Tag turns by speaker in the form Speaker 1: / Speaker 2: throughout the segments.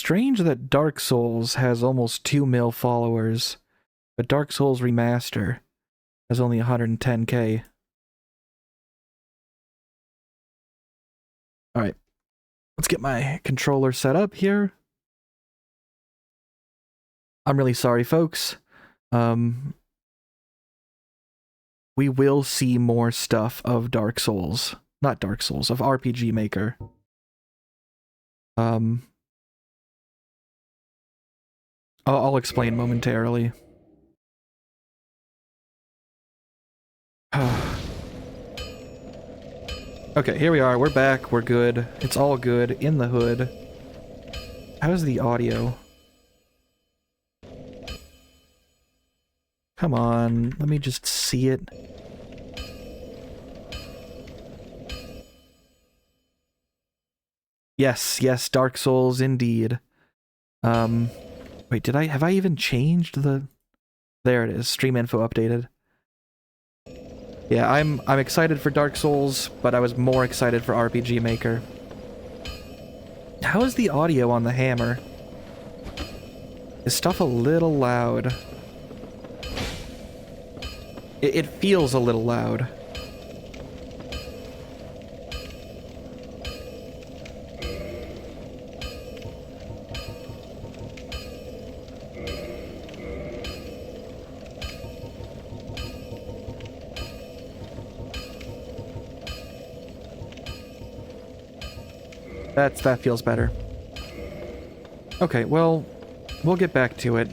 Speaker 1: strange that Dark Souls has almost 2 mil followers, but Dark Souls Remaster has only 110k. Alright, let's get my controller set up here. I'm really sorry, folks. We will see more stuff of Dark Souls. Not Dark Souls, of RPG Maker. I'll explain momentarily. Okay, here we are. We're back. We're good. It's all good. In the hood. How's the audio? Come on. Let me just see it. Yes, yes, Dark Souls indeed. Wait, have I even changed the... There it is. Stream info updated. Yeah, I'm excited for Dark Souls, but I was more excited for RPG Maker. How is the audio on the hammer? Is stuff a little loud? It feels a little loud. That feels better. Okay, well, we'll get back to it.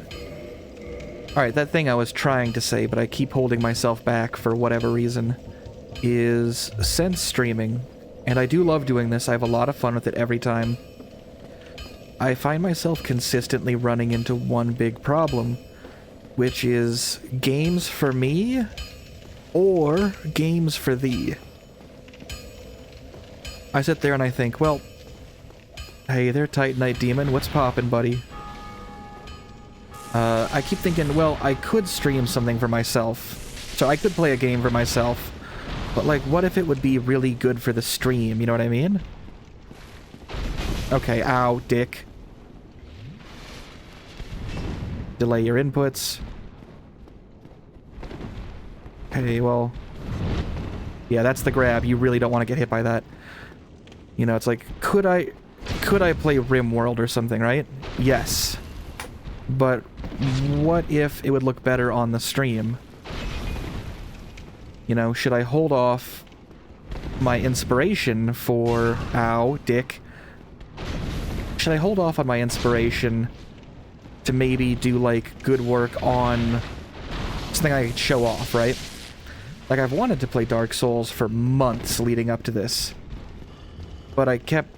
Speaker 1: Alright, that thing I was trying to say, but I keep holding myself back for whatever reason, is Sense streaming. And I do love doing this. I have a lot of fun with it every time. I find myself consistently running into one big problem, which is games for me or games for thee. I sit there and I think, well, hey there, Titanite Demon, what's poppin', buddy? I keep thinking, well, I could stream something for myself. So I could play a game for myself. But, like, what if it would be really good for the stream, you know what I mean? Okay, ow, dick. Delay your inputs. Okay, well... Yeah, that's the grab. You really don't want to get hit by that. You know, it's like, could I play RimWorld or something, right? Yes. But what if it would look better on the stream? You know, should I hold off my inspiration for... Ow, dick. Should I hold off on my inspiration to maybe do, like, good work on something I could show off, right? Like, I've wanted to play Dark Souls for months leading up to this. But I kept...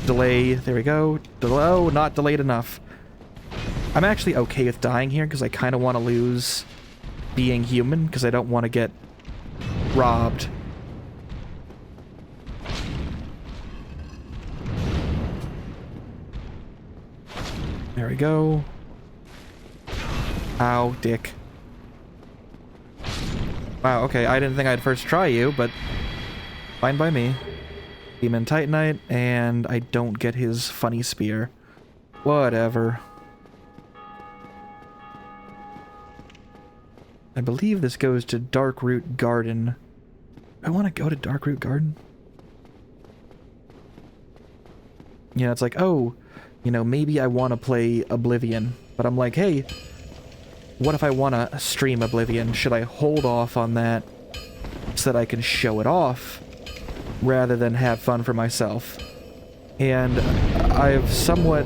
Speaker 1: Delay. There we go. Oh, not delayed enough. I'm actually okay with dying here because I kind of want to lose being human because I don't want to get robbed. There we go. Ow, dick. Wow, okay, I didn't think I'd first try you, but fine by me. Demon Titanite, and I don't get his funny spear. Whatever. I believe this goes to Darkroot Garden. I want to go to Darkroot Garden. Yeah, it's like, oh, you know, maybe I want to play Oblivion. But I'm like, hey, what if I want to stream Oblivion? Should I hold off on that so that I can show it off rather than have fun for myself? And I've somewhat...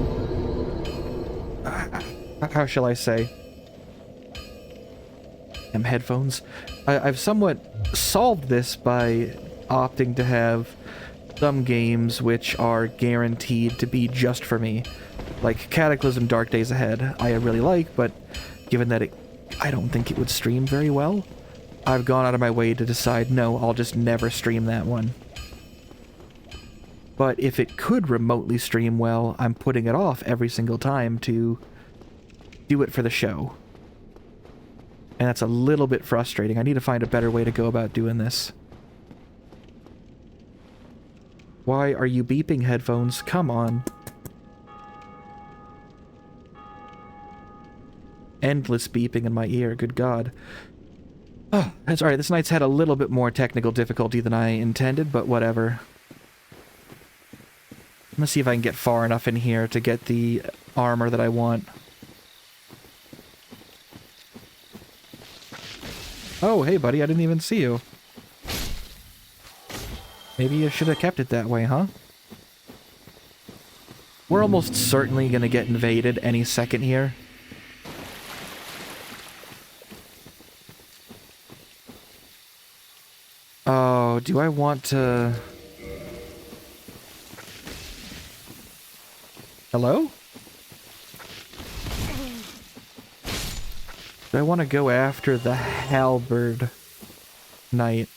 Speaker 1: How shall I say? Headphones. I've somewhat solved this by opting to have some games which are guaranteed to be just for me. Like Cataclysm Dark Days Ahead, I really like, but given that I don't think it would stream very well, I've gone out of my way to decide, no, I'll just never stream that one. But if it could remotely stream well, I'm putting it off every single time to do it for the show. And that's a little bit frustrating. I need to find a better way to go about doing this. Why are you beeping, headphones? Come on. endless beeping in my ear. Good God. Oh, that's alright. This night's had a little bit more technical difficulty than I intended, but whatever. I'm gonna see if I can get far enough in here to get the armor that I want. Oh, hey buddy, I didn't even see you. Maybe you should have kept it that way, huh? We're almost certainly gonna get invaded any second here. Oh, do I want to... Hello? Do I want to go after the halberd knight?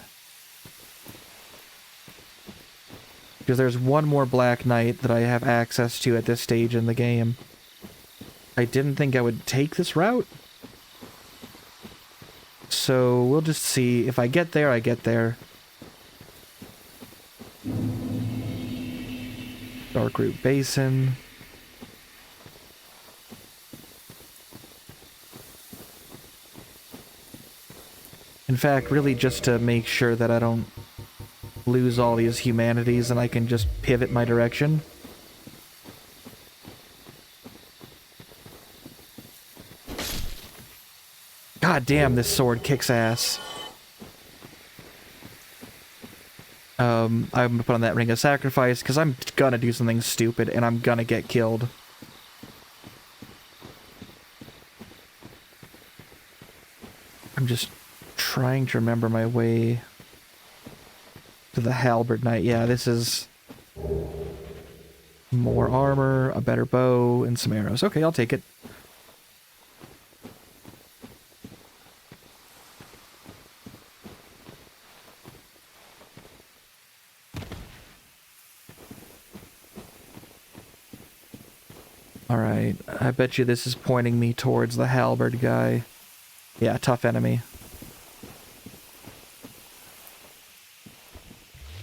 Speaker 1: Because there's one more black knight that I have access to at this stage in the game. I didn't think I would take this route. So we'll just see. If I get there, I get there. Darkroot Basin. In fact, really just to make sure that I don't lose all these humanities and I can just pivot my direction. God damn, this sword kicks ass. I'm gonna put on that Ring of Sacrifice because I'm gonna do something stupid and I'm gonna get killed. I'm just trying to remember my way to the halberd knight. Yeah, this is more armor, a better bow, and some arrows. Okay, I'll take it. Alright, I bet you this is pointing me towards the halberd guy. Yeah, tough enemy.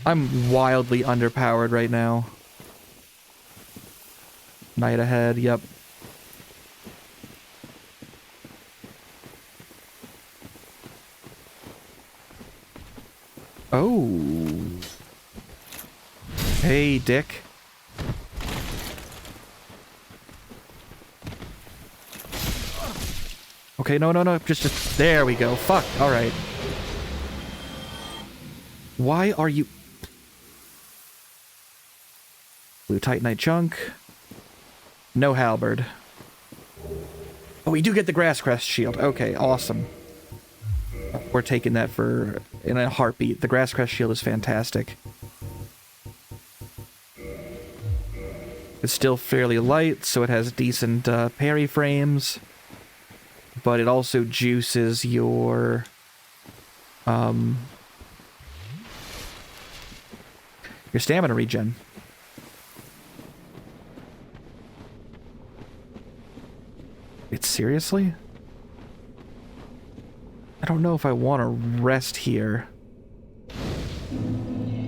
Speaker 1: I'm wildly underpowered right now. Knight ahead, yep. Oh. Hey, Dick. Okay, no, just, there we go. Fuck, alright. Why are you... Blue Titanite chunk. No halberd. Oh, we do get the Grasscrest shield. Okay, awesome. We're taking that for... in a heartbeat. The Grasscrest shield is fantastic. It's still fairly light, so it has decent parry frames. But it also juices your... your stamina regen. Wait, seriously? I don't know if I want to rest here.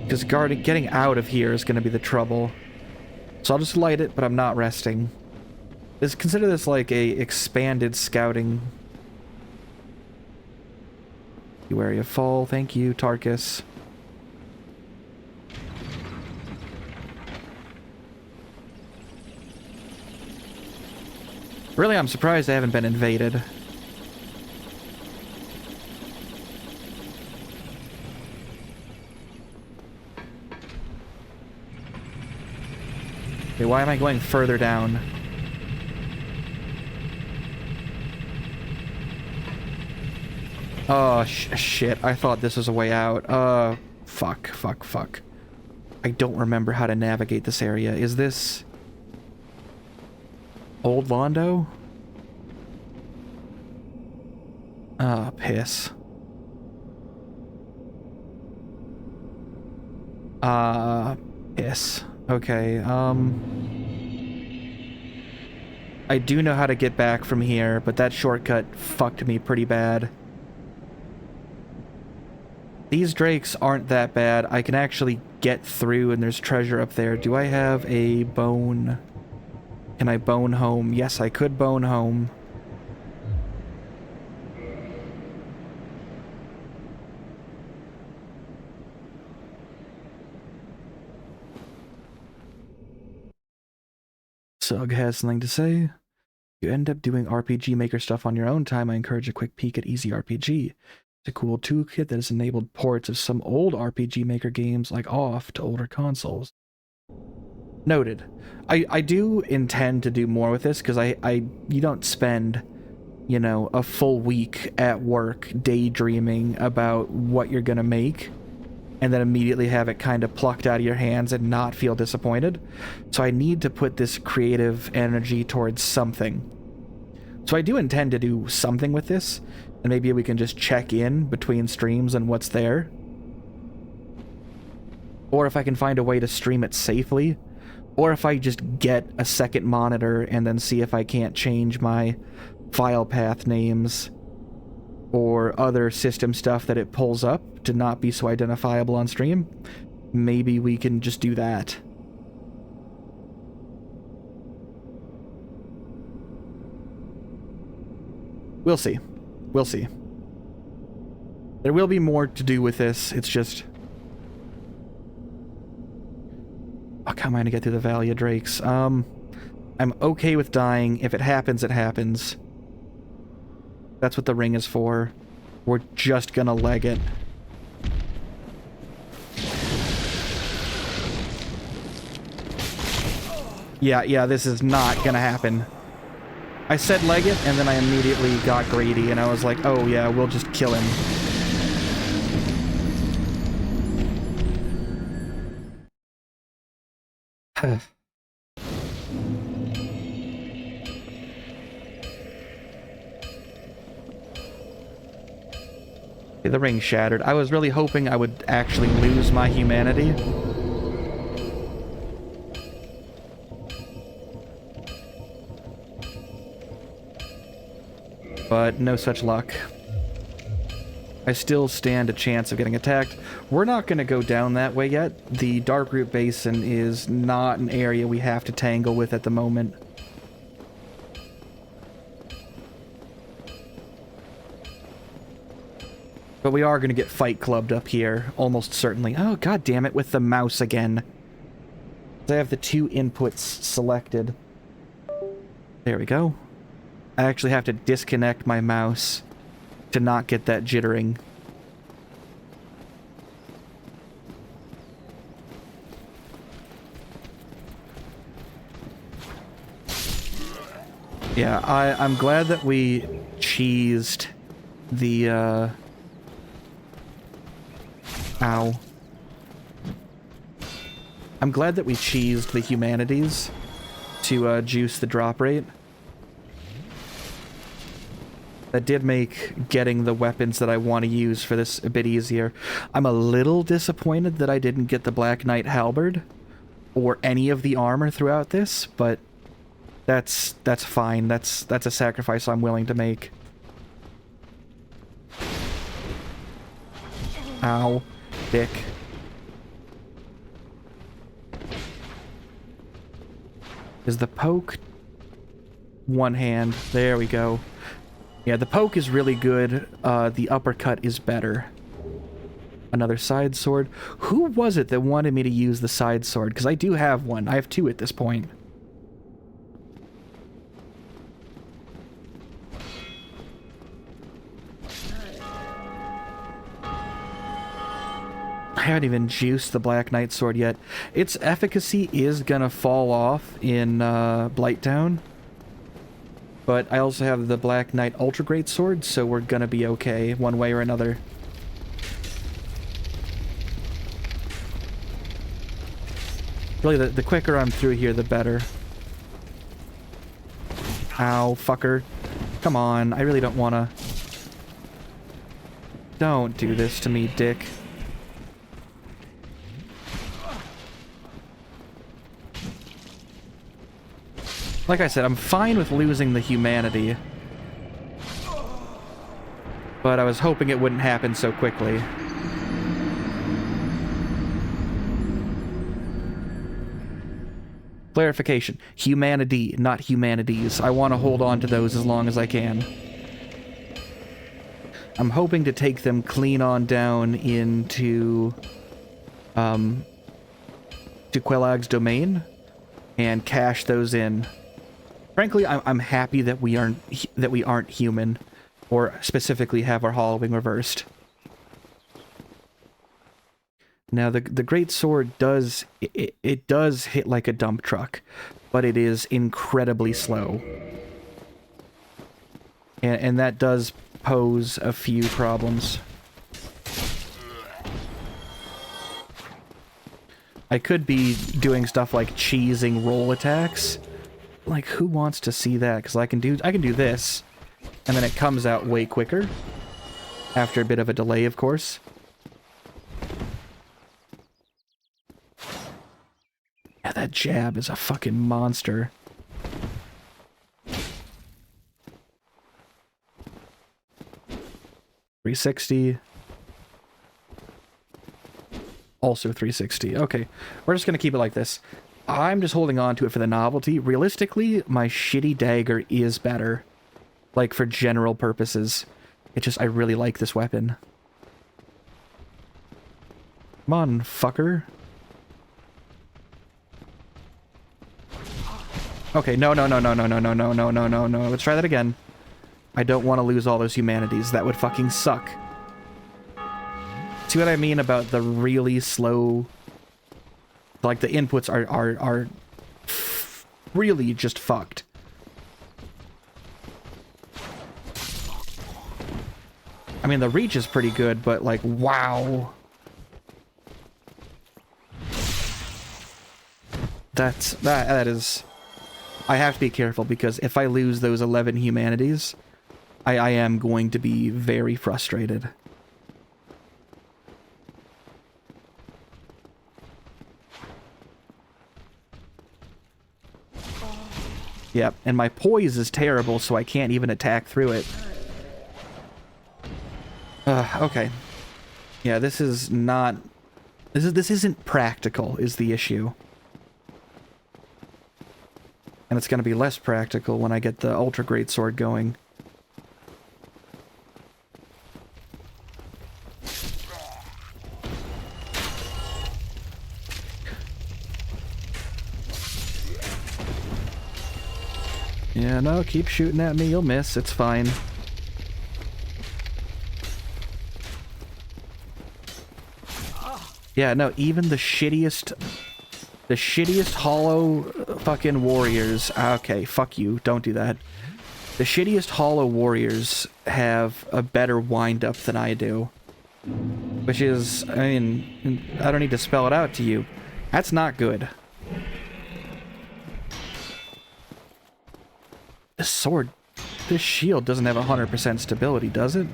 Speaker 1: Because getting out of here is going to be the trouble. So I'll just light it, but I'm not resting. Consider this like a expanded scouting. You wary of fall. Thank you, Tarkus. Really, I'm surprised I haven't been invaded. Okay, why am I going further down? Oh, shit. I thought this was a way out. Fuck. I don't remember how to navigate this area. Is this... Old Londo? Ah, piss. Piss. Okay, I do know how to get back from here, but that shortcut fucked me pretty bad. These drakes aren't that bad. I can actually get through and there's treasure up there. Do I have a bone? Can I bone home? Yes, I could bone home. Sug has something to say. You end up doing RPG Maker stuff on your own time, I encourage a quick peek at Easy RPG. It's a cool toolkit that has enabled ports of some old RPG Maker games like Off to older consoles. Noted. I do intend to do more with this, because you don't spend, you know, a full week at work daydreaming about what you're gonna make and then immediately have it kind of plucked out of your hands and not feel disappointed. So I need to put this creative energy towards something. So I do intend to do something with this, and maybe we can just check in between streams and what's there. Or if I can find a way to stream it safely, or if I just get a second monitor and then see if I can't change my file path names or other system stuff that it pulls up to not be so identifiable on stream. Maybe we can just do that. We'll see. We'll see. There will be more to do with this. It's just... oh, how am I gonna get through the Valley of Drakes? I'm okay with dying. If it happens, it happens. That's what the ring is for. We're just gonna leg it. Yeah, this is not gonna happen. I said leg it, and then I immediately got greedy, and I was like, oh yeah, we'll just kill him. The ring shattered. I was really hoping I would actually lose my humanity. But no such luck. I still stand a chance of getting attacked. We're not going to go down that way yet. The Darkroot Basin is not an area we have to tangle with at the moment. But we are going to get Fight Clubbed up here, almost certainly. Oh, god damn it, with the mouse again. I have the two inputs selected. There we go. I actually have to disconnect my mouse to not get that jittering. Yeah, I'm glad that we cheesed the, ow. I'm glad that we cheesed the humanities to, juice the drop rate. That did make getting the weapons that I want to use for this a bit easier. I'm a little disappointed that I didn't get the Black Knight Halberd or any of the armor throughout this, but that's fine. That's a sacrifice I'm willing to make. Ow, dick. Is the poke one hand? There we go. Yeah, the poke is really good. The uppercut is better. Another side sword. Who was it that wanted me to use the side sword? Because I do have one. I have two at this point. I haven't even juiced the Black Knight sword yet. Its efficacy is gonna fall off in Blighttown. But I also have the Black Knight Ultra Great Sword, so we're gonna be okay one way or another. Really, the quicker I'm through here, the better. Ow, fucker. Come on, I really don't wanna... Don't do this to me, dick. Like I said, I'm fine with losing the humanity. But I was hoping it wouldn't happen so quickly. Clarification. Humanity, not humanities. I want to hold on to those as long as I can. I'm hoping to take them clean on down into... to Quelaag's domain. and cash those in. Frankly, I'm happy that we aren't human, or specifically have our hollowing reversed. Now the great sword does it does hit like a dump truck, but it is incredibly slow, and that does pose a few problems. I could be doing stuff like cheesing roll attacks. Like, who wants to see that? Because I can do this, and then it comes out way quicker. After a bit of a delay, of course. Yeah, that jab is a fucking monster. .360. Also 360. Okay, we're just gonna keep it like this. I'm just holding on to it for the novelty. Realistically, my shitty dagger is better. Like, for general purposes. It just, I really like this weapon. Come on, fucker. Okay, no. Let's try that again. I don't want to lose all those humanities. That would fucking suck. See what I mean about the really slow... Like, the inputs are really just fucked. I mean, the reach is pretty good, but, like, wow. That is... I have to be careful, because if I lose those 11 humanities, I am going to be very frustrated. Yep, and my poise is terrible, so I can't even attack through it. Okay. Yeah, this is not... This isn't practical, is the issue. And it's gonna be less practical when I get the Ultra Greatsword going. Yeah, no, keep shooting at me, you'll miss, it's fine. Yeah, no, even the shittiest hollow fucking warriors... Okay, fuck you, don't do that. The shittiest hollow warriors have a better wind-up than I do. Which is, I mean, I don't need to spell it out to you. That's not good. This sword, this shield doesn't have 100% stability, does it?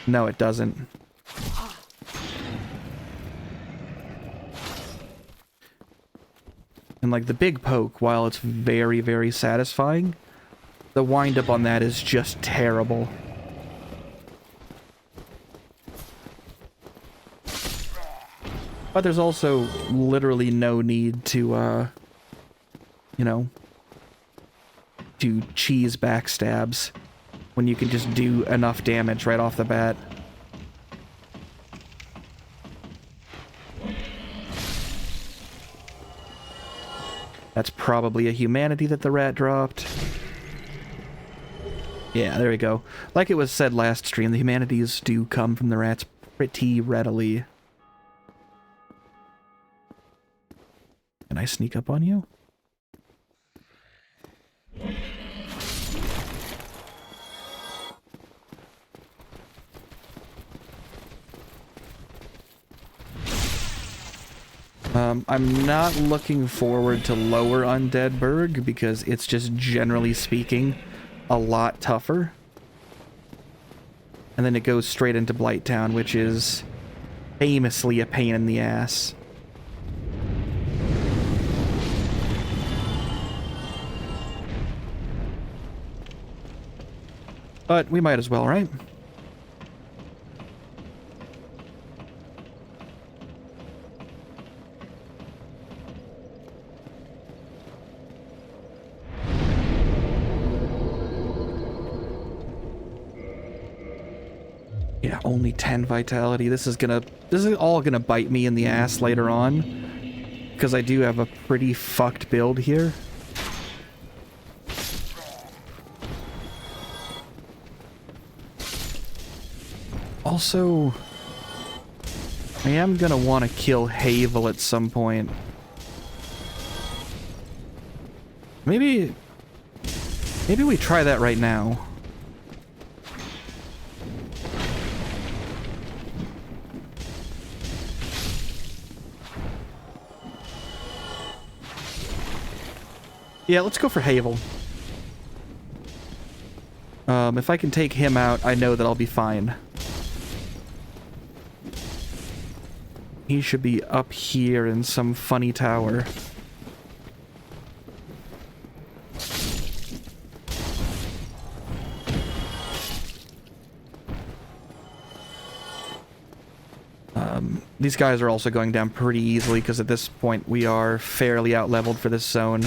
Speaker 1: No, it doesn't. And like the big poke, while it's very, very satisfying, the wind-up on that is just terrible. But there's also literally no need to, you know, do cheese backstabs when you can just do enough damage right off the bat. That's probably a humanity that the rat dropped. Yeah, there we go. Like it was said last stream, the humanities do come from the rats pretty readily. Can I sneak up on you? I'm not looking forward to Lower Undeadburg because it's just, generally speaking, a lot tougher. And then it goes straight into Blighttown, which is famously a pain in the ass. But we might as well, right? Yeah, only 10 vitality. This is all gonna bite me in the ass later on. because I do have a pretty fucked build here. Also, I am gonna want to kill Havel at some point. Maybe we try that right now. Yeah, let's go for Havel. If I can take him out, I know that I'll be fine. He should be up here in some funny tower. These guys are also going down pretty easily because at this point we are fairly out-leveled for this zone.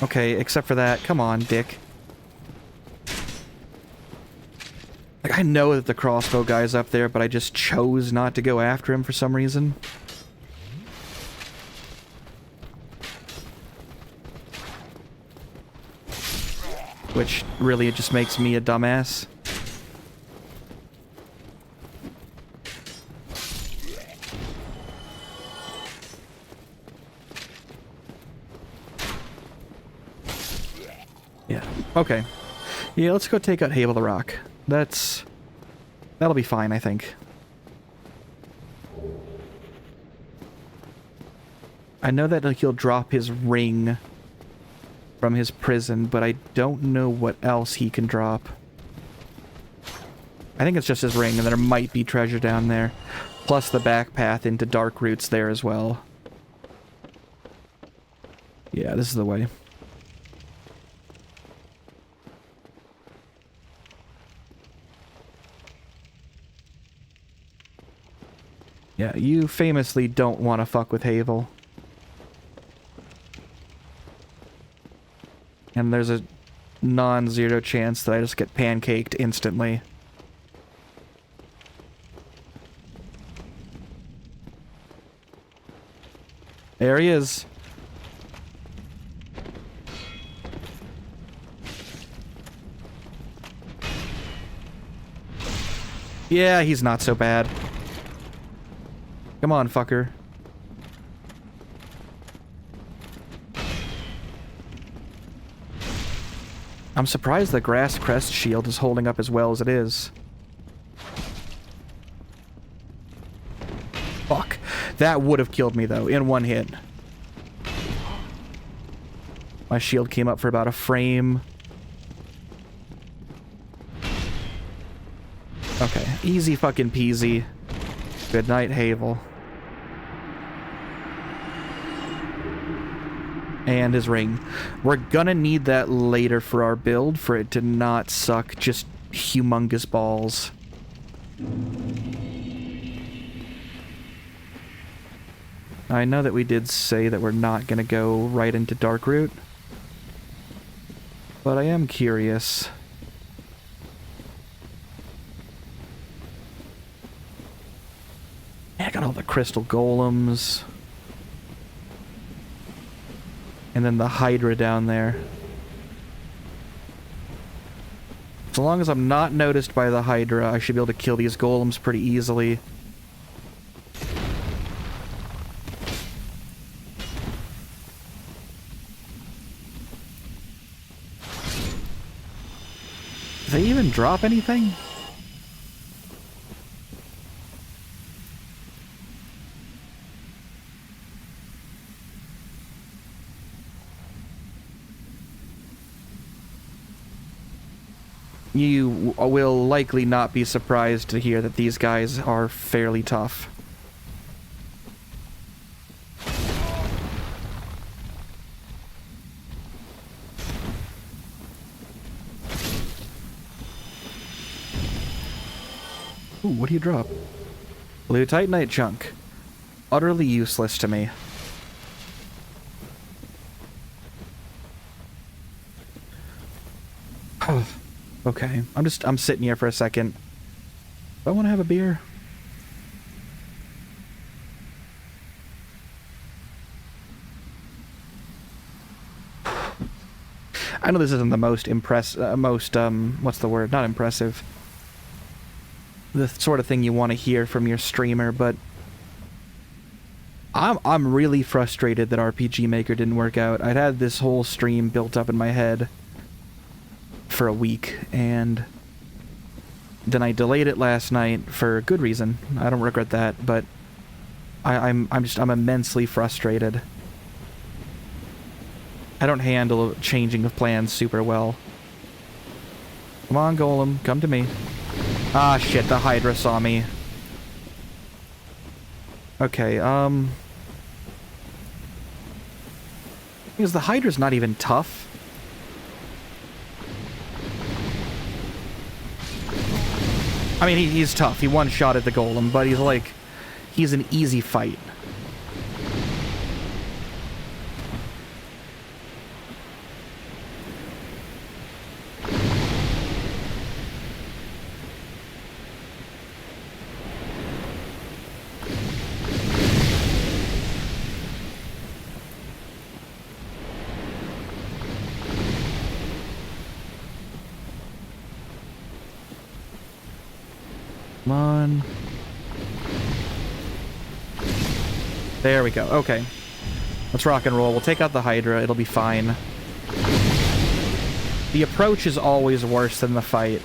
Speaker 1: Okay, except for that. Come on, dick. Like, I know that the crossbow guy's up there, but I just chose not to go after him for some reason. Which, really, it just makes me a dumbass. Yeah, okay. Yeah, let's go take out Havel the Rock. That'll be fine, I think. I know that he'll drop his ring from his prison, but I don't know what else he can drop. I think it's just his ring, and there might be treasure down there. Plus the back path into Dark Roots there as well. Yeah, this is the way. Yeah, you famously don't want to fuck with Havel. And there's a non-zero chance that I just get pancaked instantly. There he is. Yeah, he's not so bad. Come on, fucker. I'm surprised the Grass Crest shield is holding up as well as it is. Fuck. That would have killed me, though, in one hit. My shield came up for about a frame. Okay, easy fucking peasy. Good night, Havel. And his ring. We're gonna need that later for our build, for it to not suck just humongous balls. I know that we did say that we're not gonna go right into Darkroot, but I am curious. I got all the crystal golems. And then the Hydra down there. So long as I'm not noticed by the Hydra, I should be able to kill these golems pretty easily. Do they even drop anything? You will likely not be surprised to hear that these guys are fairly tough. Ooh, what do you drop? Blue Titanite chunk. Utterly useless to me. Okay, I'm sitting here for a second. Do I want to have a beer? I know this isn't the most what's the word? Not impressive. The sort of thing you want to hear from your streamer, but I'm really frustrated that RPG Maker didn't work out. I'd had this whole stream built up in my head for a week, and then I delayed it last night for good reason. I don't regret that, but I'm immensely frustrated. I don't handle changing of plans super well. Come on, Golem, come to me. Ah, shit, the Hydra saw me. Okay, because the Hydra's not even tough. I mean, he's tough. He one-shotted the Golem, but he's like... he's an easy fight. Come on. There we go. Okay. Let's rock and roll. We'll take out the Hydra. It'll be fine. The approach is always worse than the fight.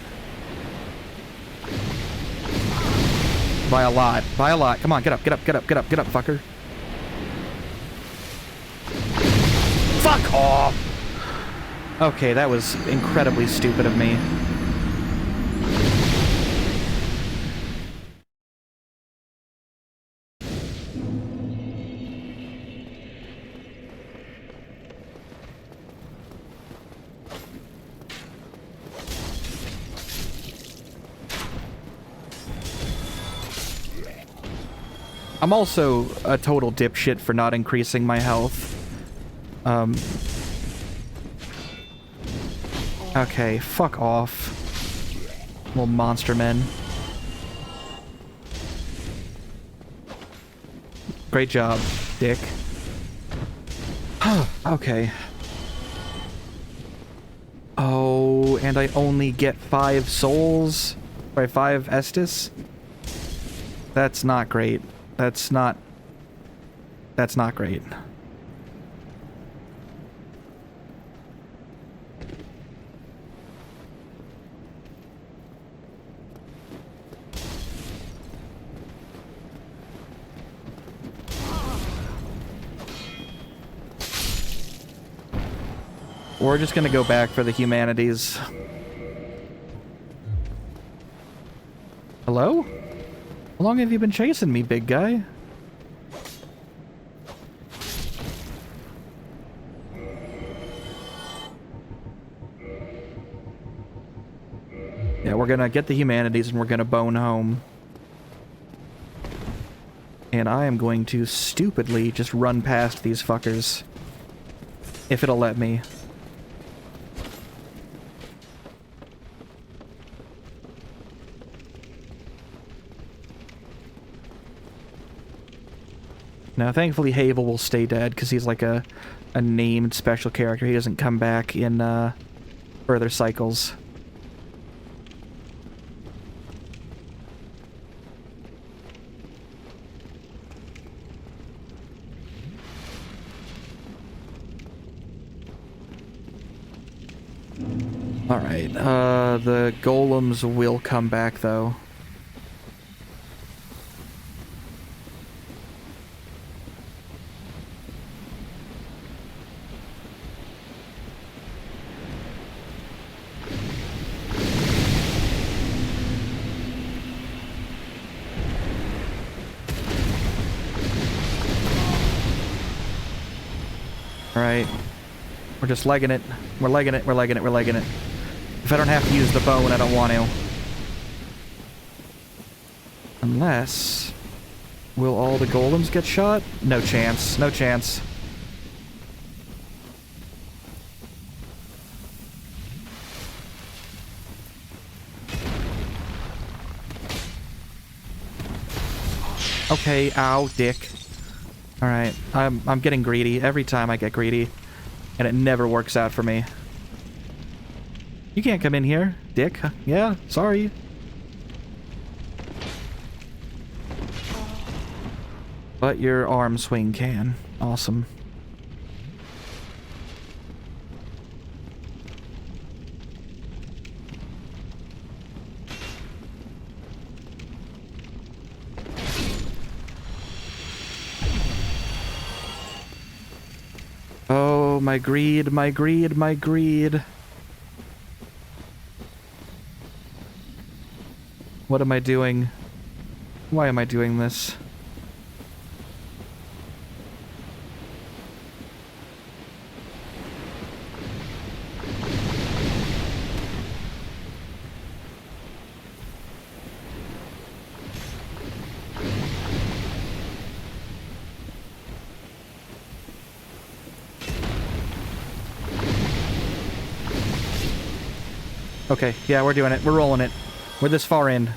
Speaker 1: By a lot. By a lot. Come on, get up, get up, get up, get up, get up, fucker. Fuck off! Okay, that was incredibly stupid of me. I'm also a total dipshit for not increasing my health. Okay, fuck off. Little monster men. Great job, dick. Okay. Oh, and I only get 5 souls? Sorry, 5 Estus? That's not great. That's not great. We're just gonna go back for the humanities. Hello? How long have you been chasing me, big guy? Yeah, we're gonna get the humanities and we're gonna bone home. And I am going to stupidly just run past these fuckers. If it'll let me. Now, thankfully, Havel will stay dead, because he's like a named special character. He doesn't come back in further cycles. Alright, the golems will come back, though. Alright. We're just legging it. We're legging it, we're legging it, we're legging it. If I don't have to use the bow and I don't want to. Unless... will all the golems get shot? No chance. No chance. Okay, ow, dick. Alright, I'm getting greedy. Every time I get greedy. And it never works out for me. You can't come in here, dick. Yeah, sorry. But your arm swing can. Awesome. Oh, my greed, my greed, my greed. What am I doing? Why am I doing this? Okay, yeah, we're doing it. We're rolling it. We're this far in.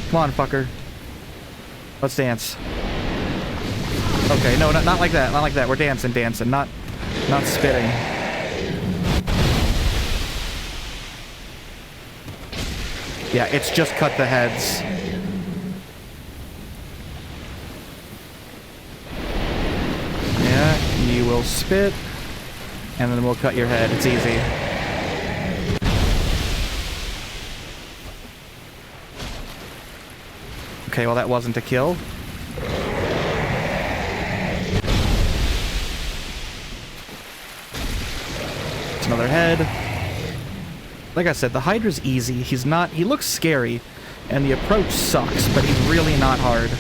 Speaker 1: Come on, fucker. Let's dance. Okay, no, not like that. Not like that. We're dancing, not spitting. Yeah, it's just cut the heads. Yeah, you will spit, and then we'll cut your head. It's easy. Okay, well that wasn't a kill. It's another head. Like I said, the Hydra's easy. He looks scary, and the approach sucks, but he's really not hard.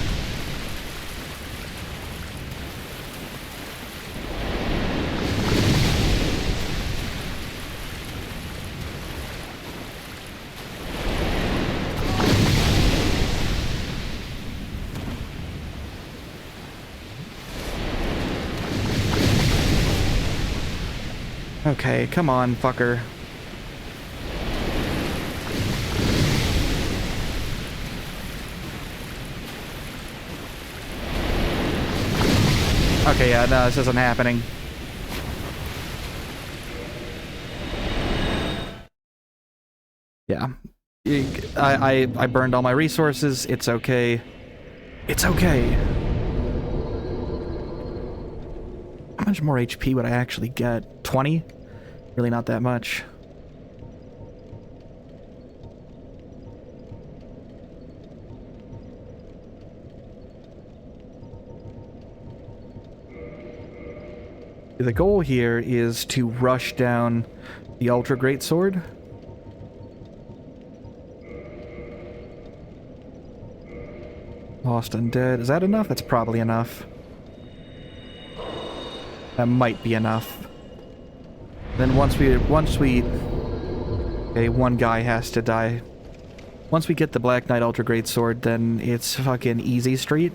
Speaker 1: Okay, come on, fucker. Okay, yeah, no, this isn't happening. Yeah. I burned all my resources. It's okay. It's okay. How much more HP would I actually get? 20? Really not that much. The goal here is to rush down the Ultra Greatsword. Lost Undead. Is that enough? That's probably enough. That might be enough. Then once we... Okay, one guy has to die. Once we get the Black Knight Ultra Greatsword, then it's fucking easy street.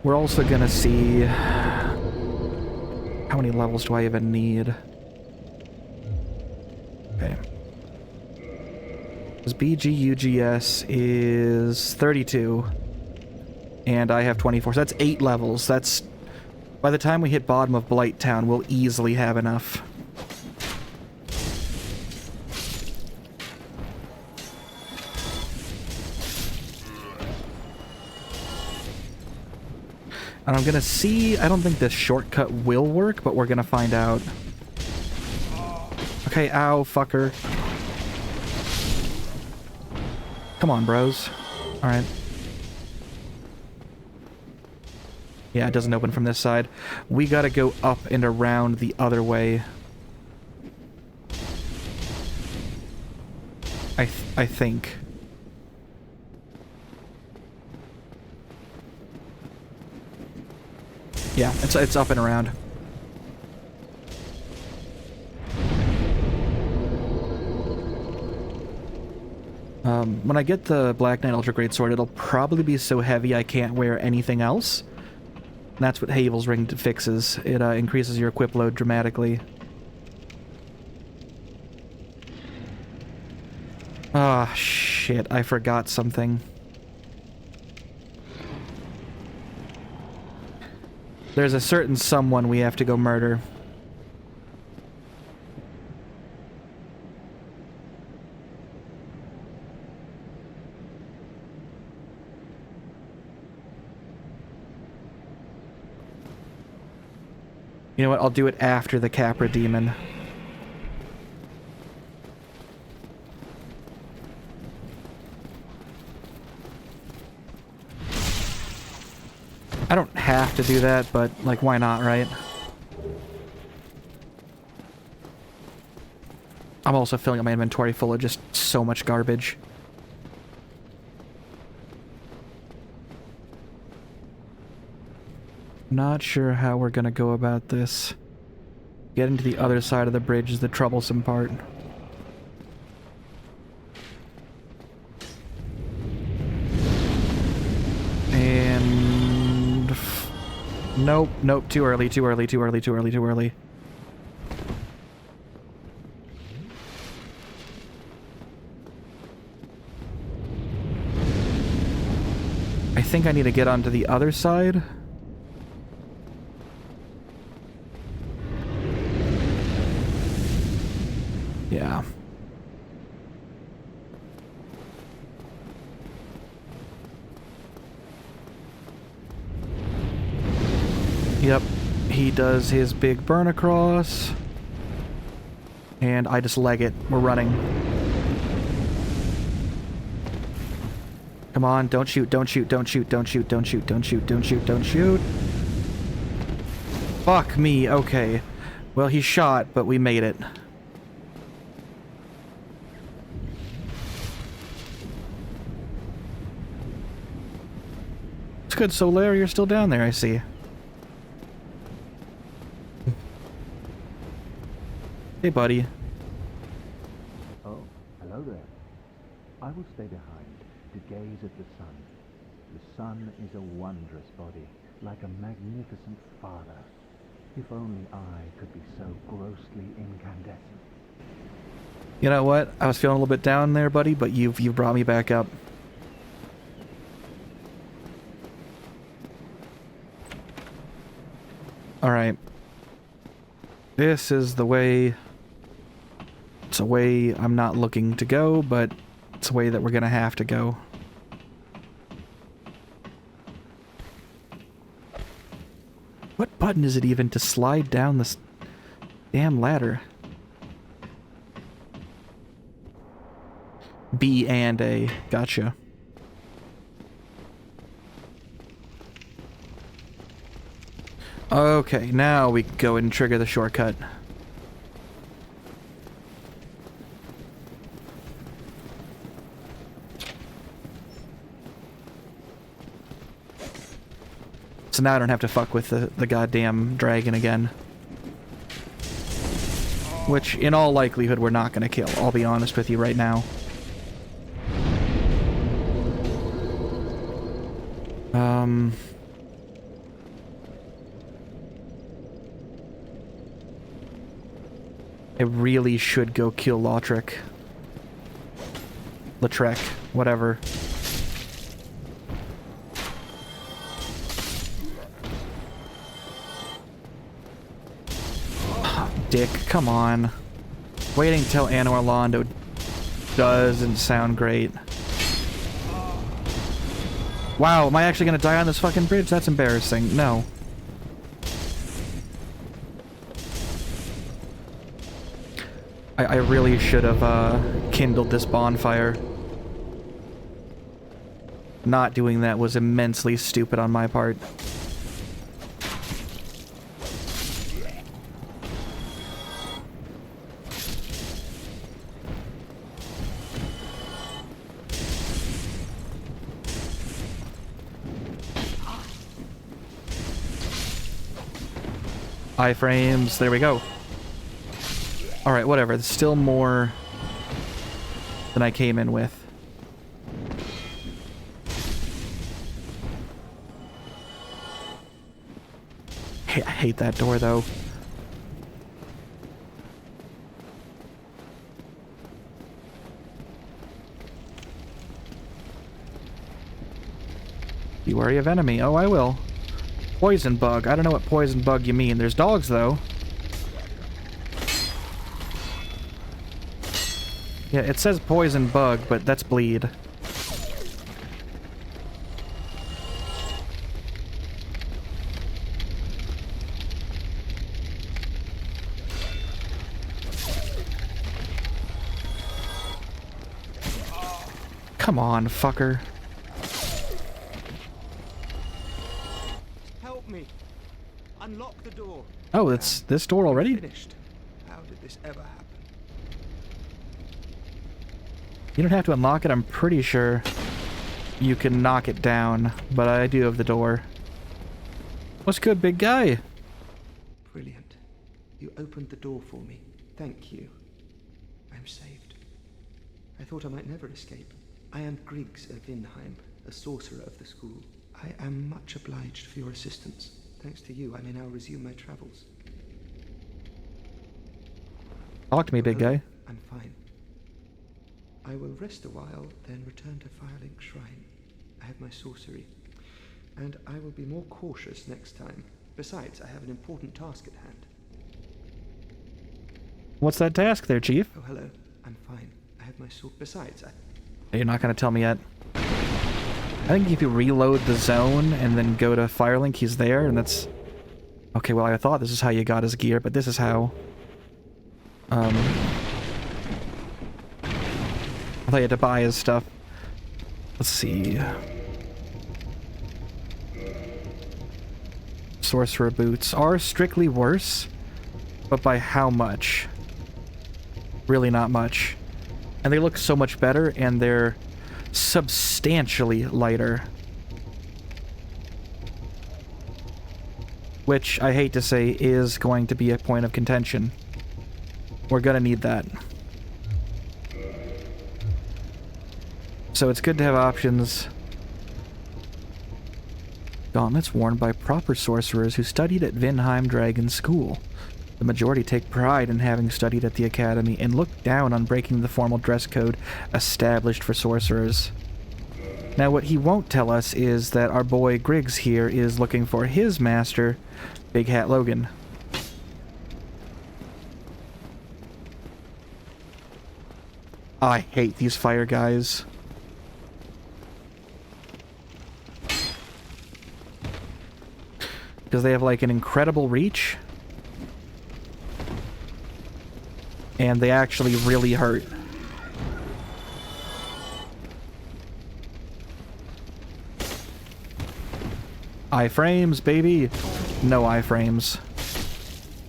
Speaker 1: We're also gonna see... How many levels do I even need? Okay. This BGUGS is 32. And I have 24, so that's 8 levels. That's... By the time we hit bottom of Blight Town, we'll easily have enough. And I'm gonna see... I don't think this shortcut will work, but we're gonna find out. Okay, ow, fucker. Come on, bros. Alright. Yeah, it doesn't open from this side. We gotta go up and around the other way. I think. Yeah, it's up and around. When I get the Black Knight Ultra Greatsword, it'll probably be so heavy I can't wear anything else. That's what Havel's Ring fixes. It increases your equip load dramatically. Ah, shit, I forgot something. There's a certain someone we have to go murder. You know what, I'll do it after the Capra Demon. I don't have to do that, but, like, why not, right? I'm also filling up my inventory full of just so much garbage. Not sure how we're gonna go about this. Getting to the other side of the bridge is the troublesome part. And... nope, nope, too early, too early, too early, too early, too early. I think I need to get onto the other side. Yeah. Yep. He does his big burn across. And I just leg it. We're running. Come on, don't shoot, don't shoot, don't shoot, don't shoot, don't shoot, don't shoot, don't shoot, don't shoot. Fuck me, okay. Well, he shot, but we made it. It's good, so Larry, you're still down there, I see. Hey, buddy.
Speaker 2: Oh, hello there. I will stay behind to gaze at the sun. The sun is a wondrous body, like a magnificent father. If only I could be so grossly incandescent.
Speaker 1: You know what? I was feeling a little bit down there, buddy, but you've brought me back up. Alright. This is the way... It's a way I'm not looking to go, but it's a way that we're gonna have to go. What button is it even to slide down this damn ladder? B and A. Gotcha. Okay, now we can go and trigger the shortcut. So now I don't have to fuck with the goddamn dragon again. Which, in all likelihood, we're not gonna kill. I'll be honest with you right now. I really should go kill Lautrec. Lautrec, whatever. Dick, come on. Waiting till Anno Orlando doesn't sound great. Wow, am I actually gonna die on this fucking bridge? That's embarrassing. No. I really should have kindled this bonfire. Not doing that was immensely stupid on my part. Iframes, there we go. Alright, whatever. There's still more than I came in with. I hate that door, though. Be wary of enemy. Oh, I will. Poison bug. I don't know what poison bug you mean. There's dogs, though. Yeah, it says poison bug, but that's bleed. Come on, fucker.
Speaker 3: Help me. Unlock the door.
Speaker 1: Oh, it's this door already?
Speaker 3: Finished. How did this ever happen?
Speaker 1: You don't have to unlock it. I'm pretty sure you can knock it down, but I do have the door. What's good, big guy?
Speaker 3: Brilliant. You opened the door for me. Thank you. I'm saved. I thought I might never escape. I am Griggs of Vinheim, a sorcerer of the school. I am much obliged for your assistance. Thanks to you, I may now resume my travels.
Speaker 1: Talk to me, big guy.
Speaker 3: I'm fine. I will rest a while, then return to Firelink Shrine. I have my sorcery, and I will be more cautious next time. Besides, I have an important task at hand.
Speaker 1: What's that task there, Chief?
Speaker 3: Oh, hello. I'm fine. I have my sword. Besides,
Speaker 1: You're not going to tell me yet. I think if you reload the zone and then go to Firelink, he's there, and that's... Okay, well, I thought this is how you got his gear, but this is how... I thought you had to buy his stuff. Let's see... Sorcerer boots are strictly worse, but by how much? Really not much. And they look so much better, and they're substantially lighter. Which, I hate to say, is going to be a point of contention. We're gonna need that. So it's good to have options. Gauntlets worn by proper sorcerers who studied at Vinheim Dragon School. The majority take pride in having studied at the academy and look down on breaking the formal dress code established for sorcerers. Now, what he won't tell us is that our boy Griggs here is looking for his master, Big Hat Logan. I hate these fire guys. Because they have like an incredible reach. And they actually really hurt. Iframes, baby! No iframes.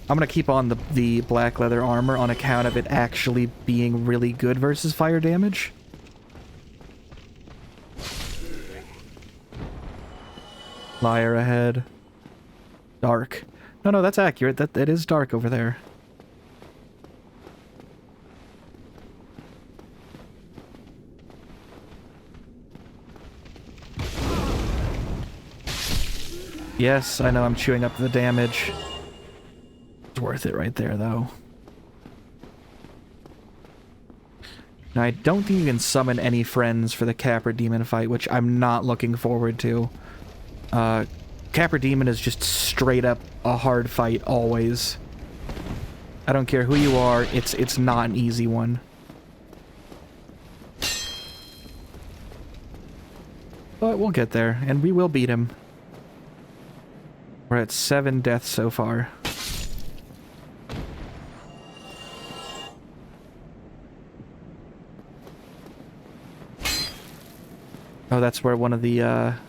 Speaker 1: I'm gonna keep on the black leather armor on account of it actually being really good versus fire damage. Liar ahead. Dark. No, that's accurate. That is dark over there. Yes, I know I'm chewing up the damage. It's worth it right there, though. Now, I don't think you can summon any friends for the Capra Demon fight, which I'm not looking forward to. Capra Demon is just straight up a hard fight, always. I don't care who you are, it's not an easy one. But we'll get there, and we will beat him. We're at 7 deaths so far. Oh, that's where one of the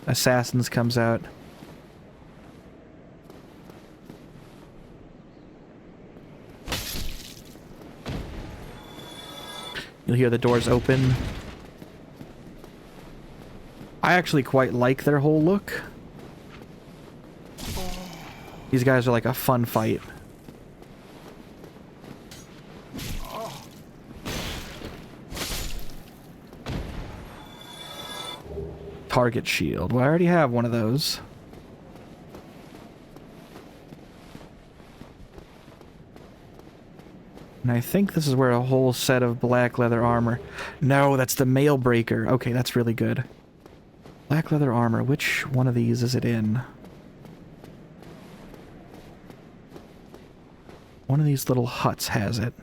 Speaker 1: assassins comes out. You'll hear the doors open. I actually quite like their whole look. These guys are like a fun fight. Target shield. Well, I already have one of those. And I think this is where a whole set of black leather armor... No, that's the mail breaker. Okay, that's really good. Black leather armor. Which one of these is it in? One of these little huts has it.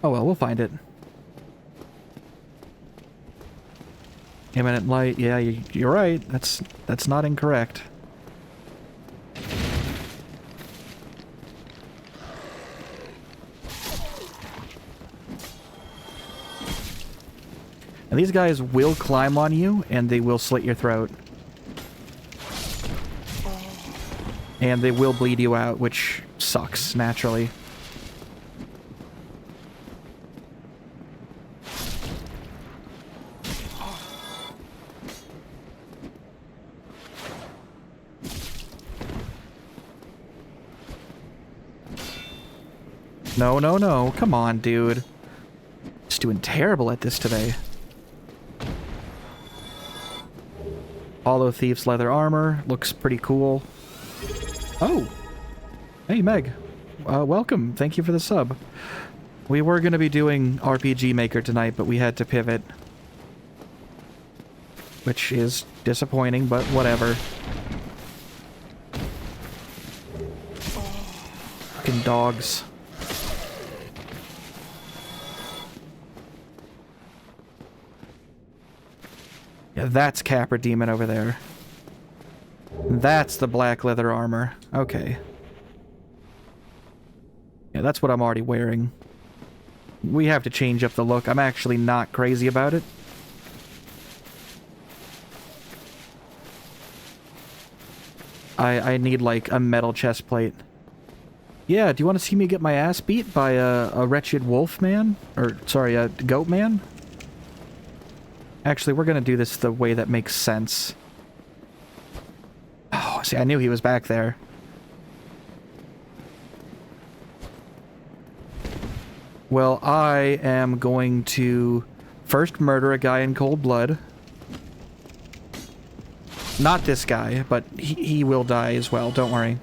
Speaker 1: Oh well, we'll find it. Imminent light, yeah, you're right. That's not incorrect. And these guys will climb on you, and they will slit your throat. And they will bleed you out, which sucks, naturally. No, no, no. Come on, dude. Just doing terrible at this today. Hollow Thief's leather armor. Looks pretty cool. Oh! Hey, Meg. Welcome. Thank you for the sub. We were going to be doing RPG Maker tonight, but we had to pivot. Which is disappointing, but whatever. Fucking dogs. Yeah, that's Capra Demon over there. That's the black leather armor. Okay. Yeah, that's what I'm already wearing. We have to change up the look. I'm actually not crazy about it. I need, like, a metal chest plate. Yeah, do you want to see me get my ass beat by a wretched wolf man? Or, sorry, a goat man? Actually, we're gonna do this the way that makes sense. Oh, see, I knew he was back there. Well, I am going to first murder a guy in cold blood. Not this guy, but he will die as well, don't worry.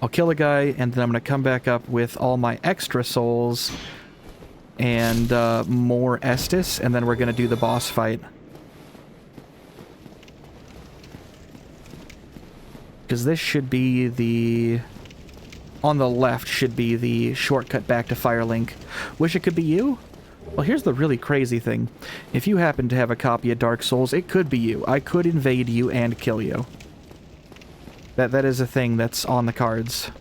Speaker 1: I'll kill a guy, and then I'm gonna come back up with all my extra souls and more Estus, and then we're gonna do the boss fight. Because this should be the... On the left should be the shortcut back to Firelink. Wish it could be you? Well, here's the really crazy thing. If you happen to have a copy of Dark Souls, it could be you. I could invade you and kill you. That is a thing that's on the cards.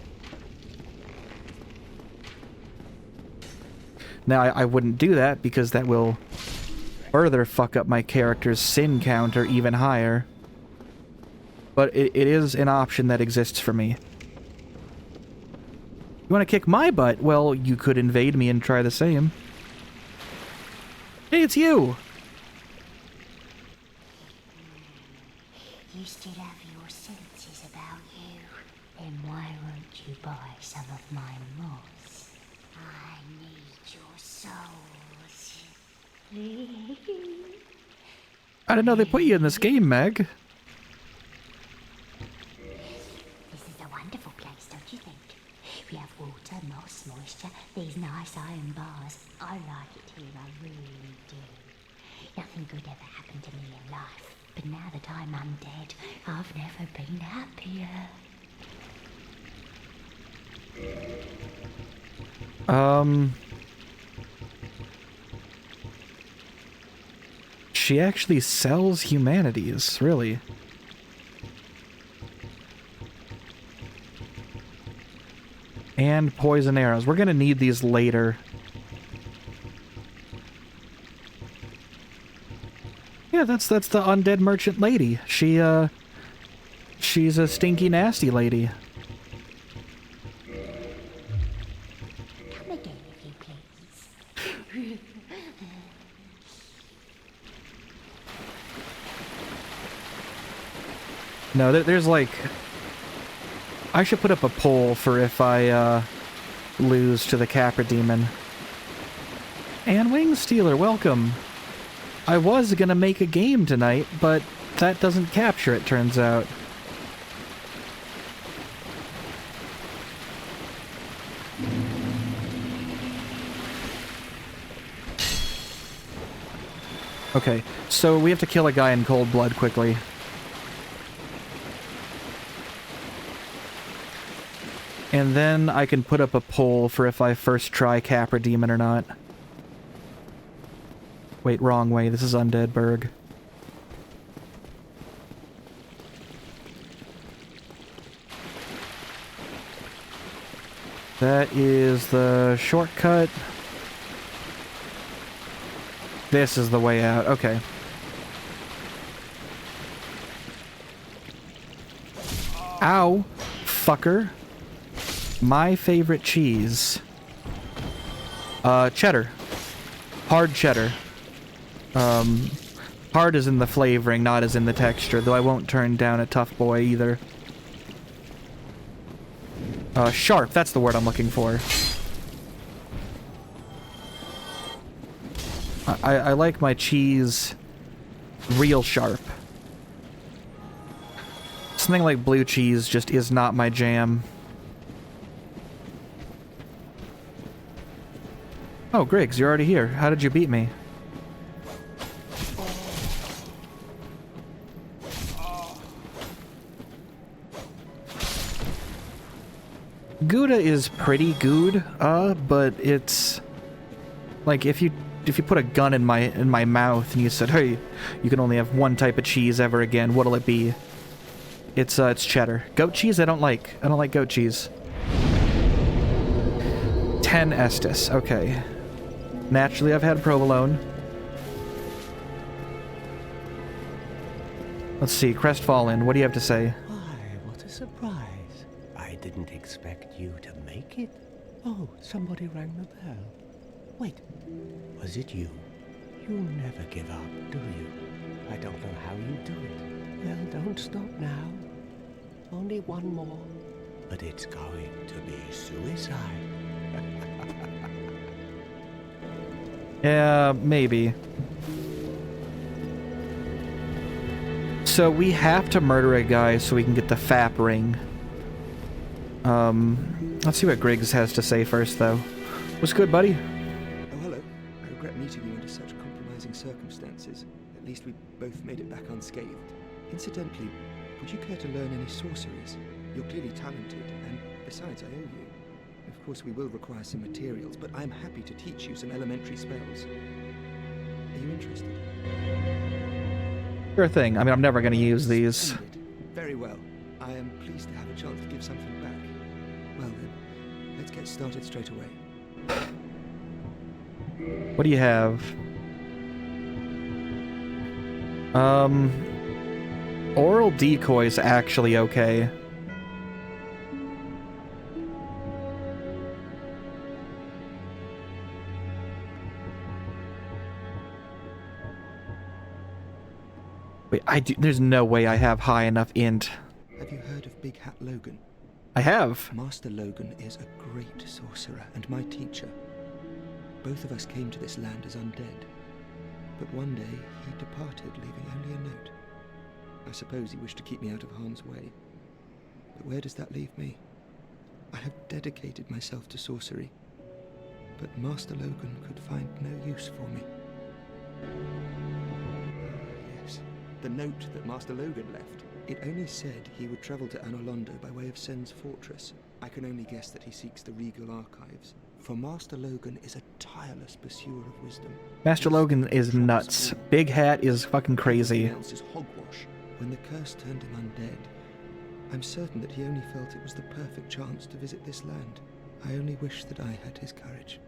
Speaker 1: Now, I wouldn't do that because that will further fuck up my character's sin counter even higher. But it is an option that exists for me. You want to kick my butt? Well, you could invade me and try the same. Hey, it's you!
Speaker 4: You still have your senses about you. Then why won't you buy some of my moss? I need your souls.
Speaker 1: I didn't know they put you in this game, Meg.
Speaker 4: This is a wonderful place, don't you think? We have water, moss, moisture, these nice iron bars. I like it here, I really do. Nothing good ever happened to me in life, but now that I'm undead, I've never been happier.
Speaker 1: She actually sells humanities, really. And poison arrows. We're gonna need these later. Yeah, that's the undead merchant lady. She's a stinky nasty lady.
Speaker 4: Come again, if you please.
Speaker 1: No, there's like... I should put up a poll for if I lose to the Capra Demon. And Wing Stealer, welcome. I was gonna make a game tonight, but that doesn't capture it, turns out. Okay, so we have to kill a guy in cold blood quickly. And then I can put up a poll for if I first try Capra Demon or not. Wait, wrong way. This is Undeadburg. That is the shortcut. This is the way out. Okay. Ow, fucker. My favorite cheese. Cheddar. Hard cheddar. Hard as in the flavoring, not as in the texture, though I won't turn down a tough boy either. Sharp, that's the word I'm looking for. I like my cheese real sharp. Something like blue cheese just is not my jam. Oh, Griggs, you're already here. How did you beat me? Gouda is pretty good, but it's like if you put a gun in my mouth and you said, "Hey, you can only have one type of cheese ever again," what'll it be? It's cheddar. Goat cheese I don't like. I don't like goat cheese. 10 Estus. Okay. Naturally, I've had provolone. Let's see, Crestfallen, what do you have to say?
Speaker 5: Why, what a surprise. I didn't expect you to make it. Oh, somebody rang the bell. Wait, was it you? You never give up, do you? I don't know how you do it. Well, don't stop now. Only one more. But it's going to be suicide.
Speaker 1: Yeah, maybe. So we have to murder a guy so we can get the FAP ring. Let's see what Griggs has to say first, though. What's good, buddy?
Speaker 3: Oh, hello. I regret meeting you under such compromising circumstances. At least we both made it back unscathed. Incidentally, would you care to learn any sorceries? You're clearly talented, and besides, I owe you. Of course, we will require some materials, but I'm happy to teach you some elementary spells. Are you interested?
Speaker 1: Sure thing. I mean, I'm never going to use these.
Speaker 3: Splendid. Very well. I am pleased to have a chance to give something back. Well then, let's get started straight away.
Speaker 1: What do you have? Oral decoy's actually okay. Wait, there's no way I have high enough int.
Speaker 3: Have you heard of Big Hat Logan?
Speaker 1: I have.
Speaker 3: Master Logan is a great sorcerer and my teacher. Both of us came to this land as undead. But one day he departed, leaving only a note. I suppose he wished to keep me out of harm's way. But where does that leave me? I have dedicated myself to sorcery. But Master Logan could find no use for me. Yes, the note that Master Logan left. It only said he would travel to Anolondo by way of Sen's fortress. I can only guess that he seeks the regal archives. For Master Logan is a tireless pursuer of wisdom.
Speaker 1: Master Logan is nuts. Big Hat is fucking crazy.
Speaker 3: Everything else is hogwash. When the curse turned him undead, I'm certain that he only felt it was the perfect chance to visit this land. I only wish that I had his courage.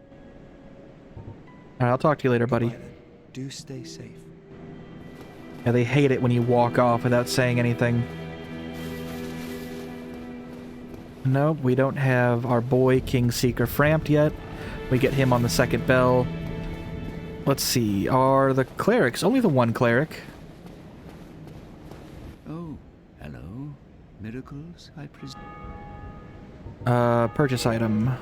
Speaker 1: Alright, I'll talk to you later, buddy.
Speaker 3: Goodbye, then. Do stay safe.
Speaker 1: Yeah, they hate it when you walk off without saying anything. Nope, we don't have our boy Kingseeker Frampt yet. We get him on the second bell. Let's see, are the clerics... Only the one cleric.
Speaker 5: Oh, hello. Miracles, I presume.
Speaker 1: Purchase item.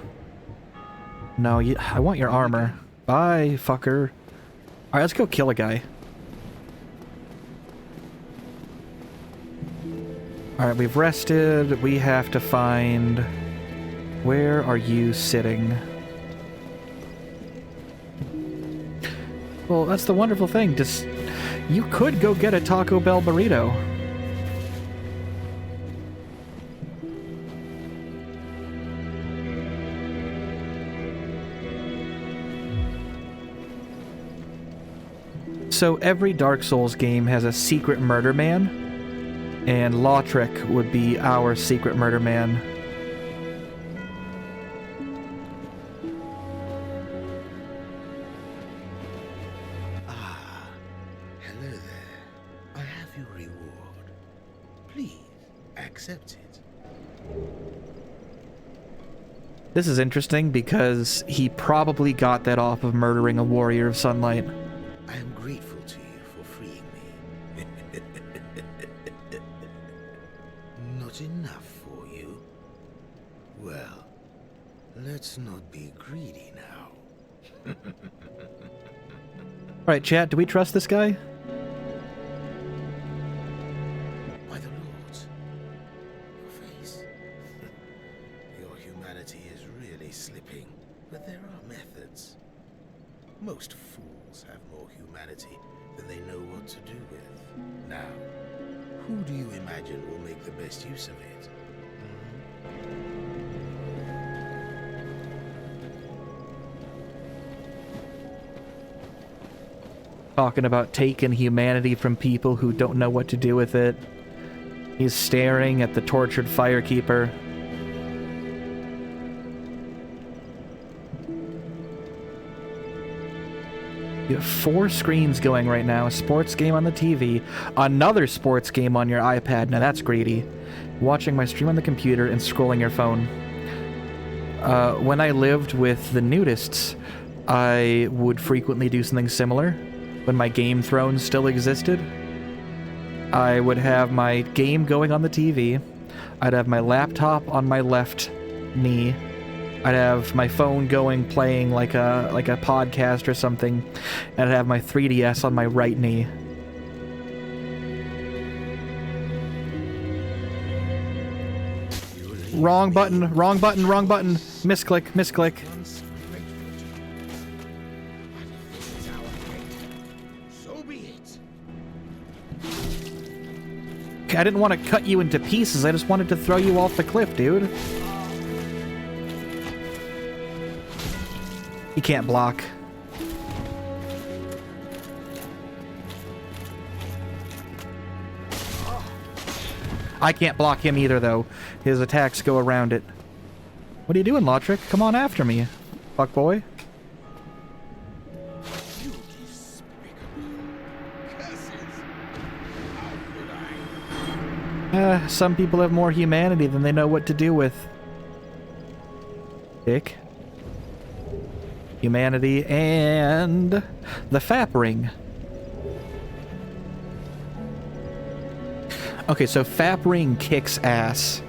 Speaker 1: No, I want your armor. Bye, fucker. Alright, let's go kill a guy. Alright, we've rested. We have to find... Where are you sitting? Well, that's the wonderful thing. Just... You could go get a Taco Bell burrito. So every Dark Souls game has a secret murder man, and Lautrec would be our secret murder man.
Speaker 6: Ah, hello there. I have your reward. Please, accept it.
Speaker 1: This is interesting because he probably got that off of murdering a warrior of sunlight.
Speaker 6: I am grateful to you for freeing me. Not enough for you? Well, let's not be greedy now.
Speaker 1: Alright, chat, do we trust this guy?
Speaker 6: By the lords, your face. Your humanity is really slipping, but there are methods. Most fools have more humanity than they know what to do with. Now, who do you imagine will make the best use of it?
Speaker 1: Talking about taking humanity from people who don't know what to do with it. He's staring at the tortured Firekeeper. You have 4 screens going right now. A sports game on the TV, another sports game on your iPad. Now that's greedy. Watching my stream on the computer and scrolling your phone. When I lived with the nudists, I would frequently do something similar. When my Game Thrones still existed, I would have my game going on the TV. I'd have my laptop on my left knee. I'd have my phone going, playing like a podcast or something, and I'd have my 3DS on my right knee. Wrong button, wrong button, wrong button. Misclick, misclick.
Speaker 6: So be it.
Speaker 1: I didn't want to cut you into pieces, I just wanted to throw you off the cliff, dude. He can't block. I can't block him either, though. His attacks go around it. What are you doing, Lautrec? Come on after me, fuckboy.
Speaker 6: You despicable curses. How could I?
Speaker 1: Some people have more humanity than they know what to do with. Dick. Humanity and the FAP ring. Okay, so FAP ring kicks ass.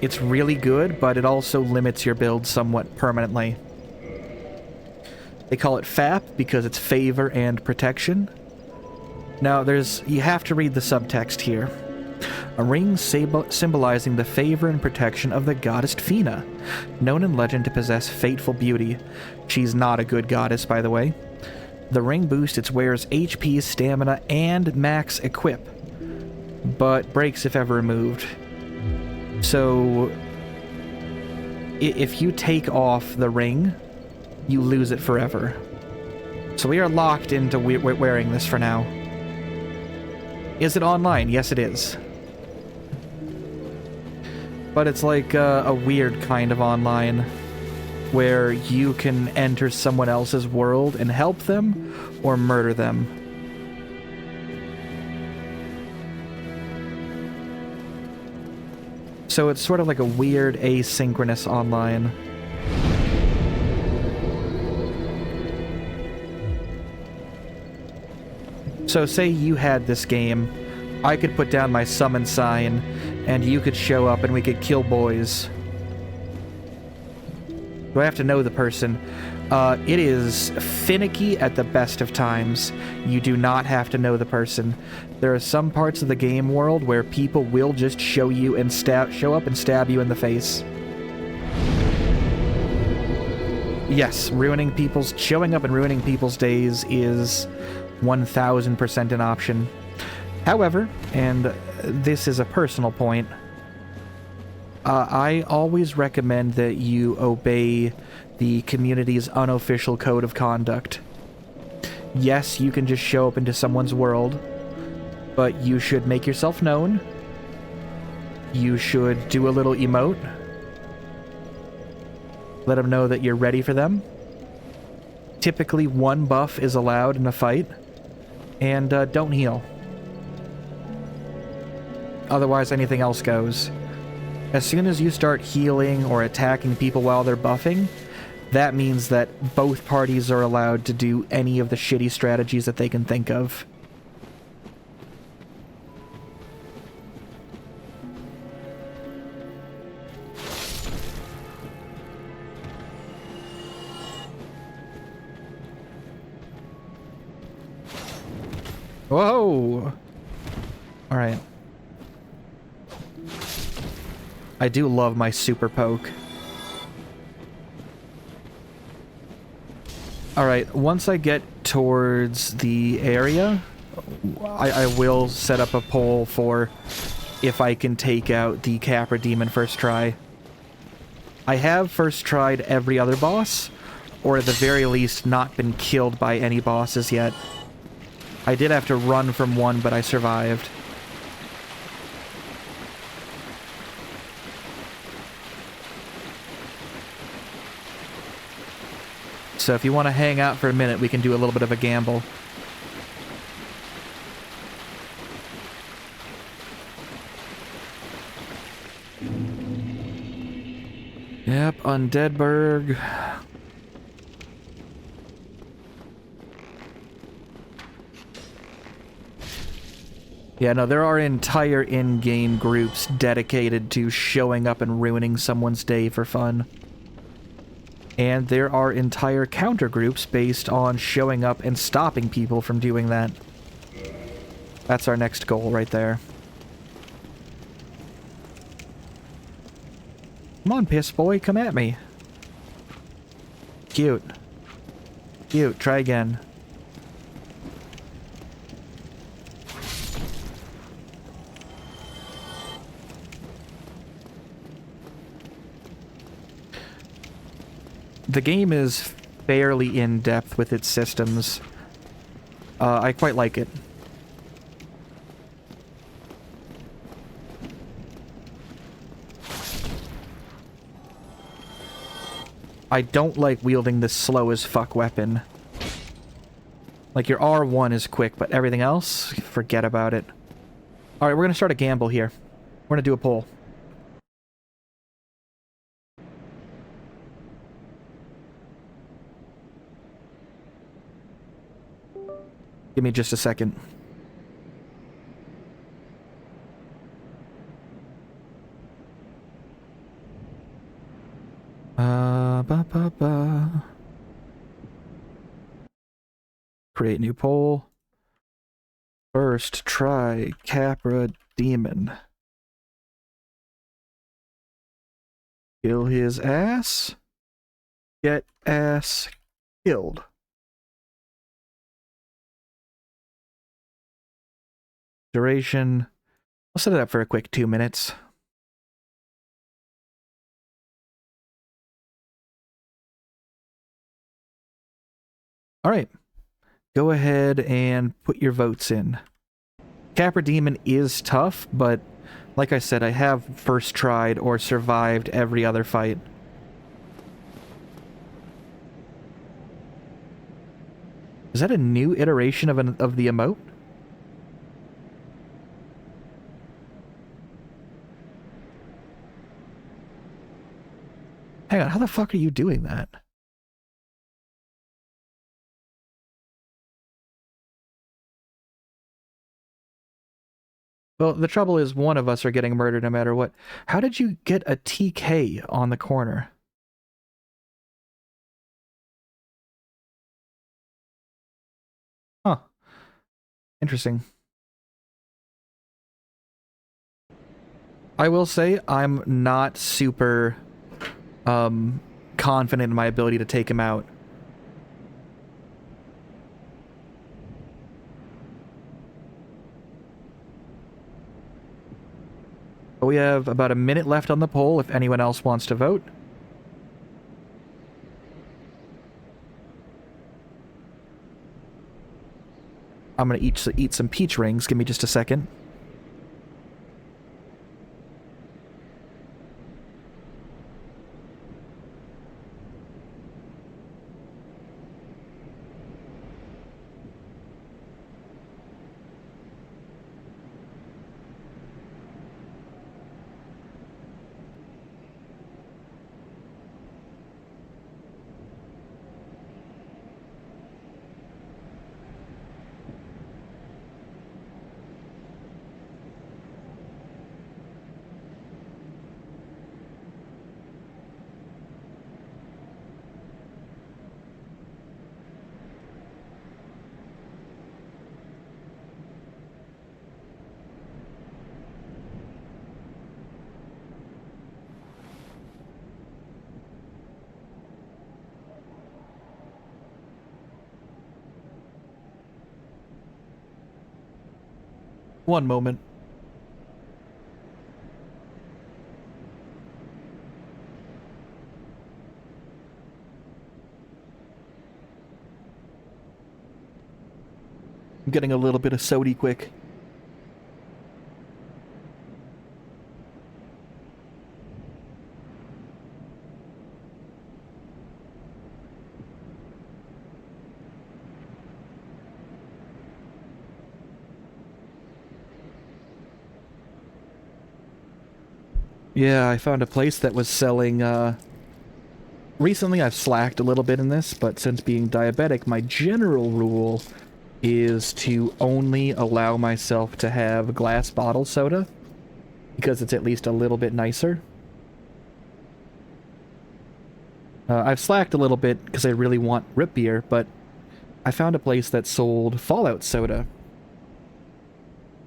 Speaker 1: It's really good, but it also limits your build somewhat permanently. They call it FAP because it's favor and protection. Now, you have to read the subtext here. A ring symbolizing the favor and protection of the goddess Fina, known in legend to possess fateful beauty. She's not a good goddess, by the way. The ring boosts its wearer's HP, stamina, and max equip, but breaks if ever removed. So, if you take off the ring, you lose it forever. So we are locked into wearing this for now. Is it online? Yes, it is. But it's like a weird kind of online, where you can enter someone else's world and help them, or murder them. So it's sort of like a weird asynchronous online. So say you had this game, I could put down my summon sign, and you could show up and we could kill boys. Do I have to know the person? It is finicky at the best of times. You do not have to know the person. There are some parts of the game world where people will just show up and stab you in the face. Yes, showing up and ruining people's days is 1000% an option. However, and this is a personal point, I always recommend that you obey the community's unofficial code of conduct. Yes, you can just show up into someone's world, but you should make yourself known. You should do a little emote. Let them know that you're ready for them. Typically, 1 buff is allowed in a fight. And don't heal. Otherwise, anything else goes. As soon as you start healing or attacking people while they're buffing, that means that both parties are allowed to do any of the shitty strategies that they can think of. Whoa! Alright. I do love my super poke. Alright, once I get towards the area, I will set up a poll for if I can take out the Capra Demon first try. I have first tried every other boss, or at the very least not been killed by any bosses yet. I did have to run from one, but I survived. So if you want to hang out for a minute, we can do a little bit of a gamble. Yep, Undeadburg. Yeah, no, there are entire in-game groups dedicated to showing up and ruining someone's day for fun. And there are entire counter groups based on showing up and stopping people from doing that. That's our next goal right there. Come on, piss boy, come at me. Cute. Cute, try again. The game is fairly in-depth with its systems. I quite like it. I don't like wielding this slow as fuck weapon. Like, your R1 is quick, but everything else, forget about it. Alright, we're gonna start a gamble here. We're gonna do a poll. Give me just a second. Create new poll. First, try Capra Demon. Kill his ass. Get ass killed. Duration. I'll set it up for a quick 2 minutes. Alright. Go ahead and put your votes in. Capra Demon is tough, but like I said, I have first tried or survived every other fight. Is that a new iteration of the emote? Hang on, how the fuck are you doing that? Well, the trouble is one of us are getting murdered no matter what. How did you get a TK on the corner? Interesting. I will say I'm not super confident in my ability to take him out. We have about a minute left on the poll if anyone else wants to vote. I'm gonna eat some peach rings. Give me just a second. One moment. I'm getting a little bit of sody quick. Yeah, I found a place that was selling, recently I've slacked a little bit in this, but since being diabetic, my general rule is to only allow myself to have glass bottle soda, because it's at least a little bit nicer. I've slacked a little bit because I really want root beer, but I found a place that sold Fallout soda.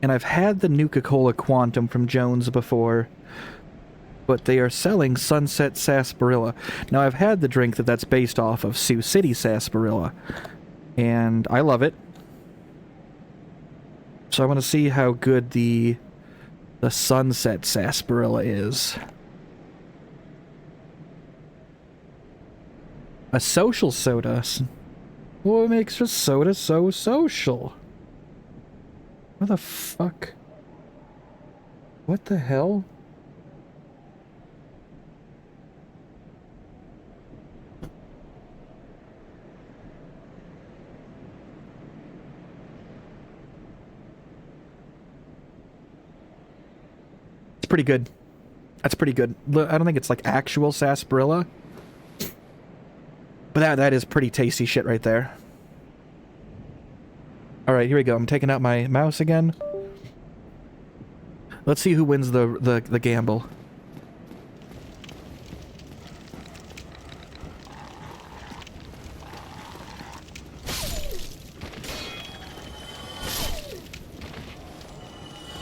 Speaker 1: And I've had the Nuka-Cola Quantum from Jones before, but they are selling Sunset Sarsaparilla. Now, I've had the drink that's based off of Sioux City Sarsaparilla, and I love it. So I want to see how good the Sunset Sarsaparilla is. A social soda? What makes a soda so social? What the fuck? What the hell? Pretty good. That's pretty good. I don't think it's like actual sarsaparilla, but that is pretty tasty shit right there. All right, here we go. I'm taking out my mouse again. Let's see who wins the gamble.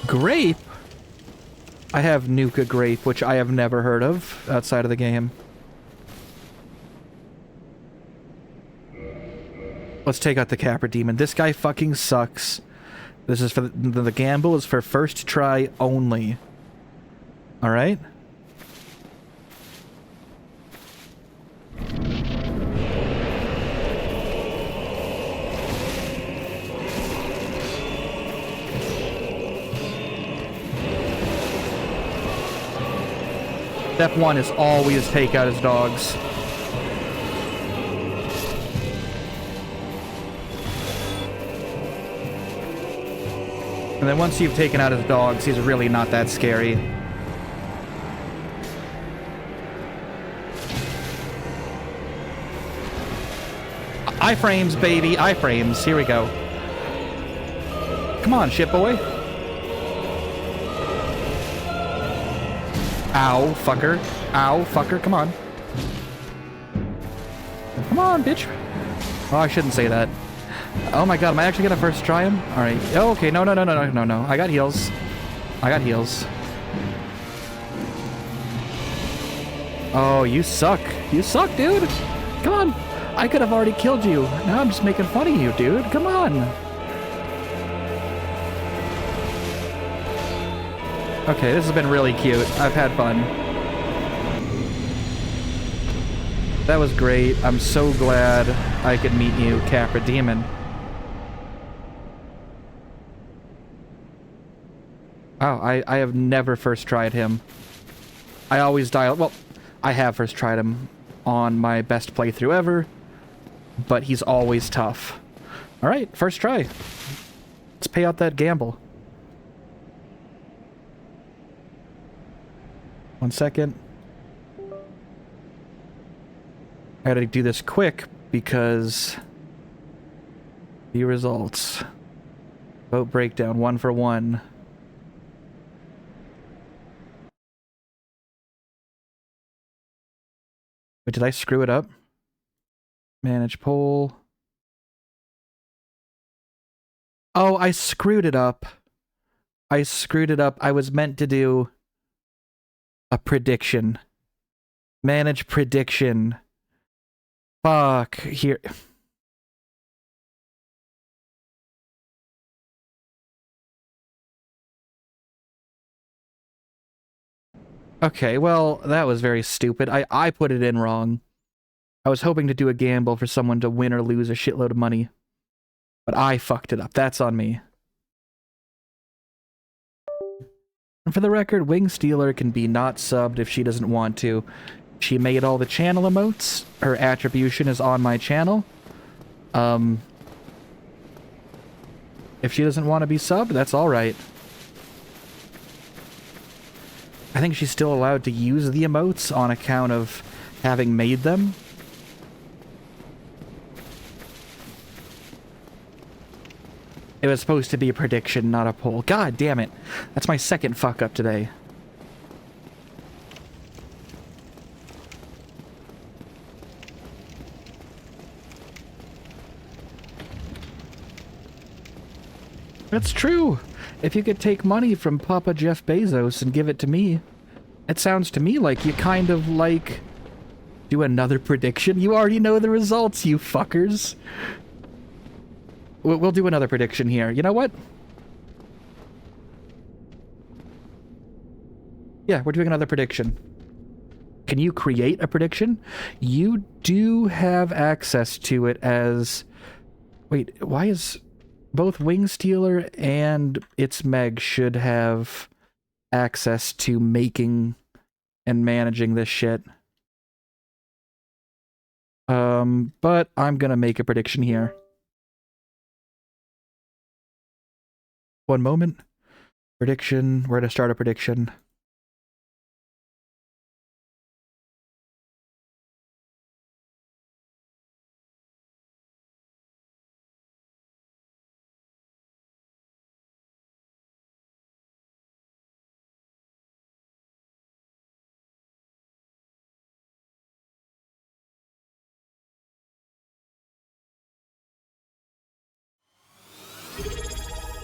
Speaker 1: Grape? I have Nuka Grape, which I have never heard of outside of the game. Let's take out the Capra Demon. This guy fucking sucks. This is for the gamble is for first try only. Alright? Step one is always take out his dogs. And then once you've taken out his dogs, he's really not that scary. Iframes, baby, iframes. Here we go. Come on, shit boy. Ow, fucker. Ow, fucker, come on. Come on, bitch. Oh, I shouldn't say that. Oh my god, am I actually gonna first try him? Alright. Oh, okay, no. I got heals. Oh, you suck. You suck, dude. Come on. I could have already killed you. Now I'm just making fun of you, dude. Come on. Okay, this has been really cute. I've had fun. That was great. I'm so glad I could meet you, Capra Demon. Oh, I have never first tried him. I always dial... Well, I have first tried him on my best playthrough ever, but he's always tough. Alright, first try. Let's pay out that gamble. 1 second. I gotta do this quick because the results. Vote breakdown, 1 for 1. Wait, did I screw it up? Manage poll. Oh, I screwed it up. I was meant to do a prediction. Manage prediction. Fuck. Here. Okay, well, that was very stupid. I put it in wrong. I was hoping to do a gamble for someone to win or lose a shitload of money. But I fucked it up. That's on me. And for the record, Wing Stealer can be not subbed if she doesn't want to. She made all the channel emotes. Her attribution is on my channel. If she doesn't want to be subbed, that's alright. I think she's still allowed to use the emotes on account of having made them. It was supposed to be a prediction, not a poll. God damn it. That's my second fuck up today. That's true. If you could take money from Papa Jeff Bezos and give it to me, it sounds to me like you kind of, like, do another prediction. You already know the results, you fuckers. We'll do another prediction here. You know what? Yeah, we're doing another prediction. Can you create a prediction? You do have access to it as... Wait, why is... Both Wing Stealer and It's Meg should have access to making and managing this shit. But I'm gonna make a prediction here. 1 moment. Prediction. Where to start a prediction?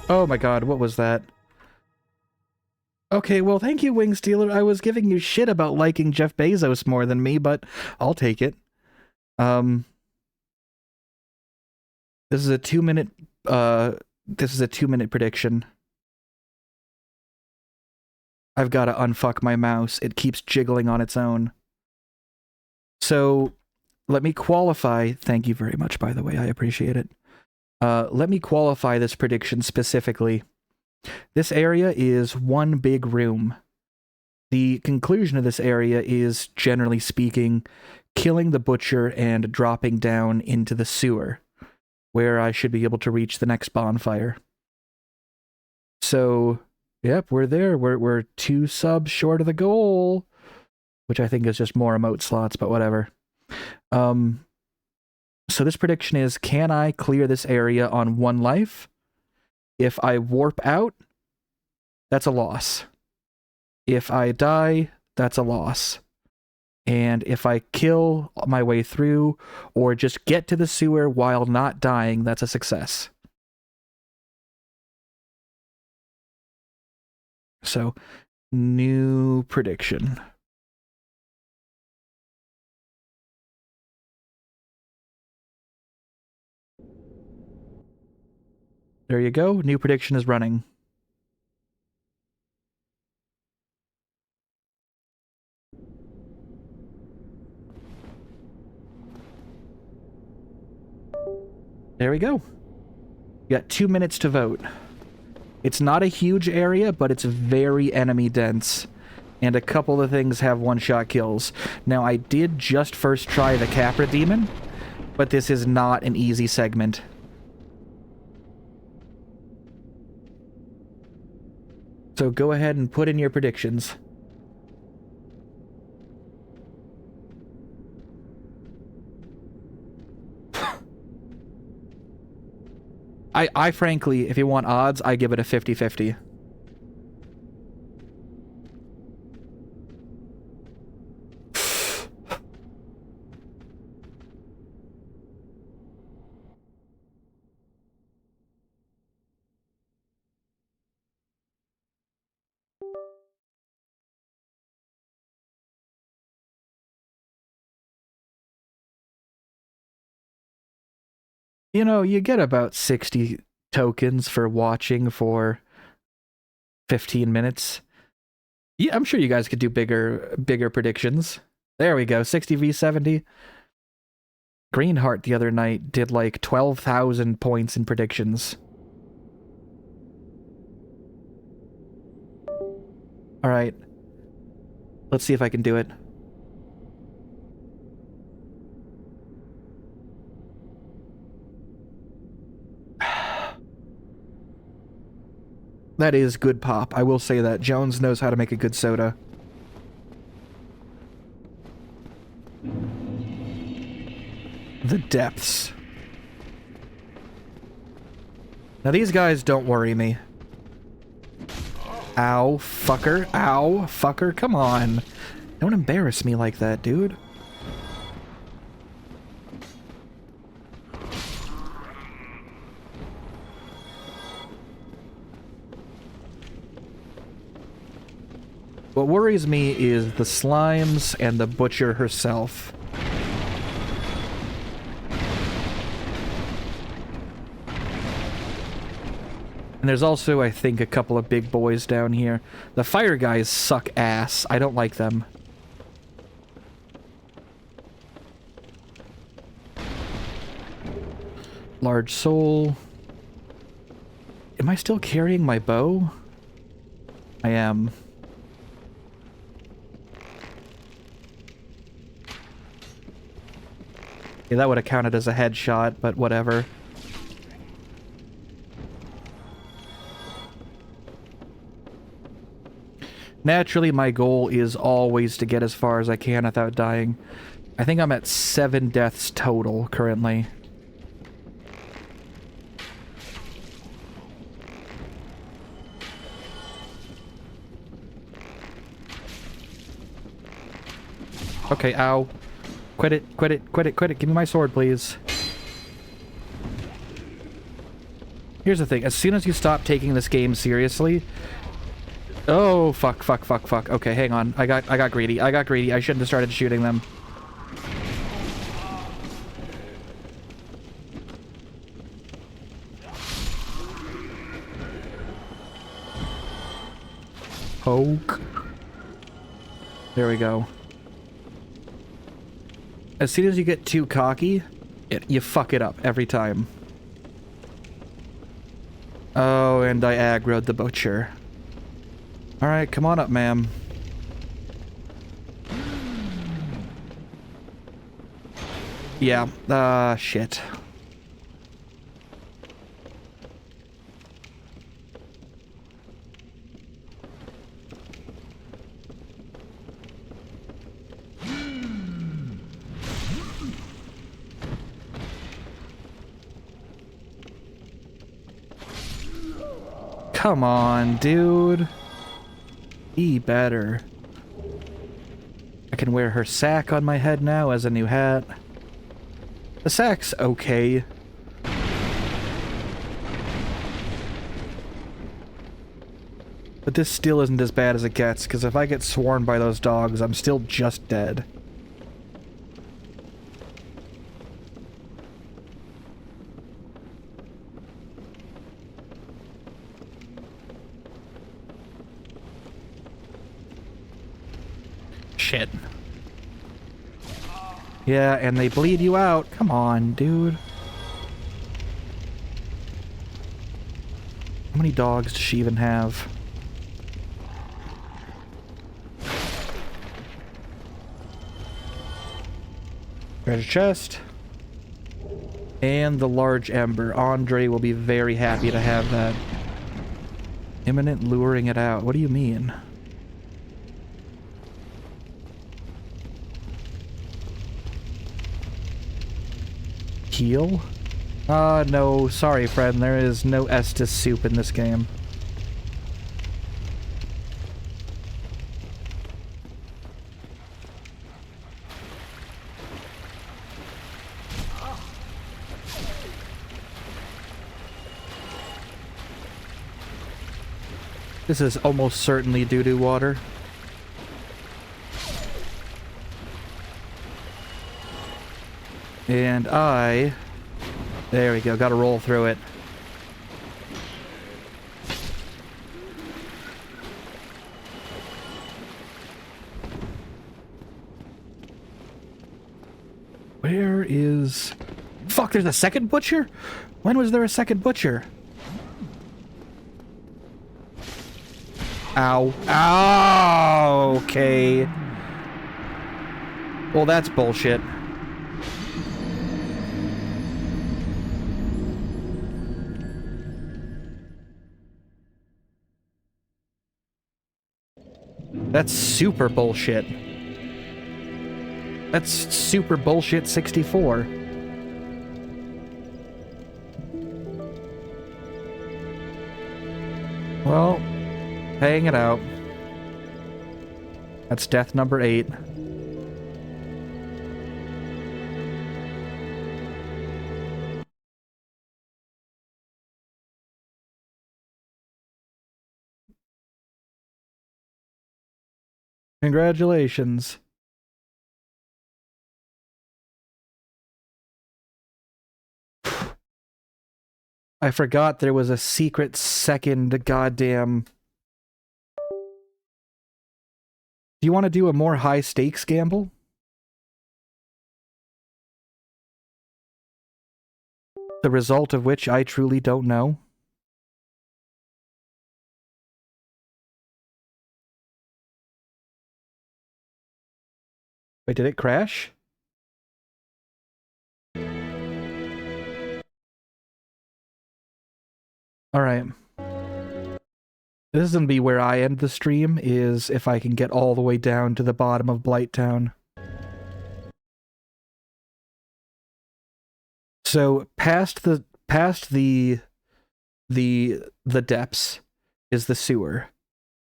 Speaker 1: Oh my god, what was that? Okay, well, thank you, Wing Stealer. I was giving you shit about liking Jeff Bezos more than me, but I'll take it. This is a 2-minute, this is a 2-minute prediction. I've got to unfuck my mouse. It keeps jiggling on its own. So, let me qualify. Thank you very much, by the way. I appreciate it. Let me qualify this prediction specifically. This area is one big room. The conclusion of this area is, generally speaking, killing the butcher and dropping down into the sewer, where I should be able to reach the next bonfire. So, yep, we're there. We're 2 subs short of the goal, which I think is just more emote slots, but whatever. So this prediction is, can I clear this area on 1 life? If I warp out, that's a loss. If I die, that's a loss. And if I kill my way through or just get to the sewer while not dying, that's a success. So, new prediction. There you go. New prediction is running. There we go. You got 2 minutes to vote. It's not a huge area, but it's very enemy dense. And a couple of things have one-shot kills. Now, I did just first try the Capra Demon, but this is not an easy segment. So go ahead and put in your predictions. I frankly, if you want odds, I give it a 50-50. You know, you get about 60 tokens for watching for 15 minutes. Yeah, I'm sure you guys could do bigger predictions. There we go, 60 v 70. Greenheart the other night did like 12,000 points in predictions. Alright. Let's see if I can do it. That is good pop. I will say that. Jones knows how to make a good soda. The depths. Now these guys don't worry me. Ow, fucker. Ow, fucker. Come on. Don't embarrass me like that, dude. What worries me is the slimes and the butcher herself. And there's also, I think, a couple of big boys down here. The fire guys suck ass. I don't like them. Large soul. Am I still carrying my bow? I am. Yeah, that would have counted as a headshot, but whatever. Naturally, my goal is always to get as far as I can without dying. I think I'm at 7 deaths total currently. Okay, ow. Quit it, quit it, quit it, quit it. Give me my sword, please. Here's the thing. As soon as you stop taking this game seriously... Oh, fuck, fuck, fuck, fuck. Okay, hang on. I got greedy. I got greedy. I shouldn't have started shooting them. Poke. There we go. As soon as you get too cocky, you fuck it up every time. Oh, and I aggroed the butcher. Alright, come on up, ma'am. Yeah, shit. Come on, dude. Be better. can wear her sack on my head now as a new hat. The sack's okay. But this still isn't as bad as it gets, because if I get swarmed by those dogs, I'm still just dead. Shit. Yeah, and they bleed you out. Come on, dude. How many dogs does she even have? Treasure chest. And the large ember. Andre will be very happy to have that. Imminent luring it out. What do you mean? Heal? No, sorry friend, there is no Estus soup in this game. This is almost certainly doo-doo water. And there we go, gotta roll through it. Where is... Fuck, there's a second butcher? When was there a second butcher? Ow. Ow! Okay. Well, that's bullshit. That's super bullshit. That's super bullshit 64. Well, paying it out. That's death number 8. Congratulations. I forgot there was a secret second goddamn... Do you want to do a more high stakes gamble? The result of which I truly don't know. Wait, did it crash? Alright. This is gonna be where I end the stream, is if I can get all the way down to the bottom of Blighttown. So, past the depths is the sewer.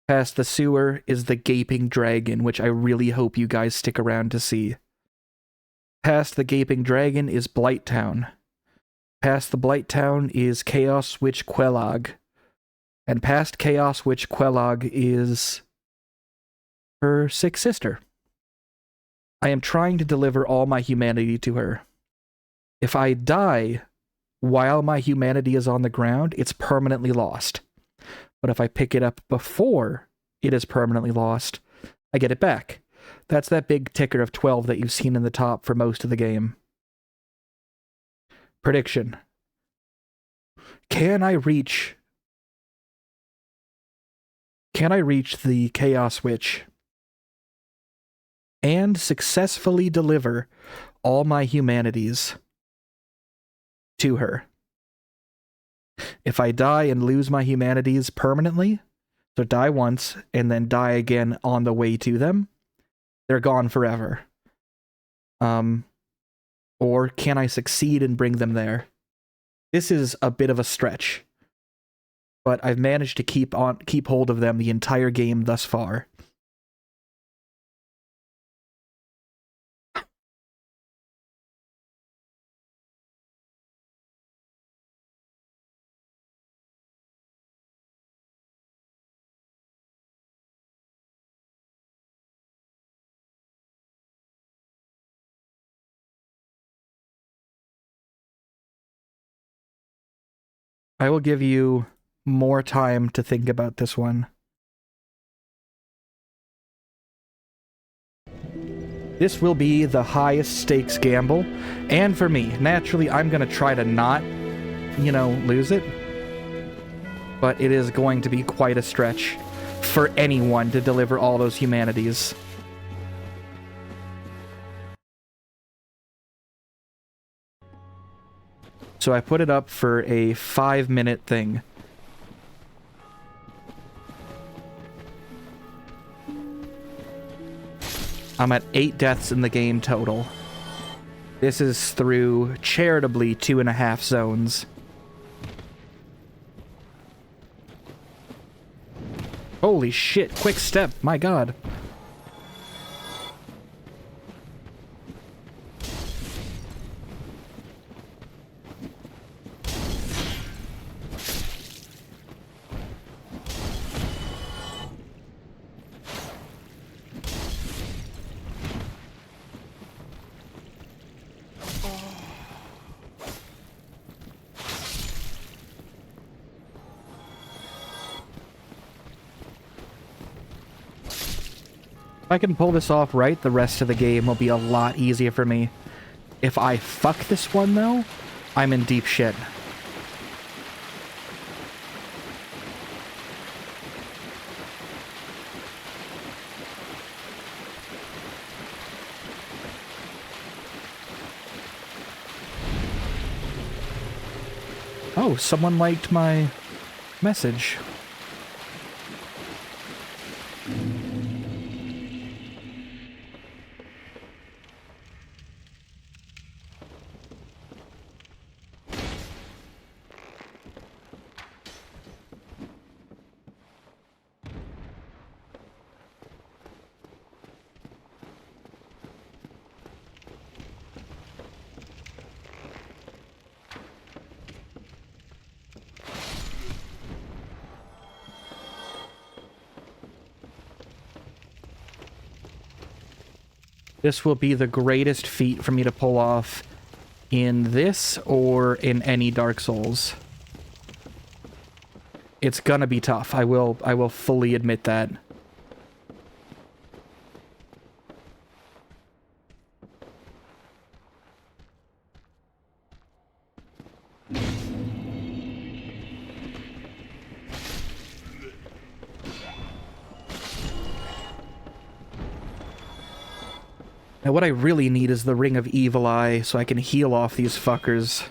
Speaker 1: Past the sewer is the Gaping Dragon, which I really hope you guys stick around to see. Past the Gaping Dragon is Blighttown. Past the Blighttown is Chaos Witch Quelag. And past Chaos Witch Quelag is her sick sister. I am trying to deliver all my humanity to her. If I die while my humanity is on the ground, it's permanently lost. But if I pick it up before it is permanently lost, I get it back. That's that big ticker of 12 that you've seen in the top for most of the game. Prediction. Can I reach the Chaos Witch and successfully deliver all my humanities to her? If I die and lose my humanities permanently, so die once and then die again on the way to them, they're gone forever. Or can I succeed and bring them there? This is a bit of a stretch, but I've managed to keep hold of them the entire game thus far. I will give you more time to think about this one. This will be the highest stakes gamble, and for me, naturally, I'm gonna try to not, you know, lose it. But it is going to be quite a stretch for anyone to deliver all those humanities. So I put it up for a 5-minute thing. I'm at 8 deaths in the game total. This is through, charitably, 2.5 zones. Holy shit, quick step, my god. If I can pull this off right, the rest of the game will be a lot easier for me. If I fuck this one, though, I'm in deep shit. Oh, someone liked my message. This will be the greatest feat for me to pull off in this or in any Dark Souls. It's gonna be tough. I will fully admit that. Now what I really need is the Ring of Evil Eye so I can heal off these fuckers.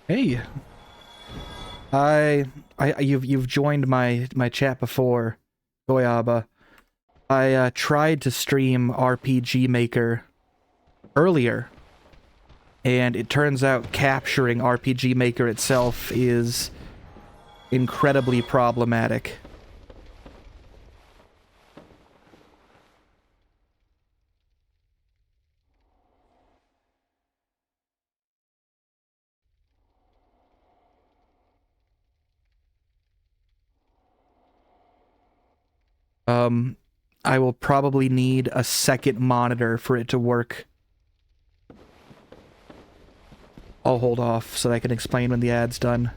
Speaker 1: Hey. You've joined my chat before, Goyaba. I tried to stream RPG Maker earlier, and it turns out capturing RPG Maker itself is incredibly problematic. I will probably need a second monitor for it to work. I'll hold off so that I can explain when the ad's done.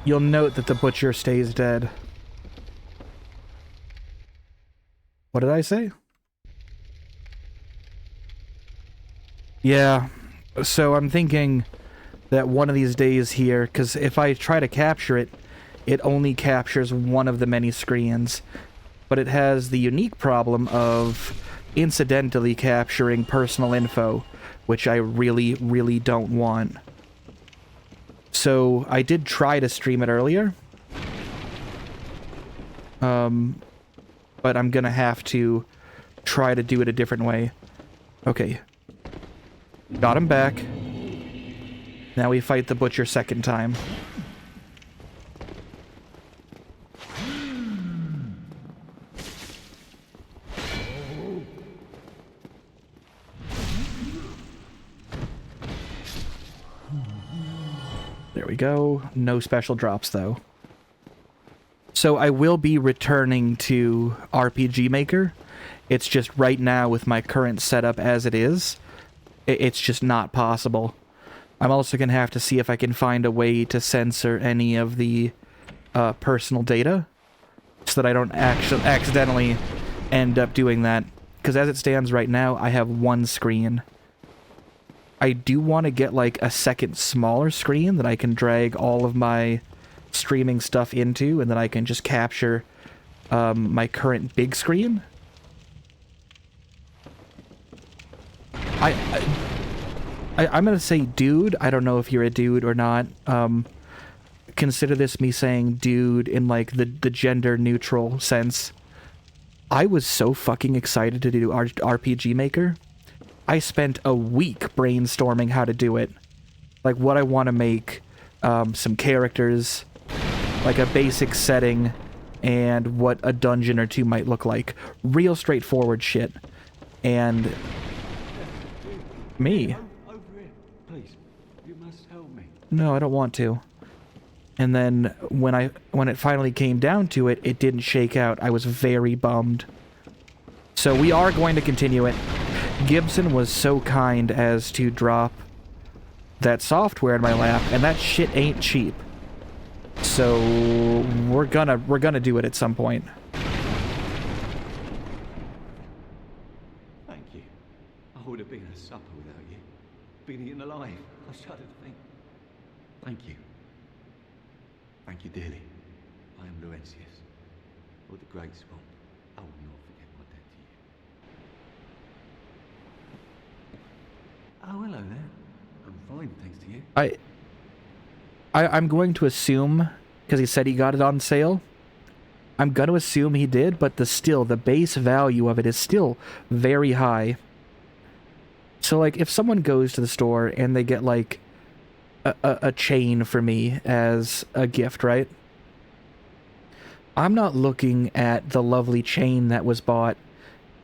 Speaker 1: You'll note that the butcher stays dead. What did I say? Yeah, so I'm thinking that one of these days here, because if I try to capture it, it only captures one of the many screens. But it has the unique problem of incidentally capturing personal info, which I really, really don't want. So I did try to stream it earlier, But I'm gonna have to try to do it a different way. Okay. Got him back. Now we fight the butcher second time. There we go. No special drops, though. So I will be returning to RPG Maker. It's just right now with my current setup as it is, it's just not possible. I'm also going to have to see if I can find a way to censor any of the personal data so that I don't actually accidentally end up doing that. Because as it stands right now, I have one screen. I do want to get like a second smaller screen that I can drag all of my streaming stuff into, and then I can just capture my current big screen. I'm gonna say dude. I don't know if you're a dude or not. Consider this me saying dude in like the gender neutral sense. I was so fucking excited to do RPG Maker. I spent a week brainstorming how to do it. Like what I want to make, some characters, like a basic setting, and what a dungeon or two might look like. Real straightforward shit. And me.
Speaker 2: Over here, please. You must help me.
Speaker 1: No, I don't want to. And then when it finally came down to it, it didn't shake out. I was very bummed. So we are going to continue it. Gibson was so kind as to drop that software in my lap, and that shit ain't cheap. So we're gonna do it at some point.
Speaker 2: Thank you. I would have been at supper without you. Been eaten alive. I shudder to think. Thank you. Thank you dearly. I am Laurentius, of the Great Swamp. I will not forget my debt to you. Oh, hello there. I'm fine, thanks to you.
Speaker 1: I'm going to assume, because he said he got it on sale, I'm going to assume he did, but the base value of it is still very high. So, like, if someone goes to the store and they get, like, a chain for me as a gift, right? I'm not looking at the lovely chain that was bought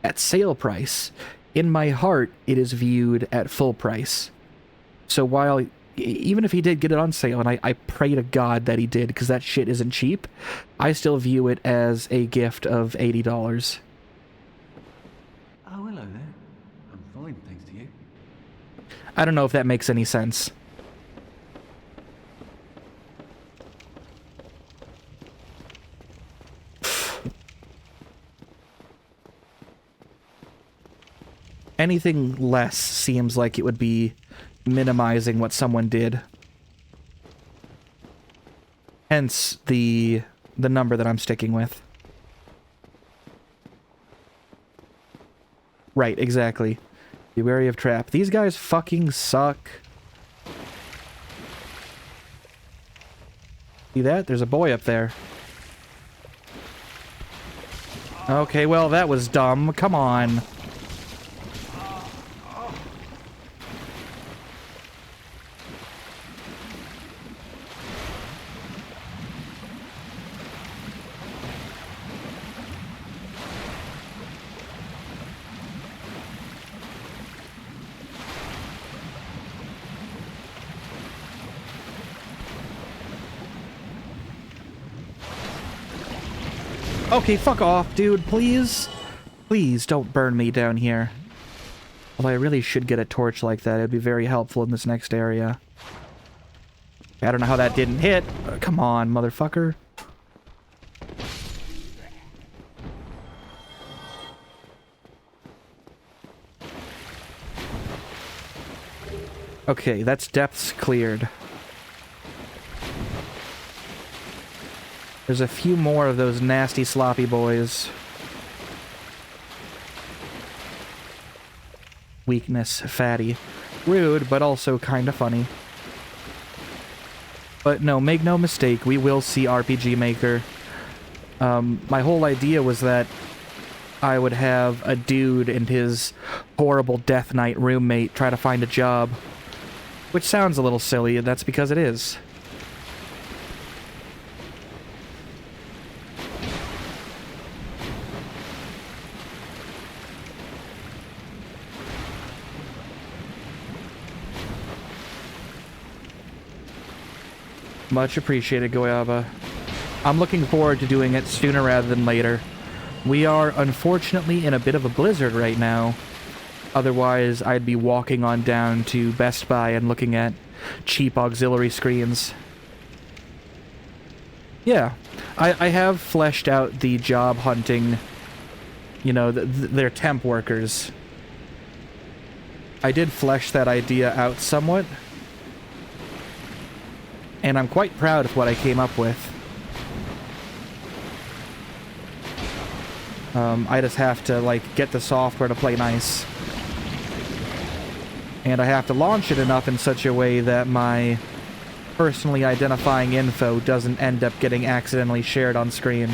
Speaker 1: at sale price. In my heart, it is viewed at full price. So while, even if he did get it on sale, and I pray to God that he did, because that shit isn't cheap, I still view it as a gift of $80.
Speaker 2: Oh, hello there. I'm fine, thanks to you.
Speaker 1: I don't know if that makes any sense. Anything less seems like it would be minimizing what someone did. Hence the number that I'm sticking with. Right, exactly. Be wary of trap. These guys fucking suck. See that? There's a boy up there. Okay, well, that was dumb. Come on. Okay, fuck off, dude, please. Please don't burn me down here. Although I really should get a torch like that. It'd be very helpful in this next area. I don't know how that didn't hit. Come on, motherfucker. Okay, that's depths cleared. There's a few more of those nasty sloppy boys. Weakness, fatty. Rude, but also kinda funny. But no, make no mistake, we will see RPG Maker. My whole idea was that I would have a dude and his horrible Death Knight roommate try to find a job. Which sounds a little silly, and that's because it is. Much appreciated, Goyaba. I'm looking forward to doing it sooner rather than later. We are unfortunately in a bit of a blizzard right now. Otherwise, I'd be walking on down to Best Buy and looking at cheap auxiliary screens. Yeah, I have fleshed out the job hunting, you know, their temp workers. I did flesh that idea out somewhat. And I'm quite proud of what I came up with. I just have to, like, get the software to play nice. And I have to launch it enough in such a way that my personally identifying info doesn't end up getting accidentally shared on screen.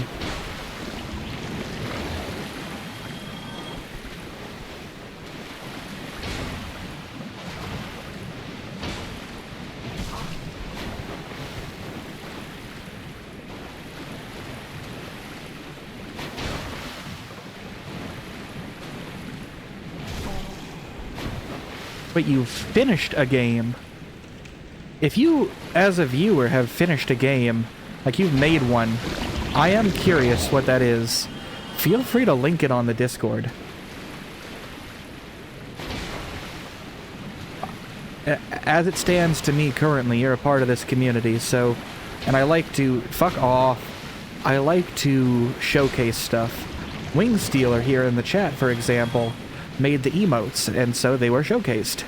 Speaker 1: But you've finished a game. If you, as a viewer, have finished a game, like you've made one, I am curious what that is. Feel free to link it on the Discord. As it stands to me currently, you're a part of this community, so... And I like to... Fuck off. I like to showcase stuff. Wingstealer here in the chat, for example, made the emotes, and so they were showcased.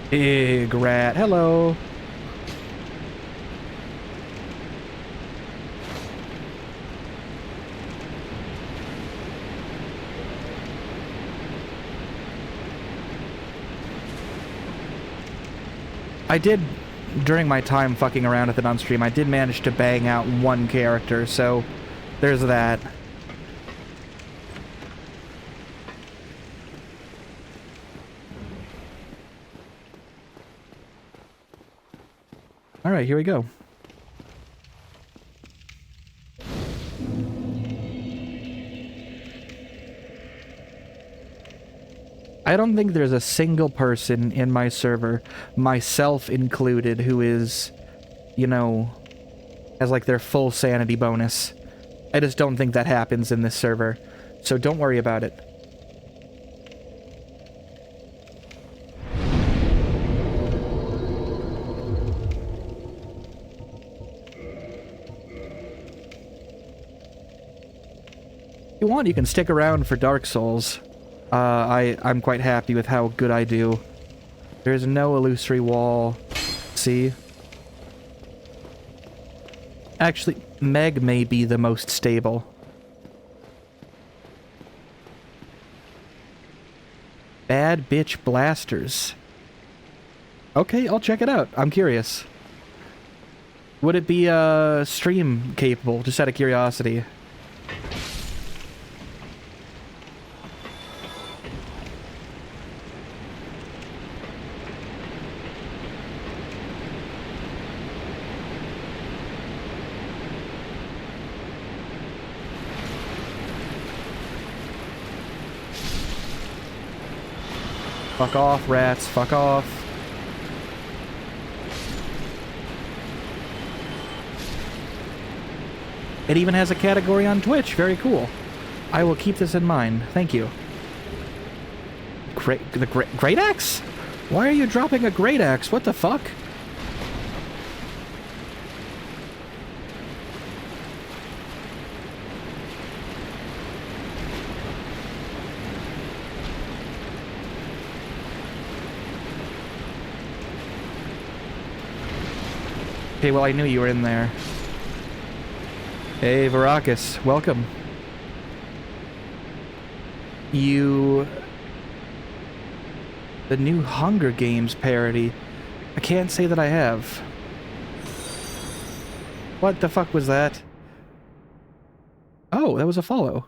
Speaker 1: Big rat, hello. I did, during my time fucking around with it on stream, I did manage to bang out one character, so there's that. Alright, here we go. I don't think there's a single person in my server, myself included, who is, you know, has like their full sanity bonus. I just don't think that happens in this server, so don't worry about it. If you want, you can stick around for Dark Souls. I'm quite happy with how good I do. There's no illusory wall. See? Actually, Meg may be the most stable. Bad Bitch Blasters. Okay, I'll check it out. I'm curious. Would it be, stream capable, just out of curiosity? Fuck off, rats. Fuck off. It even has a category on Twitch. Very cool. I will keep this in mind. Thank you. Great axe? Why are you dropping a great axe? What the fuck? Okay, well, I knew you were in there. Hey, Varakis, welcome. The new Hunger Games parody. I can't say that I have. What the fuck was that? Oh, that was a follow.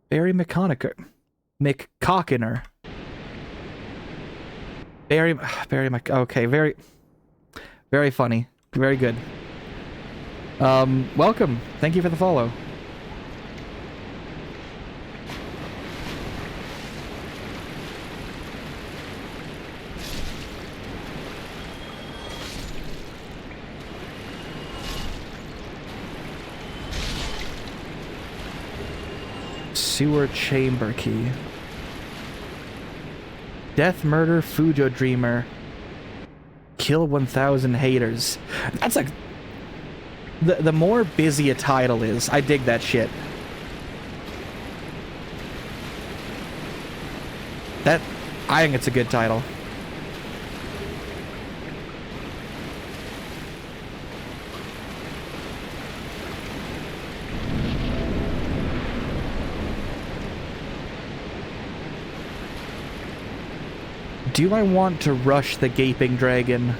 Speaker 1: Barry McConaughey. McCockiner. Barry okay, very funny. Very good. Welcome. Thank you for the follow. Sewer chamber key. Death, murder, Fujo dreamer. Kill 1,000 haters. That's like... The more busy a title is, I dig that shit. I think it's a good title. Do I want to rush the Gaping Dragon?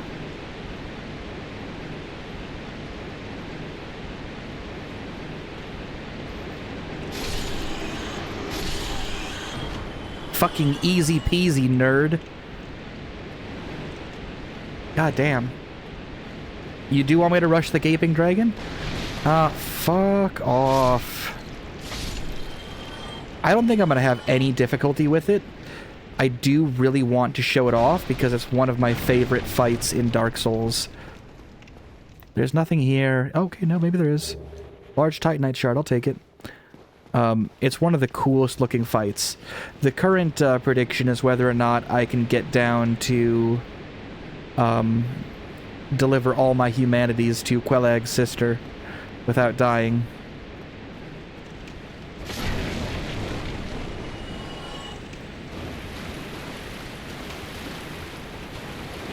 Speaker 1: Fucking easy peasy, nerd. God damn. You do want me to rush the Gaping Dragon? Ah, fuck off. I don't think I'm gonna have any difficulty with it. I do really want to show it off because it's one of my favorite fights in Dark Souls. There's nothing here. Okay, no, maybe there is. Large Titanite shard, I'll take it. It's one of the coolest looking fights. The current prediction is whether or not I can get down to deliver all my humanities to Quelaag's sister without dying.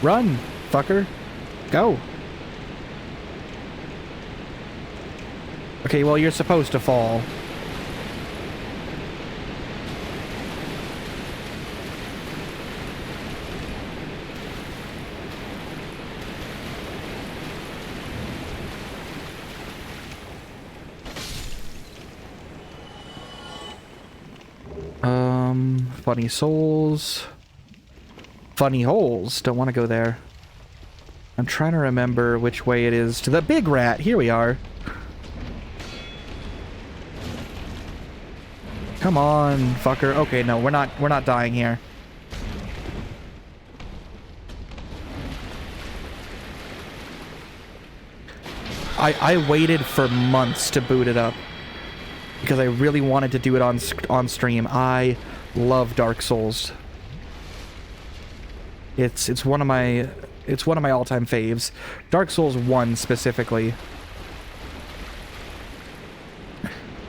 Speaker 1: Run, fucker. Go. Okay, well, you're supposed to fall. Funny souls. Funny holes. Don't want to go there. I'm trying to remember which way it is to the big rat. Here we are. Come on, fucker. Okay, no, we're not dying here. I waited for months to boot it up because I really wanted to do it on stream. I love Dark Souls. It's one of my all-time faves. Dark Souls 1 specifically.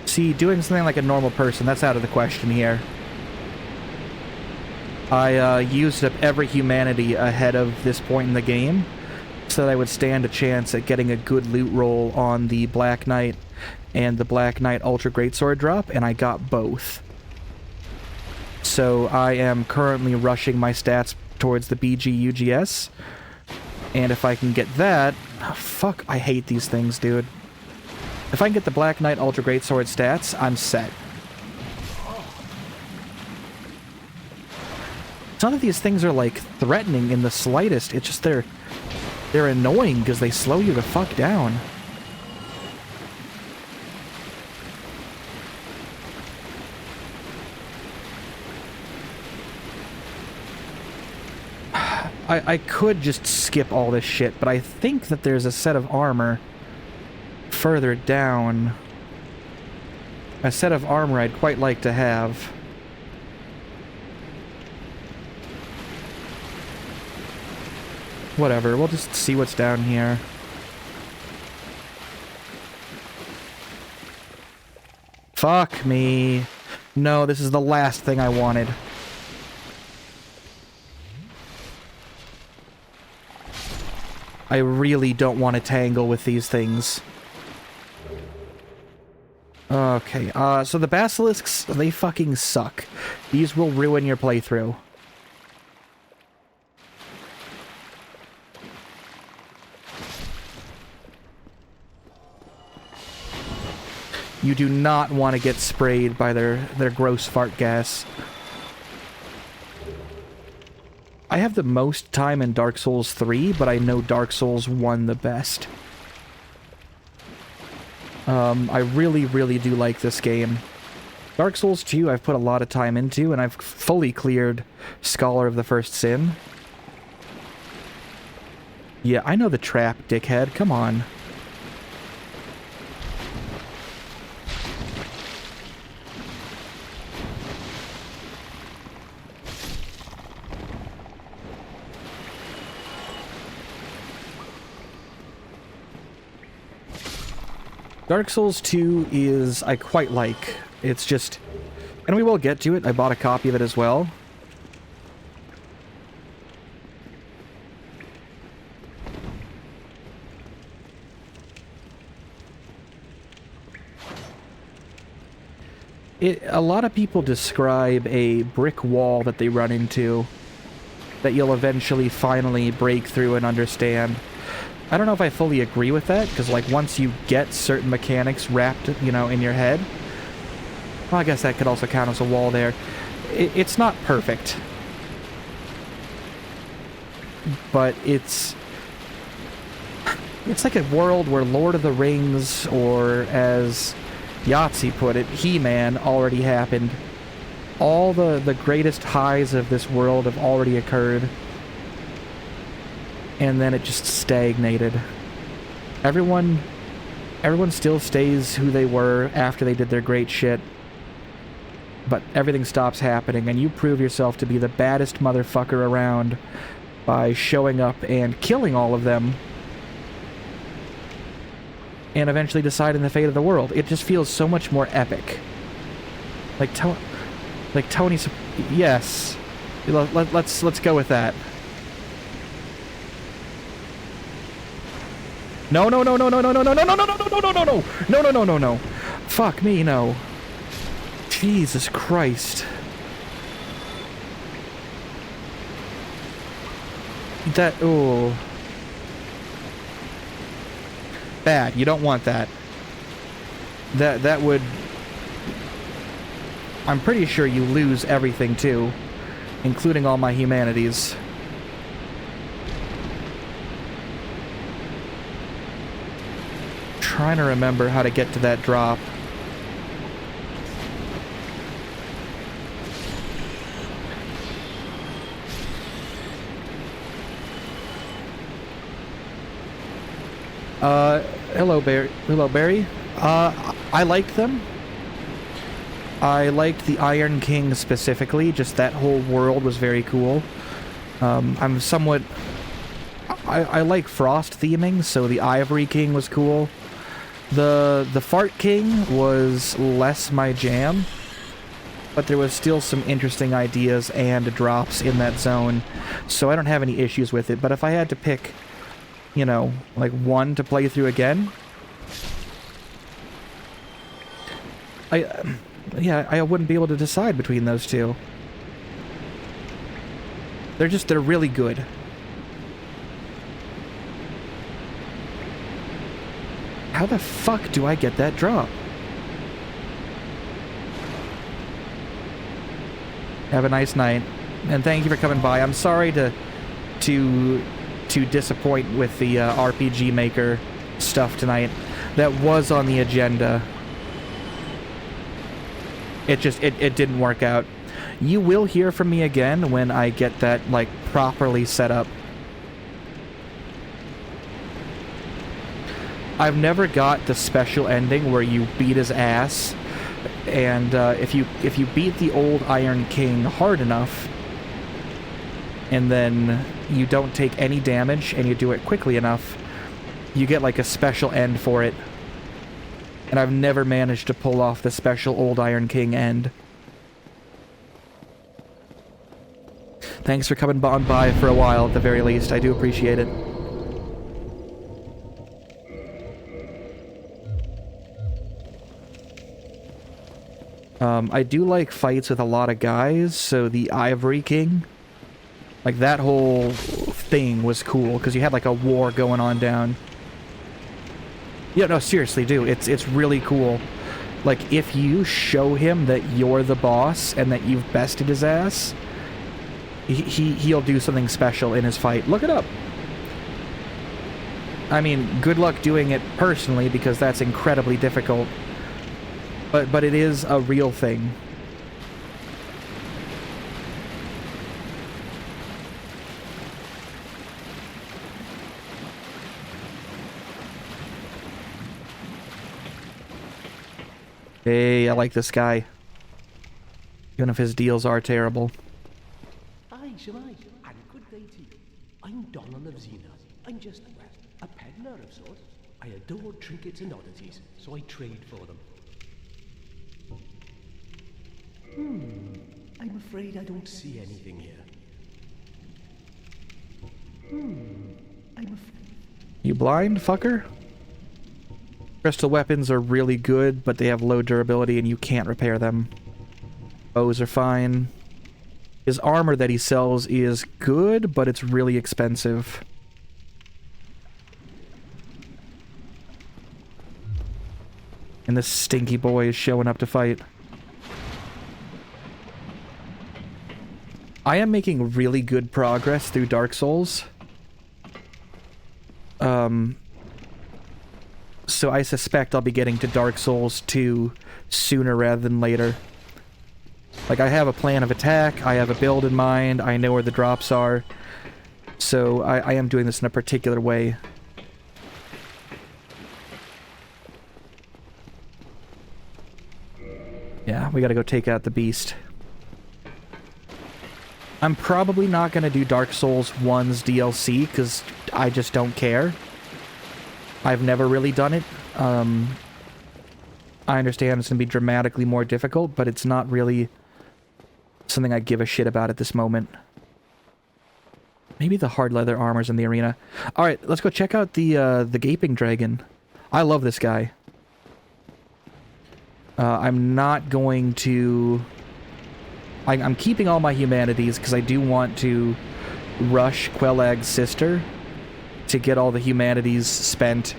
Speaker 1: See, doing something like a normal person, that's out of the question here. I used up every humanity ahead of this point in the game so that I would stand a chance at getting a good loot roll on the Black Knight and the Black Knight Ultra Greatsword drop, and I got both. So I am currently rushing my stats towards the BG UGS, and if I can get that... Oh, fuck, I hate these things, dude. If I can get the Black Knight Ultra Greatsword stats, I'm set. It's not that these things are, like, threatening in the slightest, it's just they're annoying because they slow you the fuck down. I could just skip all this shit, but I think that there's a set of armor further down. A set of armor I'd quite like to have. Whatever, we'll just see what's down here. Fuck me. No, this is the last thing I wanted. I really don't want to tangle with these things. Okay, so the basilisks, they fucking suck. These will ruin your playthrough. You do not want to get sprayed by their gross fart gas. I have the most time in Dark Souls 3, but I know Dark Souls 1 the best. I really, really do like this game. Dark Souls 2 I've put a lot of time into, and I've fully cleared Scholar of the First Sin. Yeah, I know the trap, dickhead. Come on. Dark Souls 2 is, I quite like. It's just, and we will get to it. I bought a copy of it as well. A lot of people describe a brick wall that they run into that you'll eventually finally break through and understand. I don't know if I fully agree with that, because, like, once you get certain mechanics wrapped, you know, in your head... Well, I guess that could also count as a wall there. It's not perfect. But it's like a world where Lord of the Rings, or as Yahtzee put it, He-Man, already happened. All the greatest highs of this world have already occurred. And then it just stagnated. Everyone still stays who they were after they did their great shit. But everything stops happening, and you prove yourself to be the baddest motherfucker around by showing up and killing all of them. And eventually deciding the fate of the world. It just feels so much more epic. Like Tony's... Yes. Let's go with that. No. Fuck me, no. Jesus Christ. That, oh. Bad. You don't want that. That would... I'm pretty sure you lose everything, too. Including all my humanities. Trying to remember how to get to that drop. Hello, Barry. I liked them. I liked the Iron King specifically, just that whole world was very cool. I'm somewhat... I like Frost theming, so the Ivory King was cool. The Fart King was less my jam, but there was still some interesting ideas and drops in that zone, so I don't have any issues with it. But if I had to pick, you know, like one to play through again, I wouldn't be able to decide between those two. They're really good. How the fuck do I get that drop? Have a nice night, and thank you for coming by. I'm sorry to disappoint with the RPG Maker stuff tonight. That was on the agenda. It didn't work out. You will hear from me again when I get that, like, properly set up. I've never got the special ending where you beat his ass, and if you beat the old Iron King hard enough, and then you don't take any damage and you do it quickly enough, you get like a special end for it. And I've never managed to pull off the special old Iron King end. Thanks for coming on by for a while at the very least. I do appreciate it. I do like fights with a lot of guys, so the Ivory King, like that whole thing was cool, because you had like a war going on down. Yeah, no, seriously, dude, it's really cool. Like, if you show him that you're the boss and that you've bested his ass, he'll do something special in his fight. Look it up. I mean, good luck doing it personally, because that's incredibly difficult. But it is a real thing. Hey, I like this guy. Even if his deals are terrible.
Speaker 5: Aye, Shemai, and good day to you. I'm Donald of Xena. I'm just, well, a peddler of sorts. I adore trinkets and oddities, so I trade for them. I'm afraid I don't see anything here. I'm afraid...
Speaker 1: You blind, fucker? Crystal weapons are really good, but they have low durability and you can't repair them. Bows are fine. His armor that he sells is good, but it's really expensive. And this stinky boy is showing up to fight. I am making really good progress through Dark Souls. So I suspect I'll be getting to Dark Souls 2 sooner rather than later. Like, I have a plan of attack, I have a build in mind, I know where the drops are. So I am doing this in a particular way. Yeah, we gotta go take out the beast. I'm probably not gonna do Dark Souls 1's DLC, because I just don't care. I've never really done it. I understand it's gonna be dramatically more difficult, but it's not really something I give a shit about at this moment. Maybe the hard leather armor's in the arena. Alright, let's go check out the Gaping Dragon. I love this guy. I'm not going to... I'm keeping all my humanities because I do want to rush Quelaag's sister to get all the humanities spent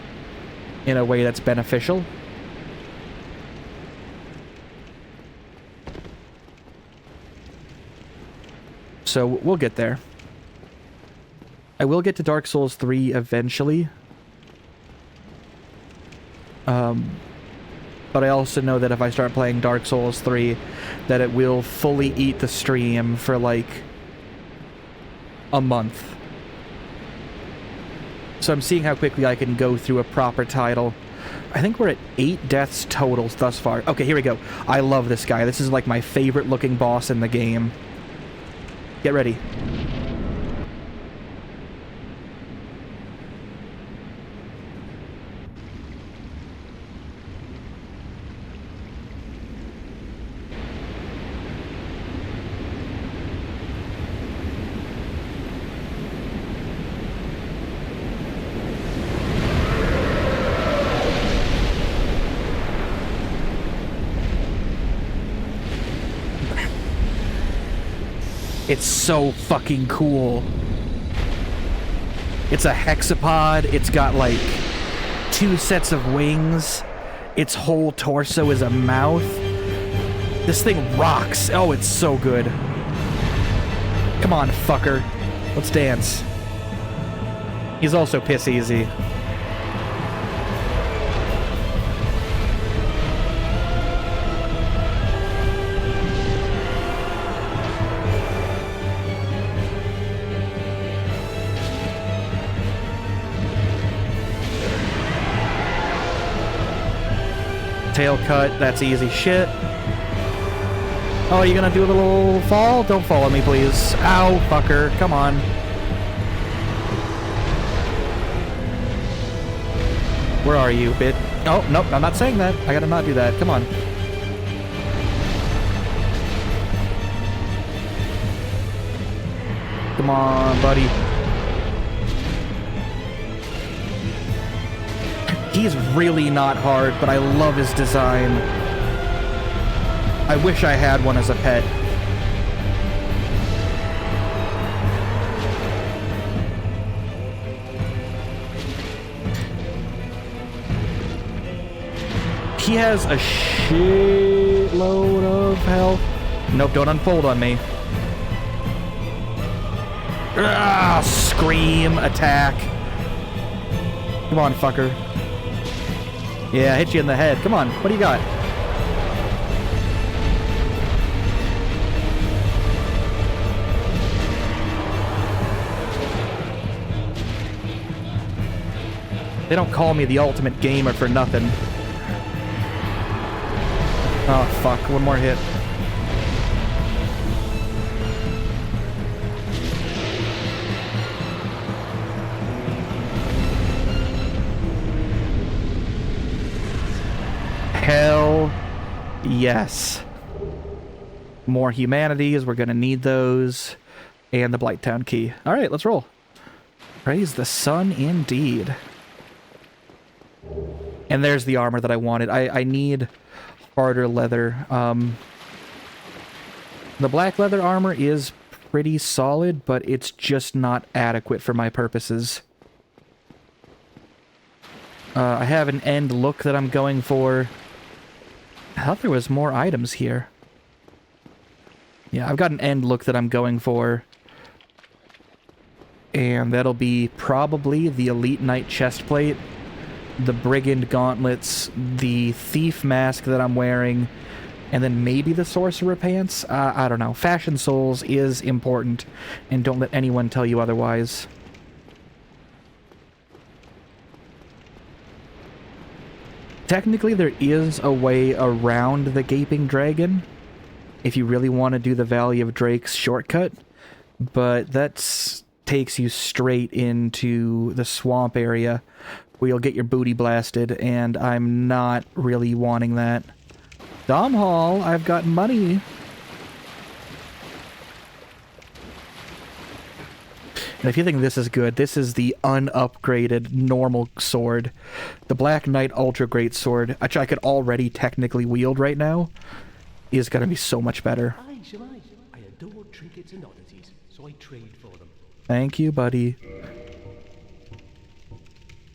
Speaker 1: in a way that's beneficial. So we'll get there. I will get to Dark Souls 3 eventually. But I also know that if I start playing Dark Souls 3, that it will fully eat the stream for like a month. So I'm seeing how quickly I can go through a proper title. I think we're at 8 deaths totals thus far. Okay, here we go. I love this guy. This is like my favorite looking boss in the game. Get ready. It's so fucking cool. It's a hexapod. It's got like 2 sets of wings. Its whole torso is a mouth. This thing rocks. Oh, it's so good. Come on, fucker. Let's dance. He's also piss easy. Tail cut, that's easy shit. Oh, you gonna do a little fall? Don't follow me, please. Ow, fucker. Come on. Where are you, bit? Oh, nope, I'm not saying that. I gotta not do that. Come on. Come on, buddy. He's really not hard, but I love his design. I wish I had one as a pet. He has a shitload of health. Nope, don't unfold on me. Ah, scream, attack. Come on, fucker. Yeah, hit you in the head. Come on, what do you got? They don't call me the ultimate gamer for nothing. Oh, fuck. One more hit. Hell yes. More humanities. We're going to need those. And the Blighttown key. All right, let's roll. Praise the sun indeed. And there's the armor that I wanted. I need harder leather. The black leather armor is pretty solid, but it's just not adequate for my purposes. I have an end look that I'm going for. I thought there was more items here. Yeah, I've got an end look that I'm going for. And that'll be probably the Elite Knight chestplate, the Brigand gauntlets, the Thief mask that I'm wearing, and then maybe the Sorcerer pants? I don't know. Fashion Souls is important, and don't let anyone tell you otherwise. Technically, there is a way around the Gaping Dragon, if you really want to do the Valley of Drakes shortcut, but that takes you straight into the swamp area, where you'll get your booty blasted, and I'm not really wanting that. Dom Hall, I've got money. And if you think this is good, this is the unupgraded normal sword. The Black Knight Ultra Great Sword, which I could already technically wield right now, is going to be so much better.
Speaker 5: Aye, Shemai. I adore trinkets and oddities, so I trade for them.
Speaker 1: Thank you, buddy.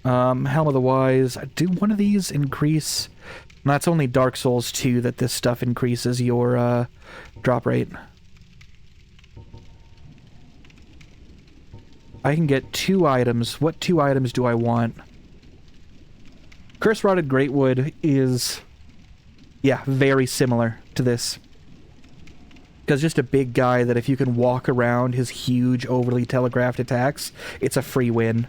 Speaker 1: Helm of the Wise. Do one of these increase? No, it's only Dark Souls 2 that this stuff increases your drop rate. I can get 2 items. What 2 items do I want? Curse Rotted Greatwood is, yeah, very similar to this. Because just a big guy that if you can walk around his huge, overly telegraphed attacks, it's a free win.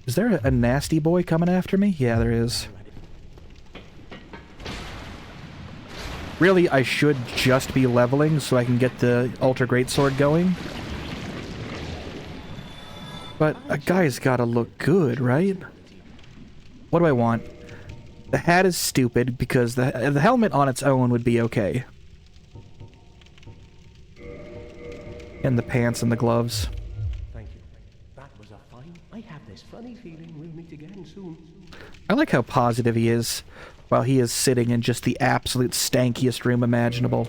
Speaker 1: Is there a nasty boy coming after me? Yeah, there is. Really, I should just be leveling so I can get the Ultra Greatsword going. But a guy's gotta look good, right? What do I want? The hat is stupid because the helmet on its own would be okay. And the pants and the gloves.
Speaker 5: Thank you. That was a fine. I have this funny feeling we'll meet again soon.
Speaker 1: I like how positive he is while he is sitting in just the absolute stankiest room imaginable.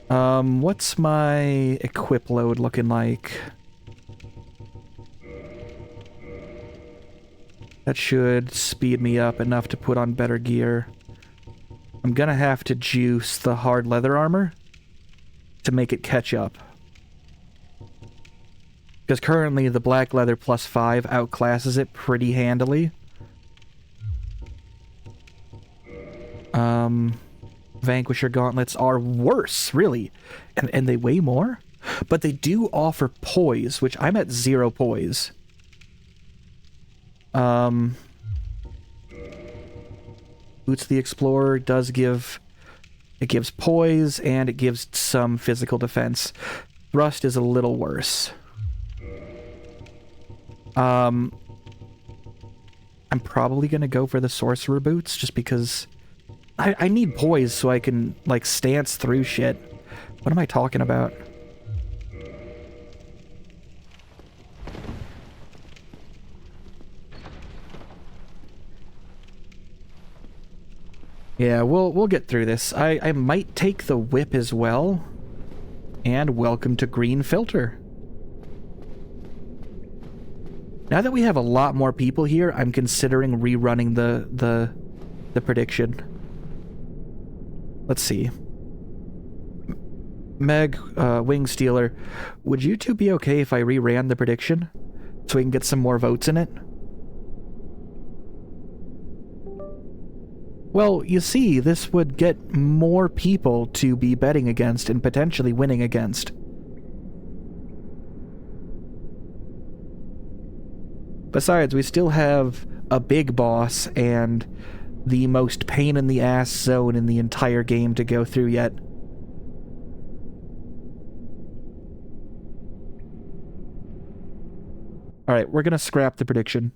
Speaker 1: What's my equip load looking like? That should speed me up enough to put on better gear. I'm gonna have to juice the hard leather armor to make it catch up. Because currently the black leather +5 outclasses it pretty handily. Vanquisher gauntlets are worse, really. And they weigh more? But they do offer poise, which I'm at 0 poise. Boots the Explorer does give... It gives poise, and it gives some physical defense. Thrust is a little worse. I'm probably gonna go for the Sorcerer boots, just because... I need poise so I can, like, stance through shit. What am I talking about? Yeah, we'll get through this. I might take the whip as well. And welcome to Green Filter. Now that we have a lot more people here, I'm considering rerunning the prediction. Let's see. Meg, Wing Stealer, would you two be okay if I reran the prediction? So we can get some more votes in it? Well, you see, this would get more people to be betting against and potentially winning against. Besides, we still have a big boss and the most pain-in-the-ass zone in the entire game to go through yet. Alright, we're gonna scrap the prediction.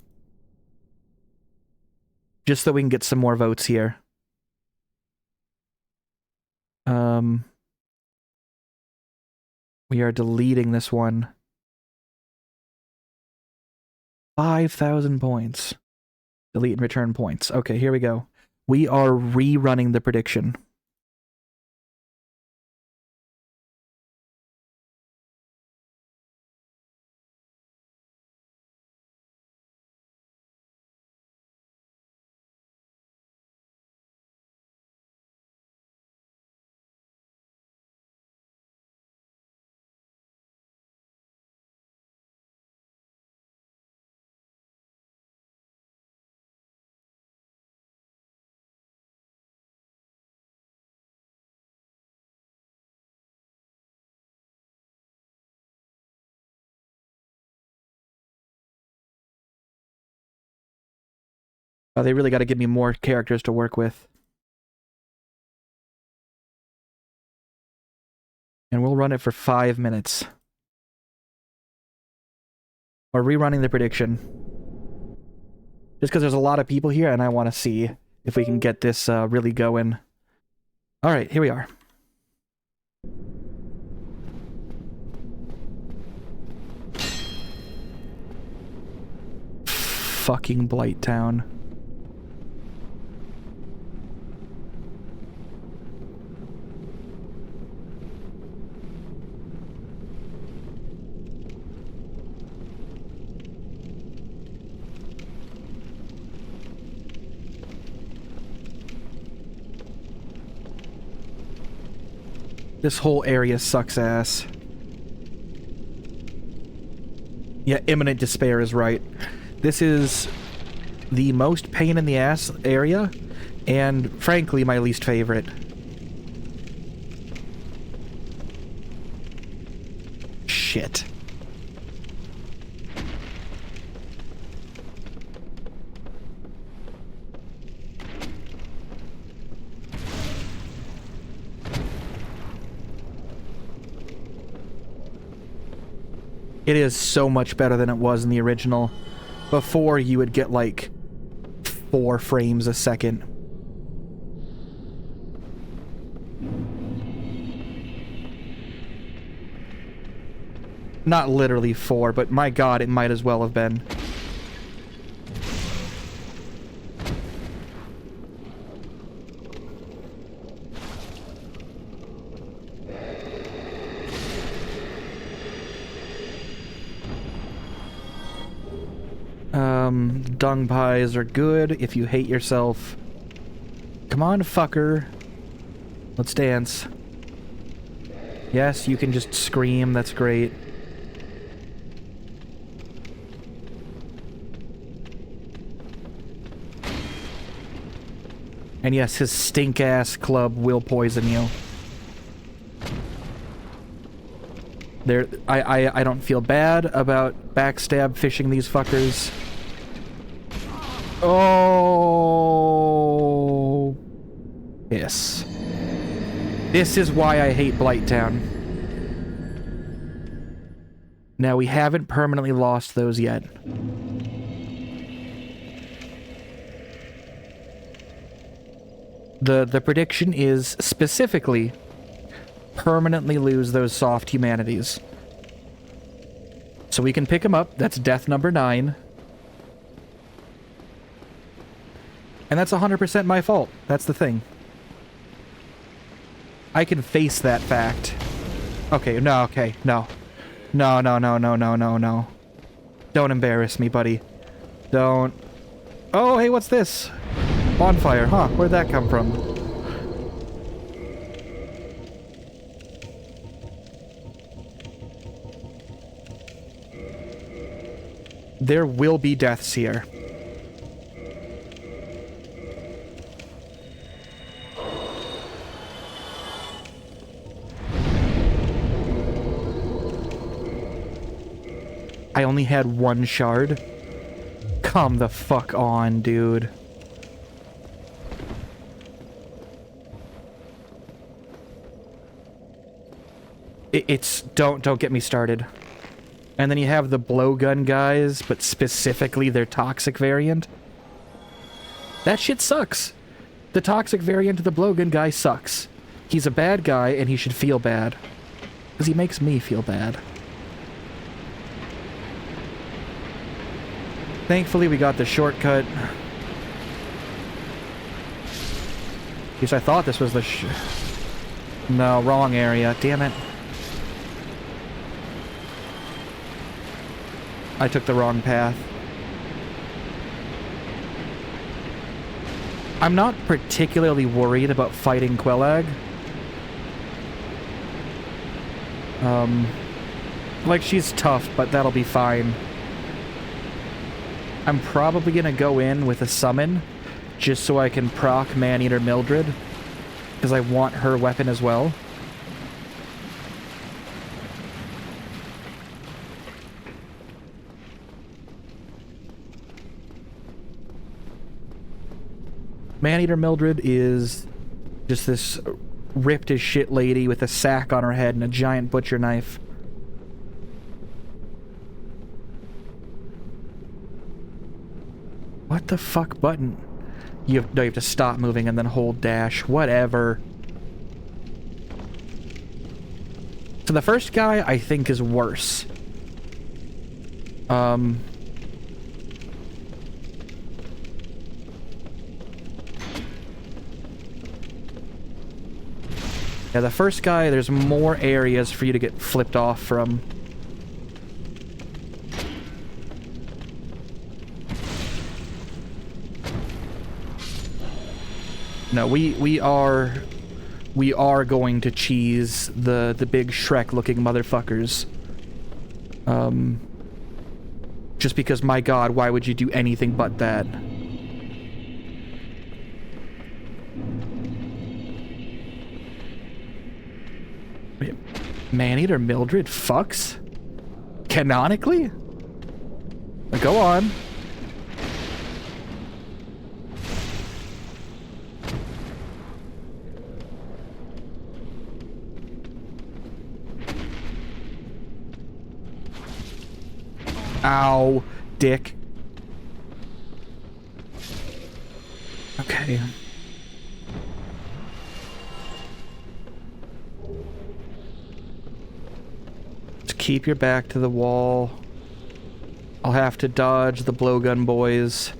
Speaker 1: Just so we can get some more votes here. We are deleting this one. 5,000 points. Delete and return points. Okay, here we go. We are rerunning the prediction. Oh, they really got to give me more characters to work with. And we'll run it for 5 minutes. Or rerunning the prediction. Just because there's a lot of people here and I want to see if we can get this really going. Alright, here we are. Fucking Blighttown. This whole area sucks ass. Yeah, Imminent Despair is right. This is the most pain in the ass area, and frankly, my least favorite. Shit. It is so much better than it was in the original. Before, you would get like 4 frames a second. Not literally 4, but my god, it might as well have been. Dung pies are good if you hate yourself. Come on, fucker. Let's dance. Yes, you can just scream, that's great. And yes, his stink-ass club will poison you. I don't feel bad about backstab fishing these fuckers. Oh, yes. This is why I hate Blighttown. Now, we haven't permanently lost those yet. The prediction is specifically permanently lose those soft humanities. So we can pick them up. That's death number 9. And that's 100% my fault. That's the thing. I can face that fact. Okay, no, okay, no. No, no, no, no, no, no, no. Don't embarrass me, buddy. Don't. Oh, hey, what's this? Bonfire, huh? Where'd that come from? There will be deaths here. I only had one shard. Come the fuck on, dude. It's don't get me started. And then you have the blowgun guys, but specifically their toxic variant. That shit sucks. The toxic variant of the blowgun guy sucks. He's a bad guy and he should feel bad. Because he makes me feel bad. Thankfully, we got the shortcut. At least I thought this was the no, wrong area. Damn it. I took the wrong path. I'm not particularly worried about fighting Quelag. Like, she's tough, but that'll be fine. I'm probably gonna go in with a summon, just so I can proc Maneater Mildred, because I want her weapon as well. Maneater Mildred is just this ripped as shit lady with a sack on her head and a giant butcher knife. What the fuck button? You have to stop moving and then hold dash. Whatever. So the first guy I think is worse. Yeah, the first guy, there's more areas for you to get flipped off from. No, we are going to cheese the big Shrek-looking motherfuckers. Just because, my god, why would you do anything but that? Wait, Maneater Mildred fucks? Canonically? Go on. Ow, dick. Okay. Just keep your back to the wall. I'll have to dodge the blowgun boys.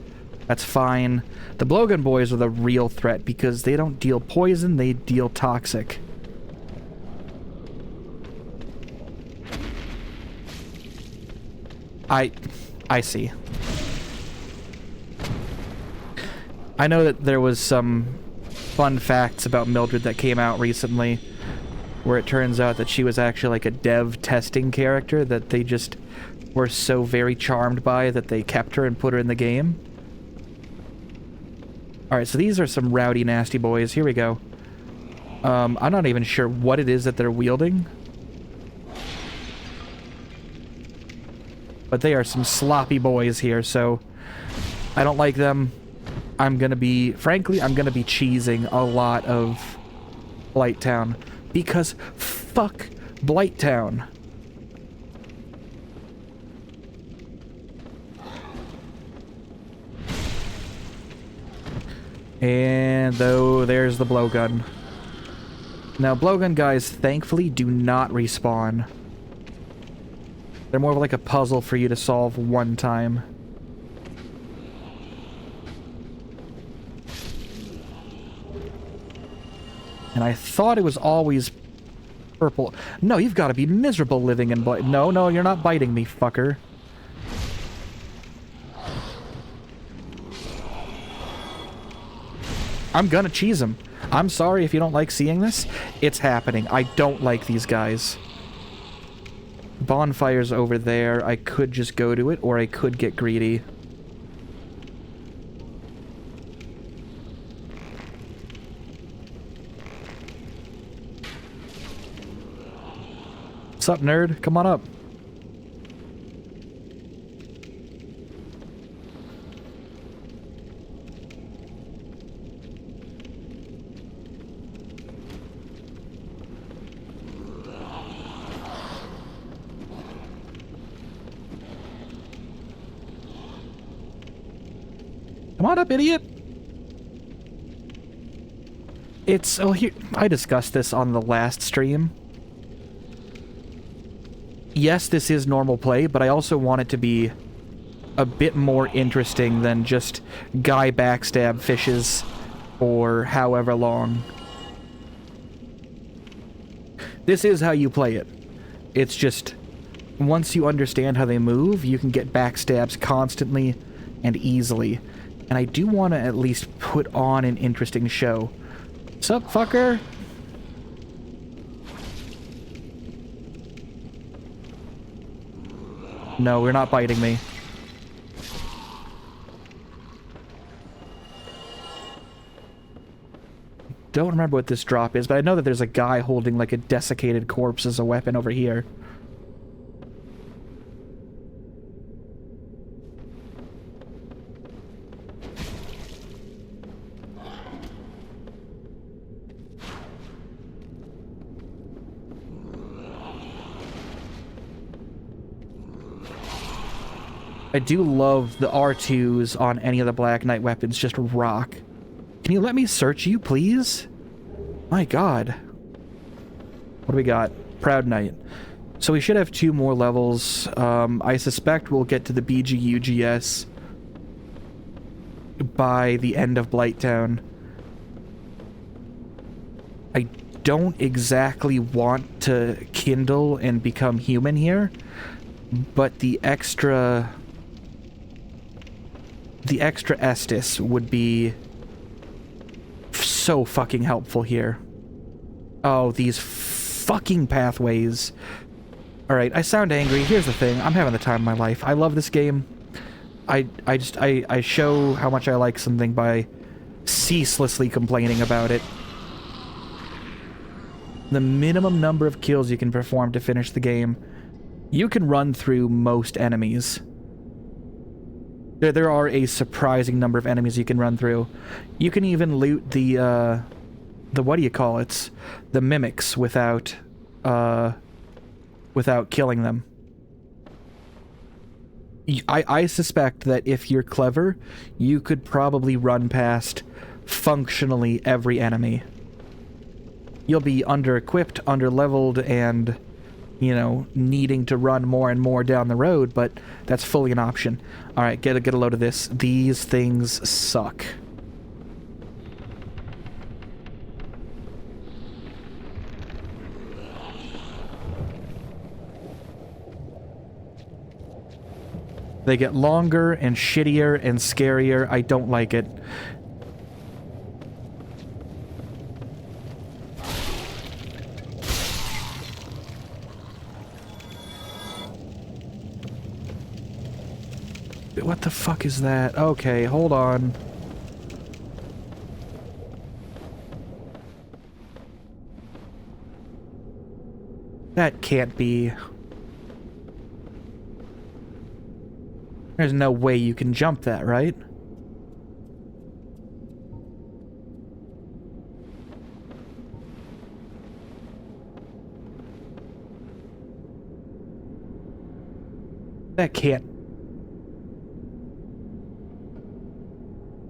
Speaker 1: That's fine. The blowgun boys are the real threat because they don't deal poison, they deal toxic. I see. I know that there was some fun facts about Mildred that came out recently, where it turns out that she was actually like a dev testing character that they just were so very charmed by that they kept her and put her in the game. Alright, so these are some rowdy, nasty boys. Here we go. I'm not even sure what it is that they're wielding. But they are some sloppy boys here, so I don't like them. Frankly, I'm gonna be cheesing a lot of Blighttown. Because fuck Blighttown. And though there's the blowgun. Now, blowgun guys thankfully do not respawn. They're more of like a puzzle for you to solve one time. And I thought it was always purple. No, you've got to be miserable living in Blight. No, no, you're not biting me, fucker. I'm gonna cheese him. I'm sorry if you don't like seeing this. It's happening. I don't like these guys. Bonfire's over there. I could just go to it, or I could get greedy. What's up, nerd? Come on up. Come on up, idiot! It's... oh, here... I discussed this on the last stream. Yes, this is normal play, but I also want it to be a bit more interesting than just guy backstab fishes for however long. This is how you play it. It's just, once you understand how they move, you can get backstabs constantly and easily. And I do want to at least put on an interesting show. Sup, fucker? No, you're not biting me. Don't remember what this drop is, but I know that there's a guy holding like a desiccated corpse as a weapon over here. I do love the R2s on any of the Black Knight weapons, just rock. Can you let me search you, please? My god. What do we got? Proud Knight. So we should have 2 more levels. I suspect we'll get to the BGUGS by the end of Blighttown. I don't exactly want to kindle and become human here, but the extra Estus would be so fucking helpful here. Oh, these fucking pathways. Alright, I sound angry. Here's the thing. I'm having the time of my life. I love this game. I show how much I like something by ceaselessly complaining about it. The minimum number of kills you can perform to finish the game. You can run through most enemies. There are a surprising number of enemies you can run through. You can even loot the what do you call it? The mimics without killing them. I suspect that if you're clever, you could probably run past functionally every enemy. You'll be under-equipped, under-leveled, and, you know, needing to run more and more down the road, but that's fully an option. Alright, get a load of this. These things suck. They get longer and shittier and scarier. I don't like it. What the fuck is that? Okay, hold on. That can't be. There's no way you can jump that, right? That can't.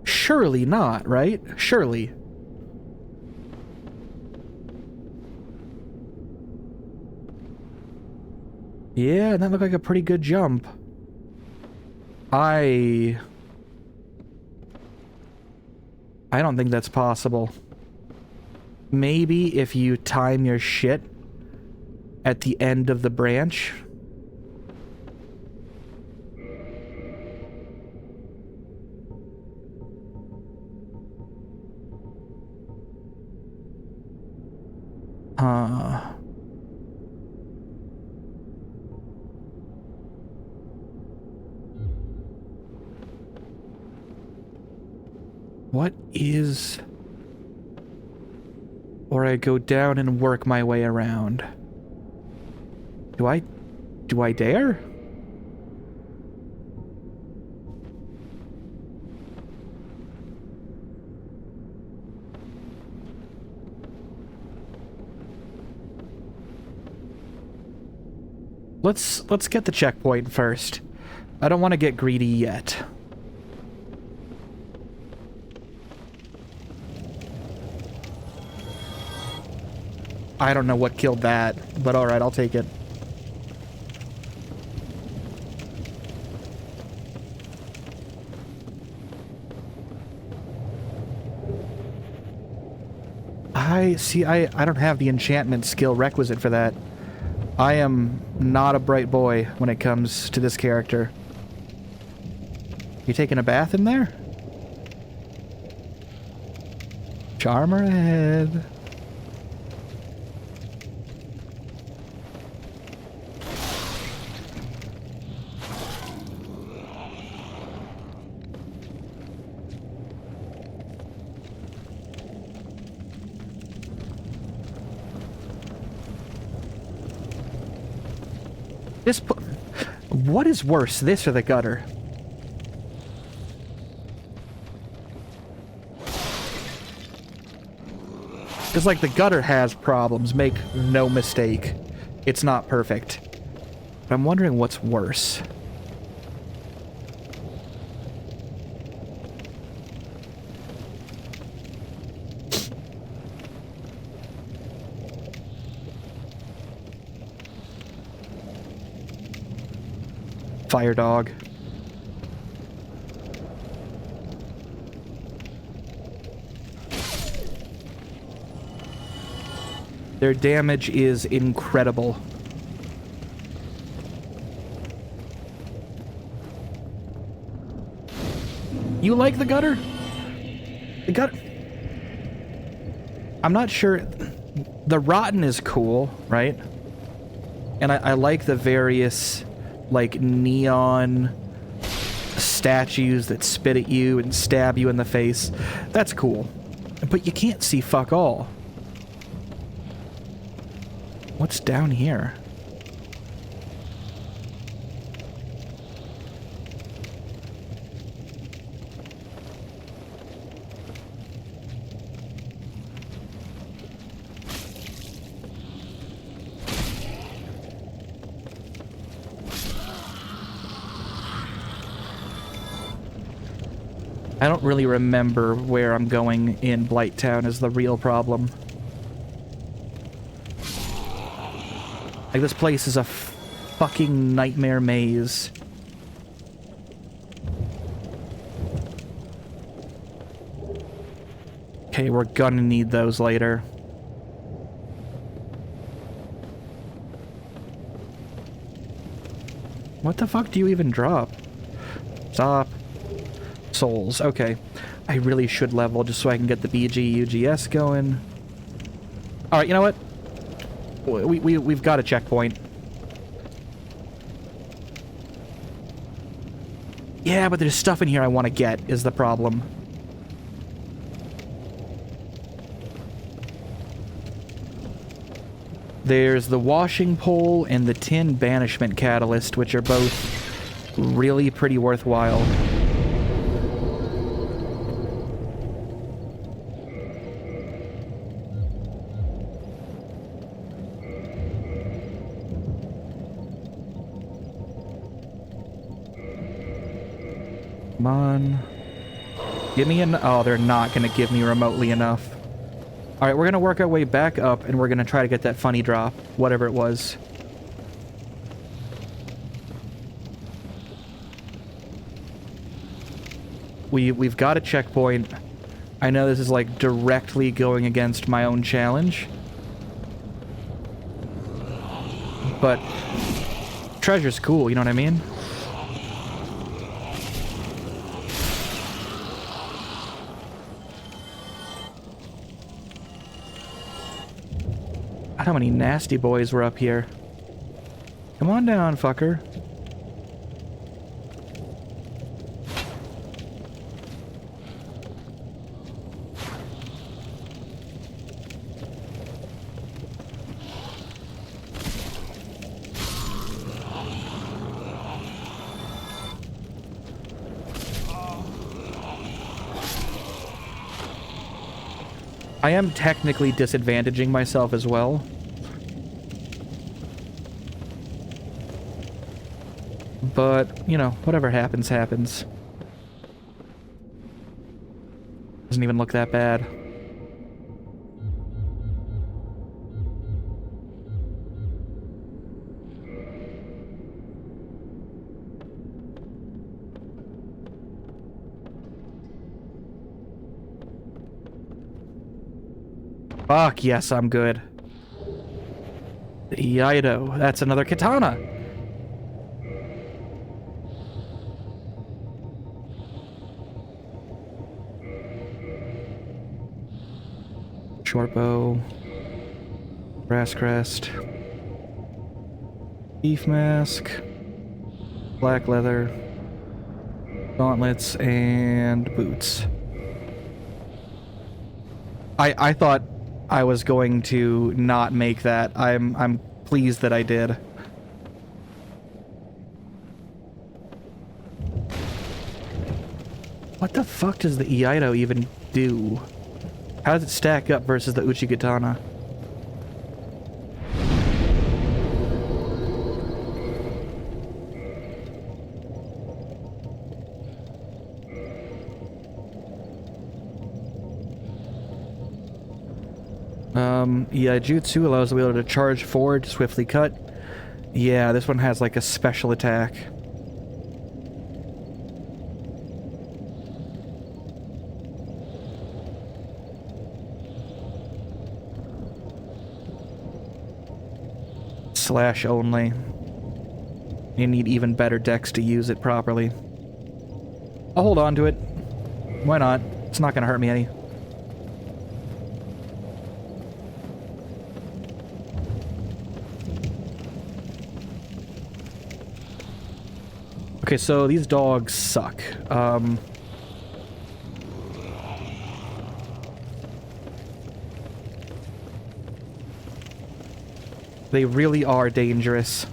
Speaker 1: Surely not, right? Surely. Yeah, that looked like a pretty good jump. I don't think that's possible. maybe if you time your shit at the end of the branch. What is... Or I go down and work my way around. Do I dare? Let's get the checkpoint first. I don't want to get greedy yet. I don't know what killed that, but alright, I'll take it. I don't have the enchantment skill requisite for that. I am not a bright boy when it comes to this character. You taking a bath in there? Charmer ahead. What is worse, this or the gutter? Because, like, the gutter has problems, make no mistake. It's not perfect. But I'm wondering what's worse. Fire dog. Their damage is incredible. You like the gutter? The gutter... I'm not sure... The rotten is cool, right? And I like the various... like neon statues that spit at you and stab you in the face. That's cool. But you can't see fuck all. What's down here? I don't really remember where I'm going in Blighttown is the real problem. Like, this place is a fucking nightmare maze. Okay, we're gonna need those later. What the fuck do you even drop? Stop. Souls, okay. I really should level just so I can get the BG-UGS going. Alright, you know what? We've got a checkpoint. Yeah, but there's stuff in here I want to get, is the problem. There's the washing pole and the tin banishment catalyst, which are both really pretty worthwhile. Come on. Give me an... Oh, they're not going to give me remotely enough. Alright, we're going to work our way back up, and we're going to try to get that funny drop. Whatever it was. We've got a checkpoint. I know this is like directly going against my own challenge. But treasure's cool, you know what I mean? How many nasty boys were up here? Come on down, fucker. I am technically disadvantaging myself as well. But, you know, whatever happens, happens. Doesn't even look that bad. Fuck, yes, I'm good. Iaido, that's another katana. Short bow. Brass crest. Beef mask. Black leather. Gauntlets and boots. I thought I was going to not make that. I'm pleased that I did. What the fuck does the Iaido even do? How does it stack up versus the Uchigatana? Iaijutsu allows the wielder to charge forward to swiftly cut. Yeah, this one has like a special attack. Slash only. You need even better decks to use it properly. I'll hold on to it. Why not? It's not gonna hurt me any. Okay, so these dogs suck. They really are dangerous.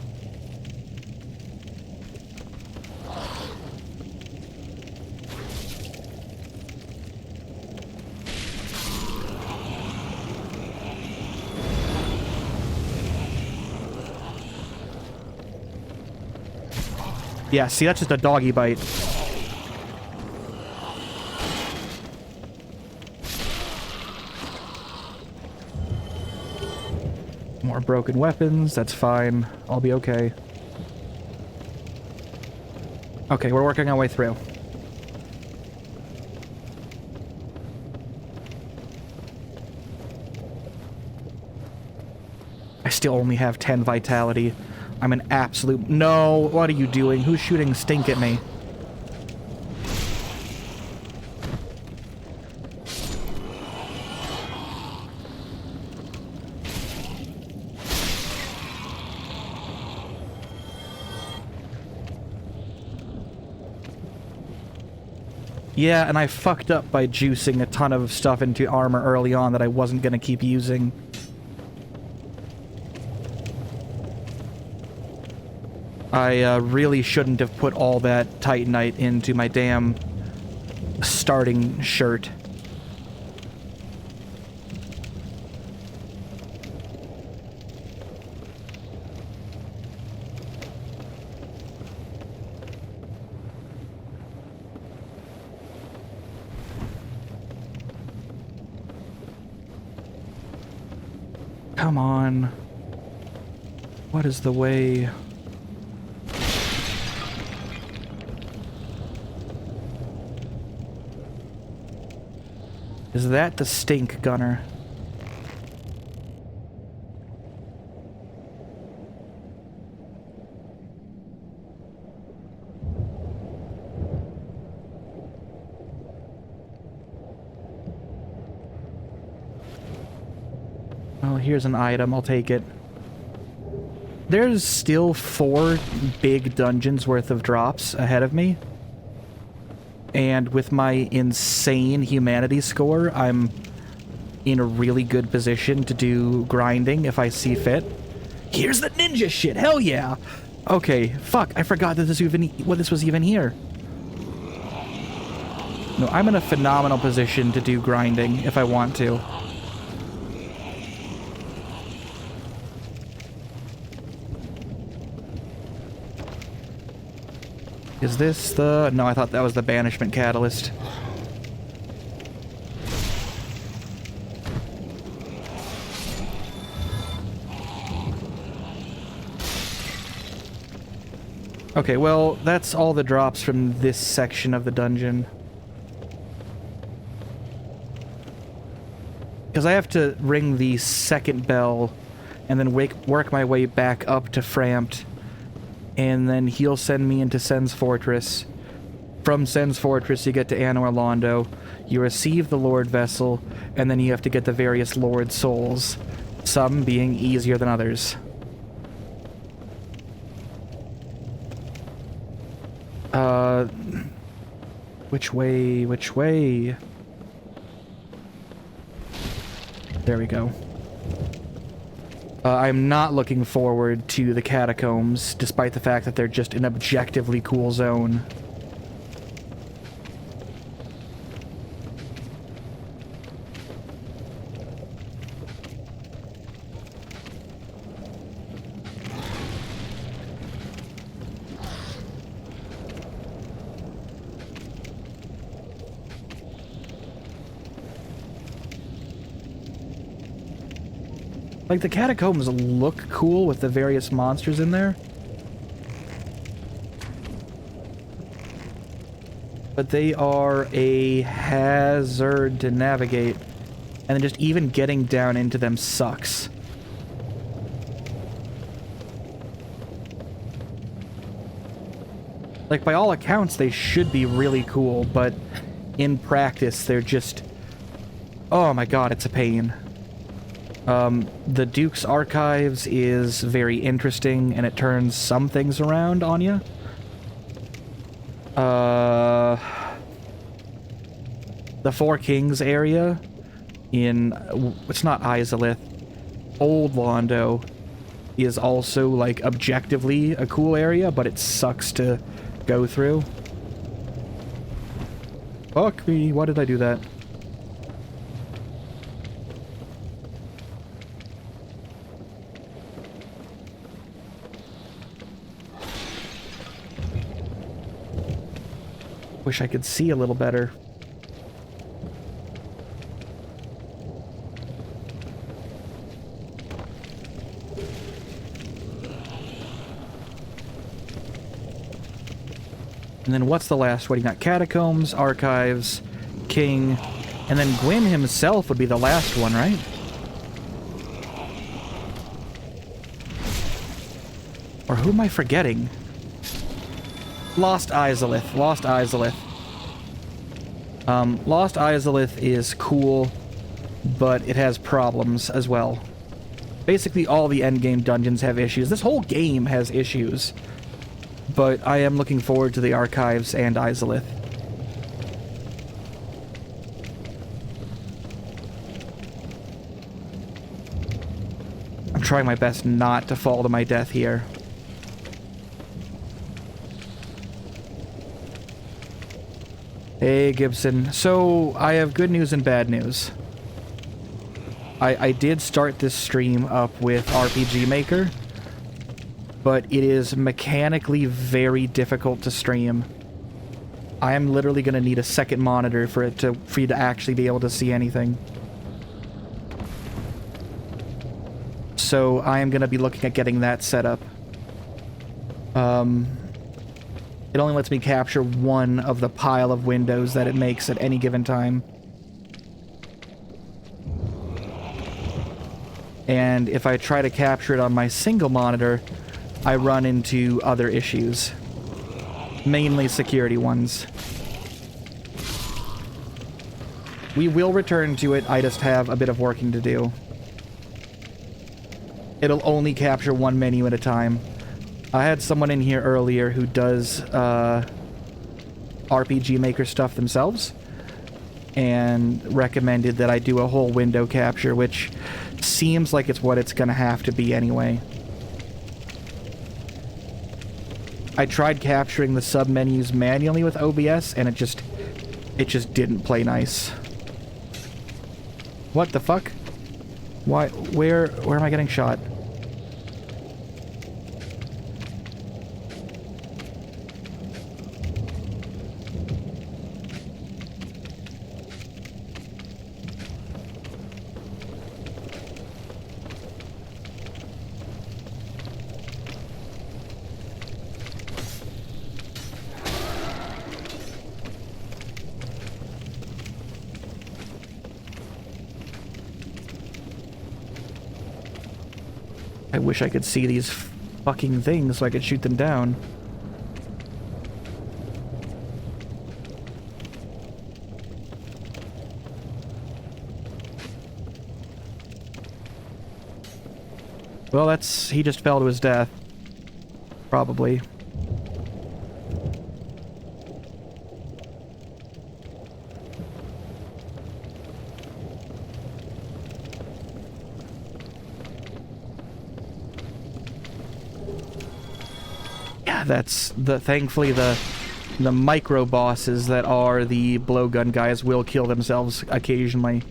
Speaker 1: Yeah, see, that's just a doggy bite. More broken weapons, that's fine. I'll be okay. Okay, we're working our way through. I still only have 10 vitality. I'm an absolute... No! What are you doing? Who's shooting stink at me? Yeah, and I fucked up by juicing a ton of stuff into armor early on that I wasn't gonna keep using. I really shouldn't have put all that Titanite into my damn starting shirt. Come on. What is the way? Is that the stink gunner? Oh, here's an item. I'll take it. There's still 4 big dungeons worth of drops ahead of me. And with my insane humanity score, I'm in a really good position to do grinding if I see fit. Here's the ninja shit! Hell yeah! Okay, fuck, I forgot that this was even here. No, I'm in a phenomenal position to do grinding if I want to. Is this the... No, I thought that was the banishment catalyst. Okay, well, that's all the drops from this section of the dungeon. Because I have to ring the second bell and then work my way back up to Frampt. And then he'll send me into Sen's Fortress. From Sen's Fortress, you get to Anor Londo. You receive the Lord Vessel, and then you have to get the various Lord Souls. Some being easier than others. Which way? Which way? There we go. I'm not looking forward to the catacombs, despite the fact that they're just an objectively cool zone. Like, the catacombs look cool with the various monsters in there. But they are a hazard to navigate. And then just even getting down into them sucks. Like, by all accounts, they should be really cool, but in practice, they're just... Oh my god, it's a pain. The Duke's Archives is very interesting, and it turns some things around on you. The Four Kings area in... It's not Izalith. Old Londo is also, like, objectively a cool area, but it sucks to go through. Fuck me, why did I do that? Wish I could see a little better. And then what's the last one? You got Catacombs, Archives, King, and then Gwyn himself would be the last one, right? Or who am I forgetting? Lost Izalith. Lost Izalith. Lost Izalith is cool, but it has problems as well. Basically, all the endgame dungeons have issues. This whole game has issues. But I am looking forward to the Archives and Izalith. I'm trying my best not to fall to my death here. Hey, Gibson. So, I have good news and bad news. I did start this stream up with RPG Maker, but it is mechanically very difficult to stream. I am literally going to need a second monitor for you to actually be able to see anything. So, I am going to be looking at getting that set up. It only lets me capture one of the pile of windows that it makes at any given time. And if I try to capture it on my single monitor, I run into other issues. Mainly security ones. We will return to it, I just have a bit of working to do. It'll only capture one menu at a time. I had someone in here earlier who does RPG Maker stuff themselves, and recommended that I do a whole window capture, which seems like it's what it's gonna have to be anyway. I tried capturing the sub-menus manually with OBS, and it just didn't play nice. What the fuck? Why? Where am I getting shot? I wish I could see these fucking things so I could shoot them down. Well, he just fell to his death. Probably. That's thankfully the micro bosses that are the blowgun guys will kill themselves occasionally.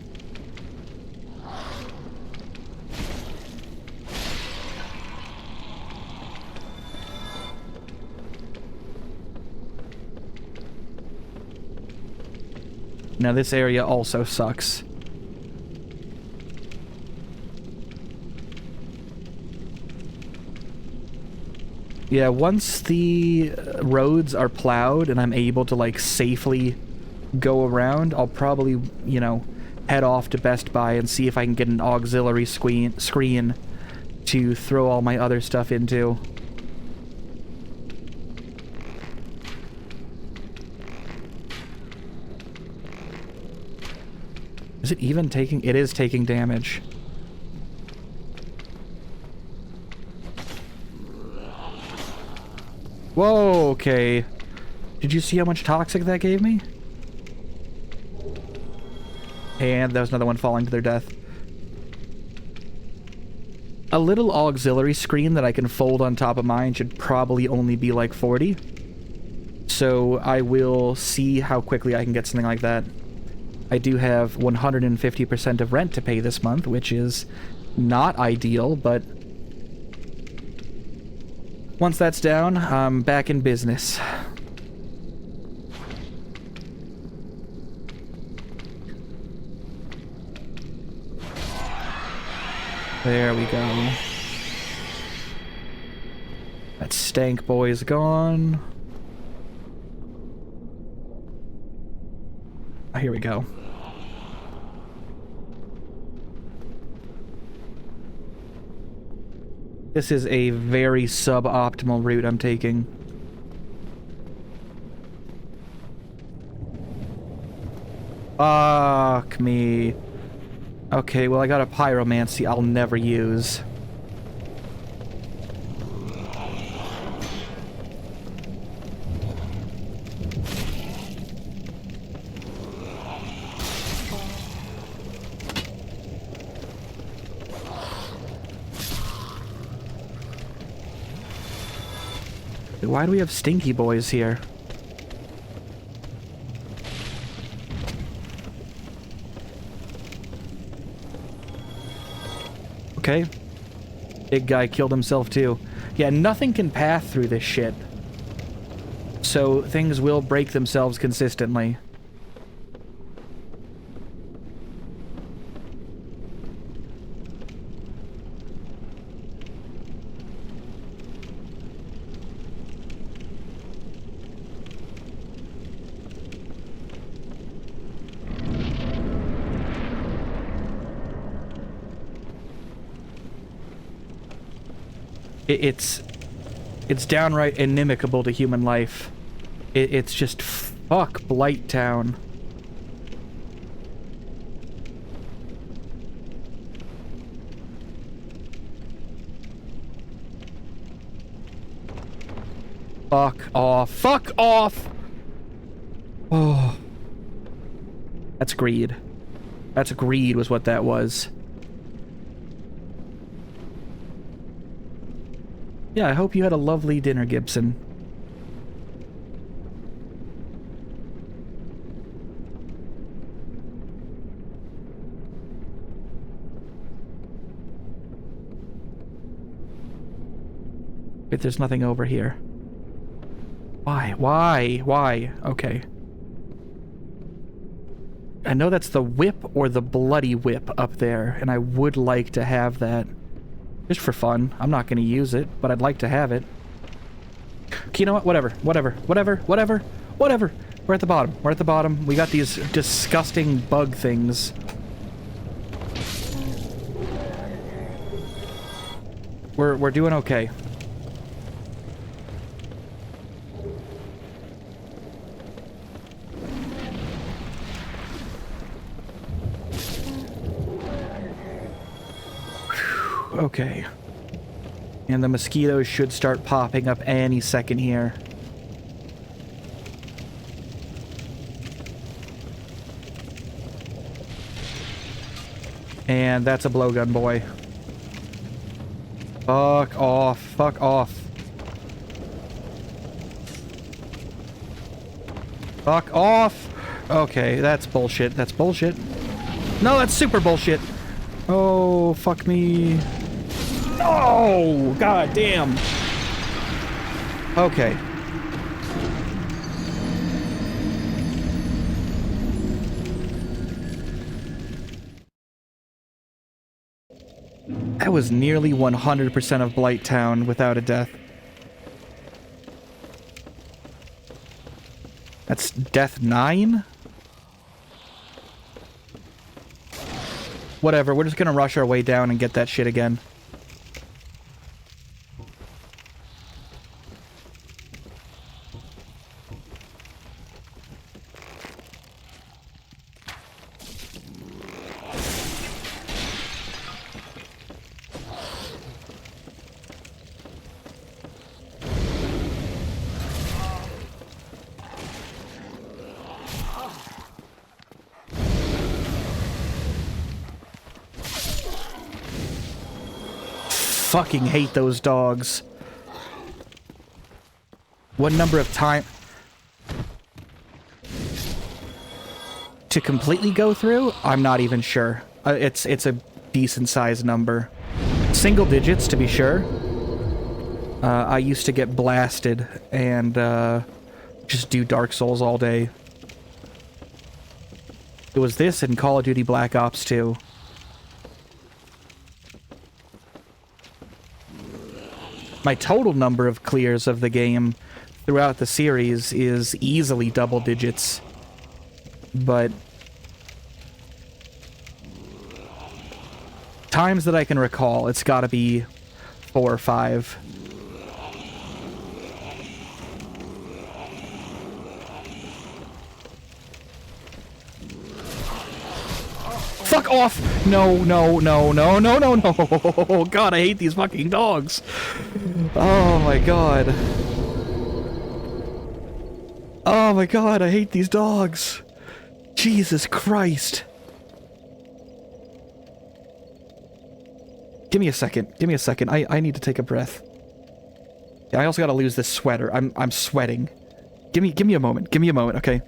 Speaker 1: Now this area also sucks. Yeah, once the roads are plowed and I'm able to, like, safely go around, I'll probably, you know, head off to Best Buy and see if I can get an auxiliary screen to throw all my other stuff into. Is it even taking... It is taking damage. Whoa, okay. Did you see how much toxic that gave me? And there was another one falling to their death. A little auxiliary screen that I can fold on top of mine should probably only be like 40. So I will see how quickly I can get something like that. I do have 150% of rent to pay this month, which is not ideal, but once that's down, I'm back in business. There we go. That stank boy's gone. Oh, here we go. This is a very suboptimal route I'm taking. Fuck me. Okay, well I got a pyromancy I'll never use. Why do we have stinky boys here? Okay. Big guy killed himself too. Yeah, nothing can path through this shit. So things will break themselves consistently. It's downright inimical to human life. It's just fuck Blighttown. Fuck off. Fuck off! Oh. That's greed. That's greed was what that was. Yeah, I hope you had a lovely dinner, Gibson. Wait, there's nothing over here. Why? Why? Why? Okay. I know that's the whip or the bloody whip up there, and I would like to have that. Just for fun. I'm not going to use it, but I'd like to have it. Okay, you know what? Whatever. Whatever. We're at the bottom. We're at the bottom. We got these disgusting bug things. We're doing okay. Okay. And the mosquitoes should start popping up any second here. And that's a blowgun boy. Fuck off. Fuck off. Fuck off! Okay, that's bullshit. That's bullshit. No, that's super bullshit! Oh, fuck me. No! God damn! Okay. That was nearly 100% of Blighttown without a death. That's death 9? Whatever, we're just gonna rush our way down and get that shit again. Fucking hate those dogs. What number of time to completely go through? I'm not even sure. It's a decent sized number. Single digits, to be sure. I used to get blasted and just do Dark Souls all day. It was this and Call of Duty Black Ops 2. My total number of clears of the game throughout the series is easily double digits. But times that I can recall, it's gotta be 4 or 5. Fuck off! No, no, no, no, no, no, no! God, I hate these fucking dogs! Oh my god. Oh my god, I hate these dogs! Jesus Christ! Give me a second. Give me a second. I need to take a breath. Yeah, I also gotta lose this sweater. I'm sweating. Give me a moment. Give me a moment, okay?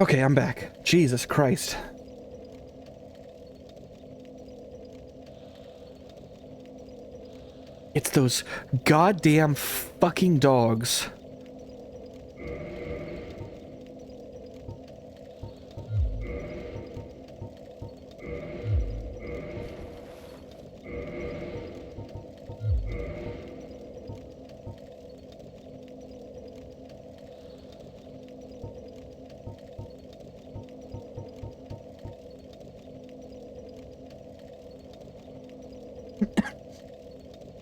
Speaker 1: Okay, I'm back. Jesus Christ. It's those goddamn fucking dogs.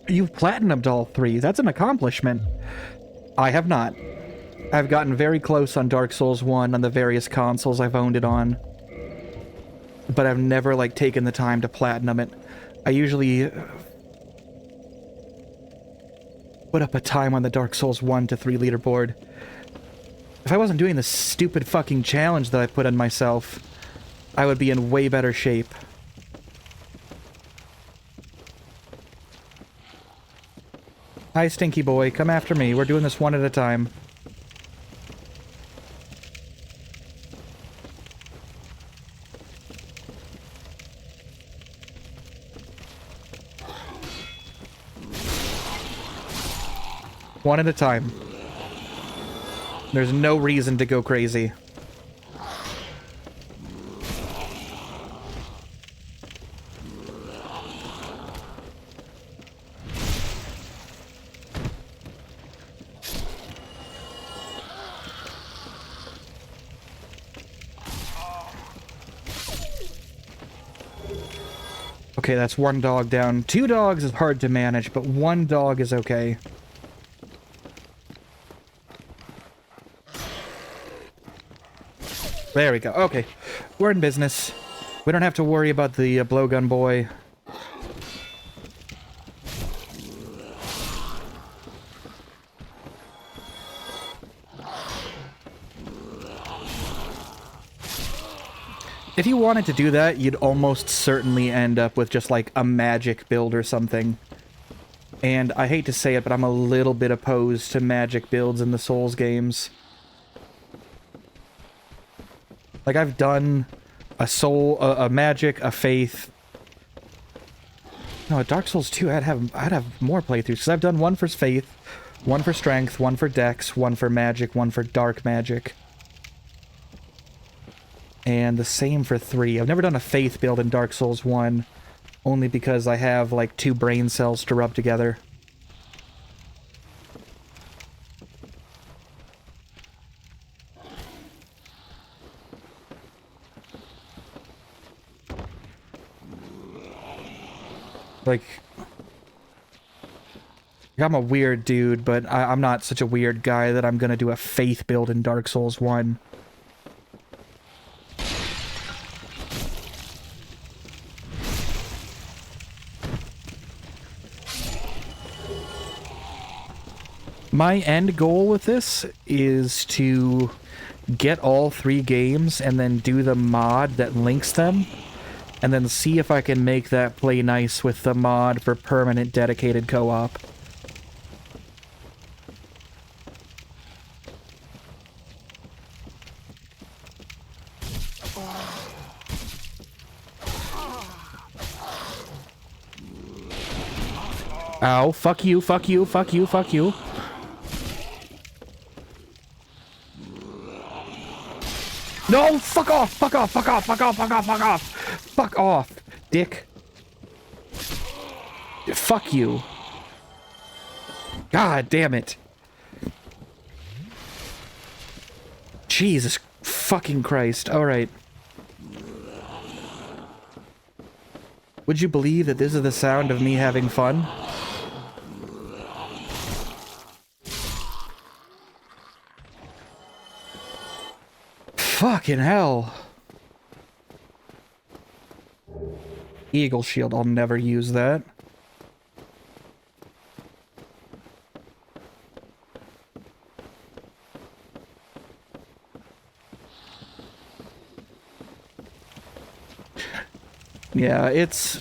Speaker 1: You've platinumed all 3. That's an accomplishment. I have not. I've gotten very close on Dark Souls 1 on the various consoles I've owned it on. But I've never, like, taken the time to platinum it. I usually put up a time on the Dark Souls 1 to 3 leaderboard. If I wasn't doing this stupid fucking challenge that I put on myself, I would be in way better shape. Hi, Stinky Boy. Come after me. We're doing this one at a time. One at a time. There's no reason to go crazy. Okay, that's 1 dog down. 2 dogs is hard to manage, but 1 dog is okay. There we go. Okay, we're in business. We don't have to worry about the blowgun boy. If you wanted to do that, you'd almost certainly end up with just like a magic build or something. And I hate to say it, but I'm a little bit opposed to magic builds in the Souls games. Like, I've done a soul, a magic, a faith. No, Dark Souls 2, I'd have more playthroughs, because I've done 1 for faith, 1 for strength, 1 for dex, 1 for magic, 1 for dark magic. And the same for 3. I've never done a faith build in Dark Souls 1, only because I have, like, 2 brain cells to rub together. Like, I'm a weird dude, but I'm not such a weird guy that I'm gonna do a faith build in Dark Souls 1. My end goal with this is to get all 3 games and then do the mod that links them, and then see if I can make that play nice with the mod for permanent dedicated co-op. Ow, fuck you, fuck you, fuck you, fuck you. No, fuck off, fuck off, fuck off, fuck off, fuck off, fuck off. Fuck off, dick. Fuck you. God damn it. Jesus fucking Christ. Alright. Would you believe that this is the sound of me having fun? Fucking hell. Eagle shield, I'll never use that. Yeah, it's...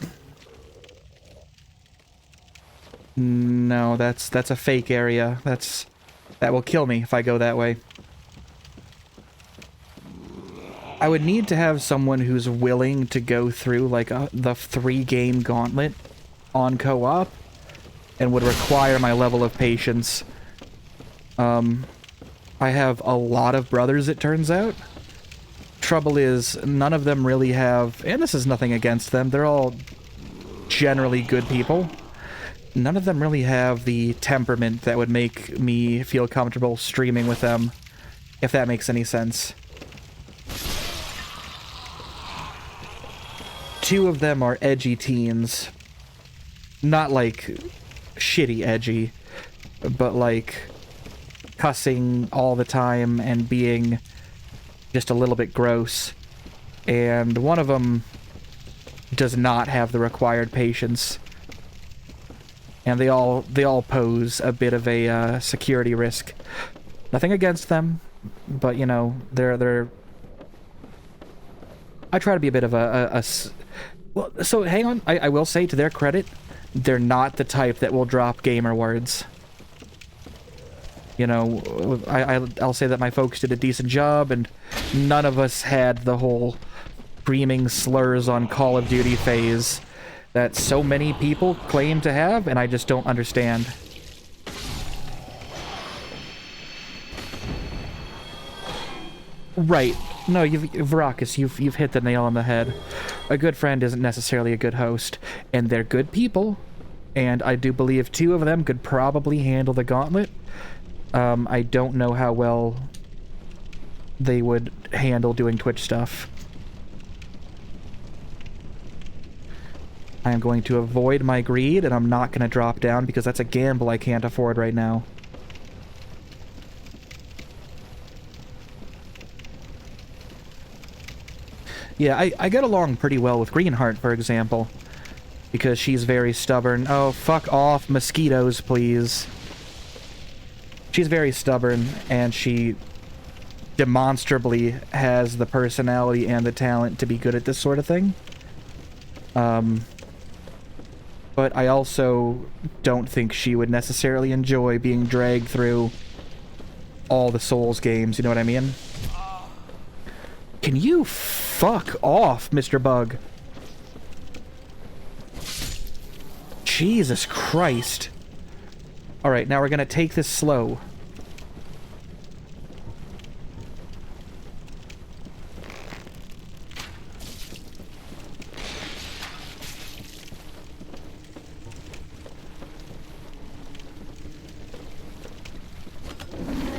Speaker 1: No, that's a fake area. That will kill me if I go that way. I would need to have someone who's willing to go through, like, the 3-game gauntlet on co-op, and would require my level of patience. I have a lot of brothers, it turns out. Trouble is, none of them really have, and this is nothing against them, they're all generally good people. None of them really have the temperament that would make me feel comfortable streaming with them, if that makes any sense. Two of them are edgy teens. Not like shitty edgy, but like cussing all the time and being just a little bit gross. And one of them does not have the required patience. And they all pose a bit of a security risk. Nothing against them, but you know, they're I try to be a bit of well, so hang on, I will say to their credit, they're not the type that will drop gamer words. You know, I'll say that my folks did a decent job, and none of us had the whole screaming slurs on Call of Duty phase that so many people claim to have, and I just don't understand. Right. No, Verakus, you've hit the nail on the head. A good friend isn't necessarily a good host, and they're good people, and I do believe two of them could probably handle the gauntlet. I don't know how well they would handle doing Twitch stuff. I am going to avoid my greed, and I'm not going to drop down because that's a gamble I can't afford right now. Yeah, I get along pretty well with Greenheart, for example, because she's very stubborn. Oh, fuck off, mosquitoes, please. She's very stubborn, and she demonstrably has the personality and the talent to be good at this sort of thing. But I also don't think she would necessarily enjoy being dragged through all the Souls games, you know what I mean? Can you fuck off, Mr. Bug? Jesus Christ. Alright, now we're gonna take this slow.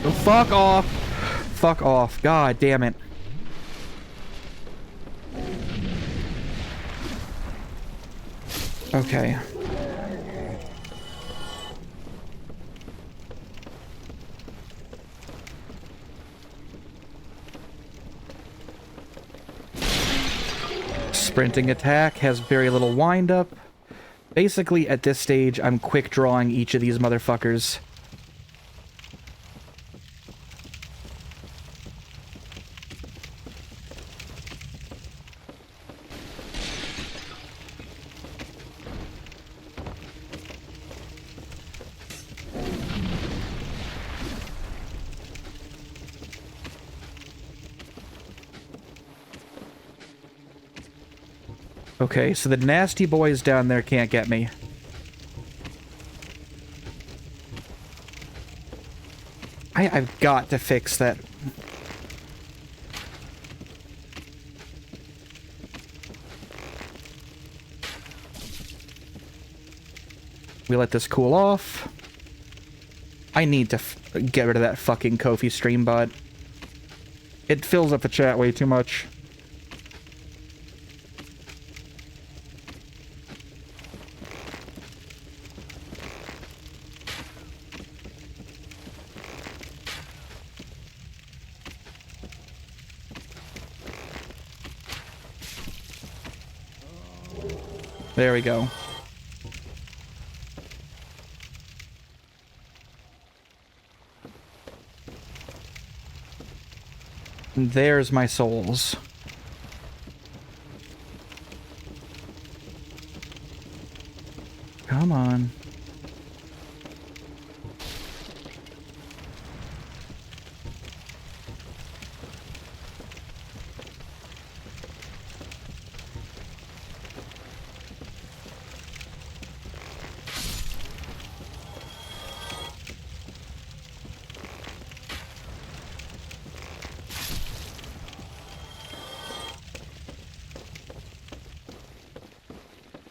Speaker 1: Oh, fuck off. Fuck off. God damn it. Okay. Sprinting attack has very little wind-up. Basically, at this stage, I'm quick-drawing each of these motherfuckers. Okay, so the nasty boys down there can't get me. I've got to fix that. We let this cool off. I need to get rid of that fucking Ko-fi stream bot. It fills up the chat way too much. There we go. And there's my souls. Come on.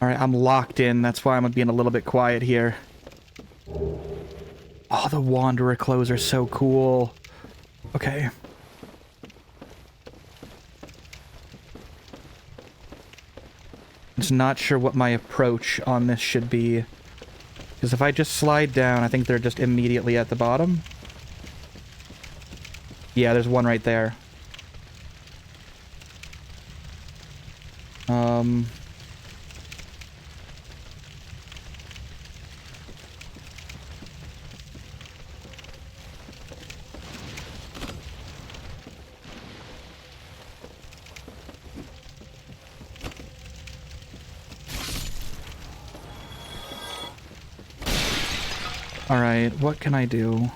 Speaker 1: Alright, I'm locked in. That's why I'm being a little bit quiet here. Oh, the Wanderer clothes are so cool. Okay. Just not sure what my approach on this should be. Because if I just slide down, I think they're just immediately at the bottom. Yeah, there's one right there. Alright, what can I do?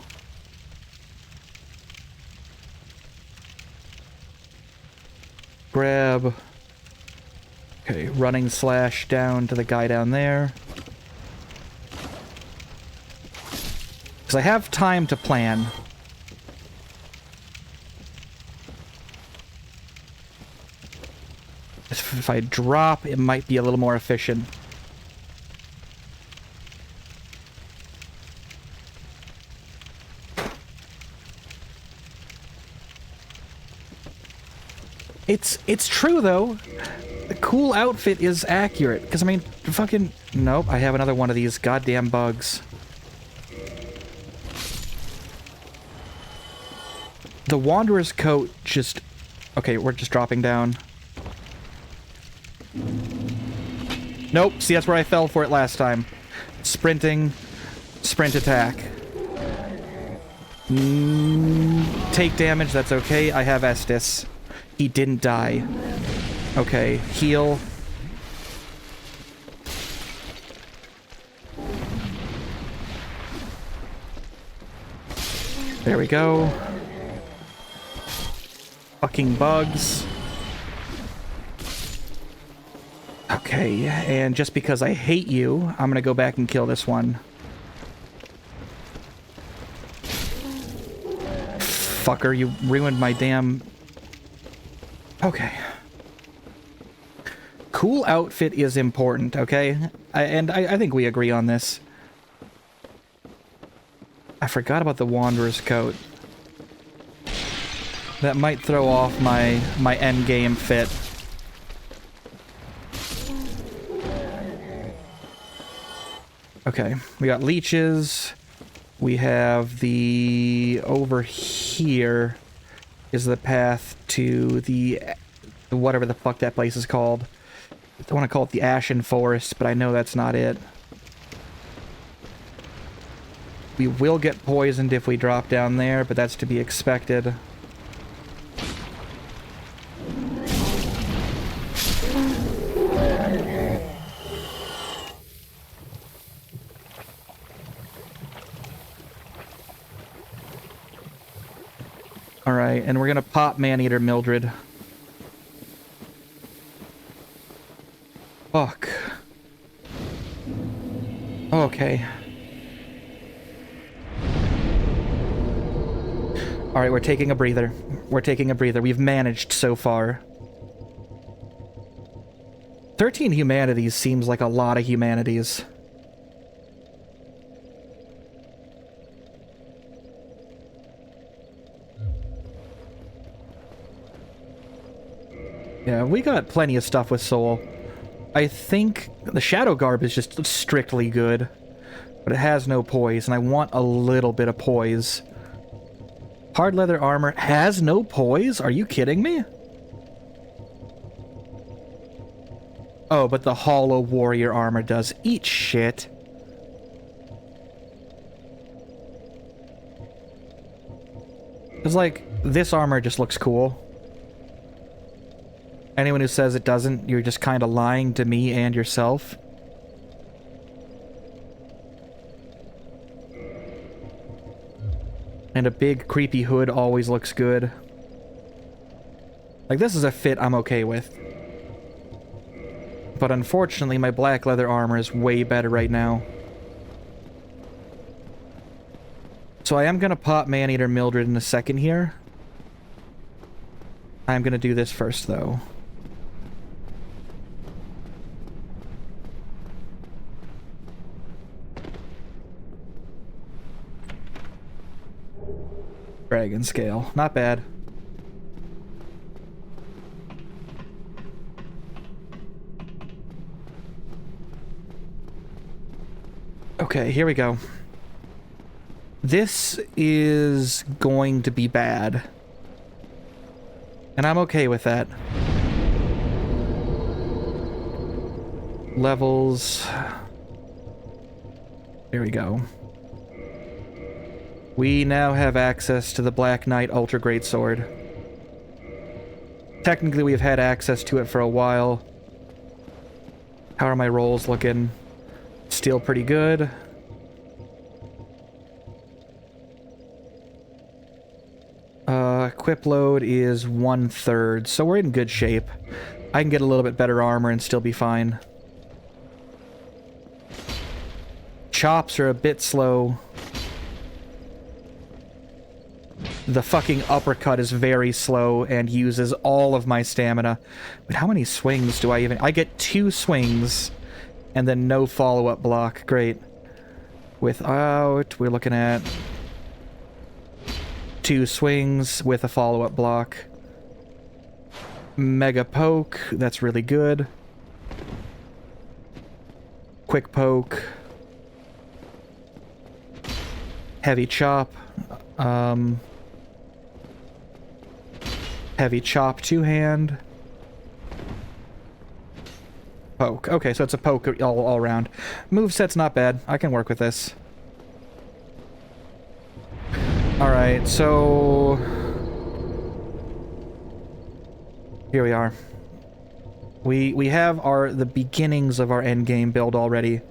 Speaker 1: Grab... Okay, running slash down to the guy down there. Because I have time to plan. If I drop, it might be a little more efficient. It's true, though. The cool outfit is accurate. Because, I mean, fucking... Nope, I have another one of these goddamn bugs. The Wanderer's coat just... Okay, we're just dropping down. Nope, see, that's where I fell for it last time. Sprinting. Sprint attack. Take damage, that's okay. I have Estus. He didn't die. Okay, heal. There we go. Fucking bugs. Okay, and just because I hate you, I'm gonna go back and kill this one. Fucker, you ruined my damn... Okay. Cool outfit is important, okay? I think we agree on this. I forgot about the Wanderer's coat. That might throw off my endgame fit. Okay, we got leeches. We have the... Over here is the path to the... Whatever the fuck that place is called. I want to call it the Ashen Forest, but I know that's not it. We will get poisoned if we drop down there, but that's to be expected. Alright, and we're gonna pop Maneater Mildred. Fuck. Okay. Alright, we're taking a breather. We're taking a breather. We've managed so far. 13 humanities seems like a lot of humanities. Yeah, we got plenty of stuff with Soul. I think the Shadow Garb is just strictly good, but it has no poise, and I want a little bit of poise. Hard leather armor has no poise? Are you kidding me? Oh, but the Hollow Warrior armor does. Eat shit. It's like, this armor just looks cool. Anyone who says it doesn't, you're just kind of lying to me and yourself. And a big creepy hood always looks good. Like, this is a fit I'm okay with. But unfortunately, my black leather armor is way better right now. So I am gonna pop Maneater Mildred in a second here. I'm gonna do this first, though. Dragon scale. Not bad. Okay, here we go. This is going to be bad. And I'm okay with that. Levels. There we go. We now have access to the Black Knight Ultra Greatsword. Technically, we've had access to it for a while. How are my rolls looking? Still pretty good. Equip load is 1/3, so we're in good shape. I can get a little bit better armor and still be fine. Chops are a bit slow. The fucking uppercut is very slow and uses all of my stamina. But how many swings do I even... I get 2 swings and then no follow-up block. Great. Without, we're looking at 2 swings with a follow-up block. Mega poke, that's really good. Quick poke. Heavy chop. Heavy chop, 2-hand. Poke. Okay, so it's a poke all around. Moveset's not bad. I can work with this. Alright, so... here we are. We have the beginnings of our endgame build already.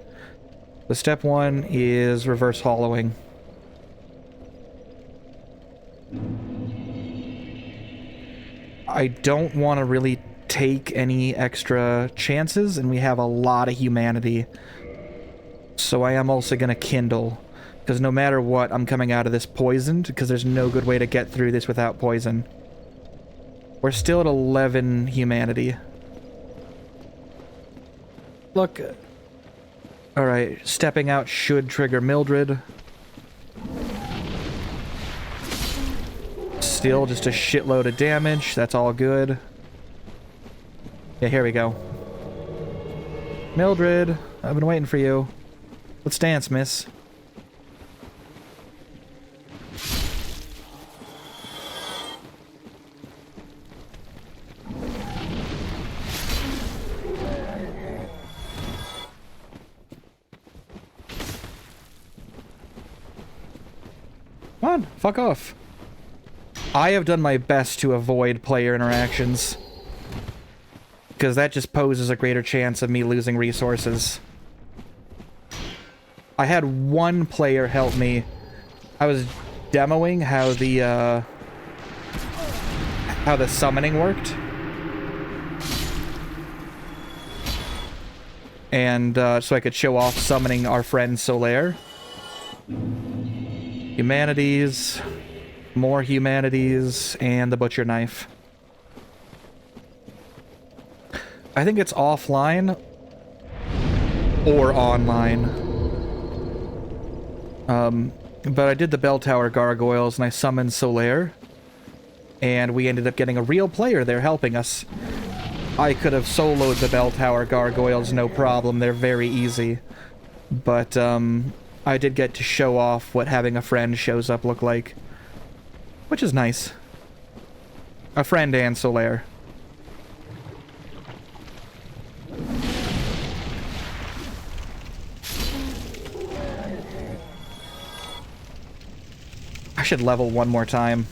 Speaker 1: The step 1 is reverse hollowing. I don't want to really take any extra chances, and we have a lot of humanity. So I am also going to kindle, because no matter what, I'm coming out of this poisoned, because there's no good way to get through this without poison. We're still at 11 humanity. Look. Alright, stepping out should trigger Mildred. Still just a shitload of damage. That's all good. Yeah, here we go. Mildred, I've been waiting for you. Let's dance, miss. Come on, fuck off. I have done my best to avoid player interactions, because that just poses a greater chance of me losing resources. I had one player help me. I was demoing how the summoning worked. And so I could show off summoning our friend Solaire. Humanities, more humanities, and the butcher knife. I think it's offline or online. But I did the bell tower gargoyles and I summoned Solaire, and we ended up getting a real player there helping us. I could have soloed the bell tower gargoyles, no problem. They're very easy. But I did get to show off what having a friend shows up look like, which is nice. A friend and Solaire. I should level one more time.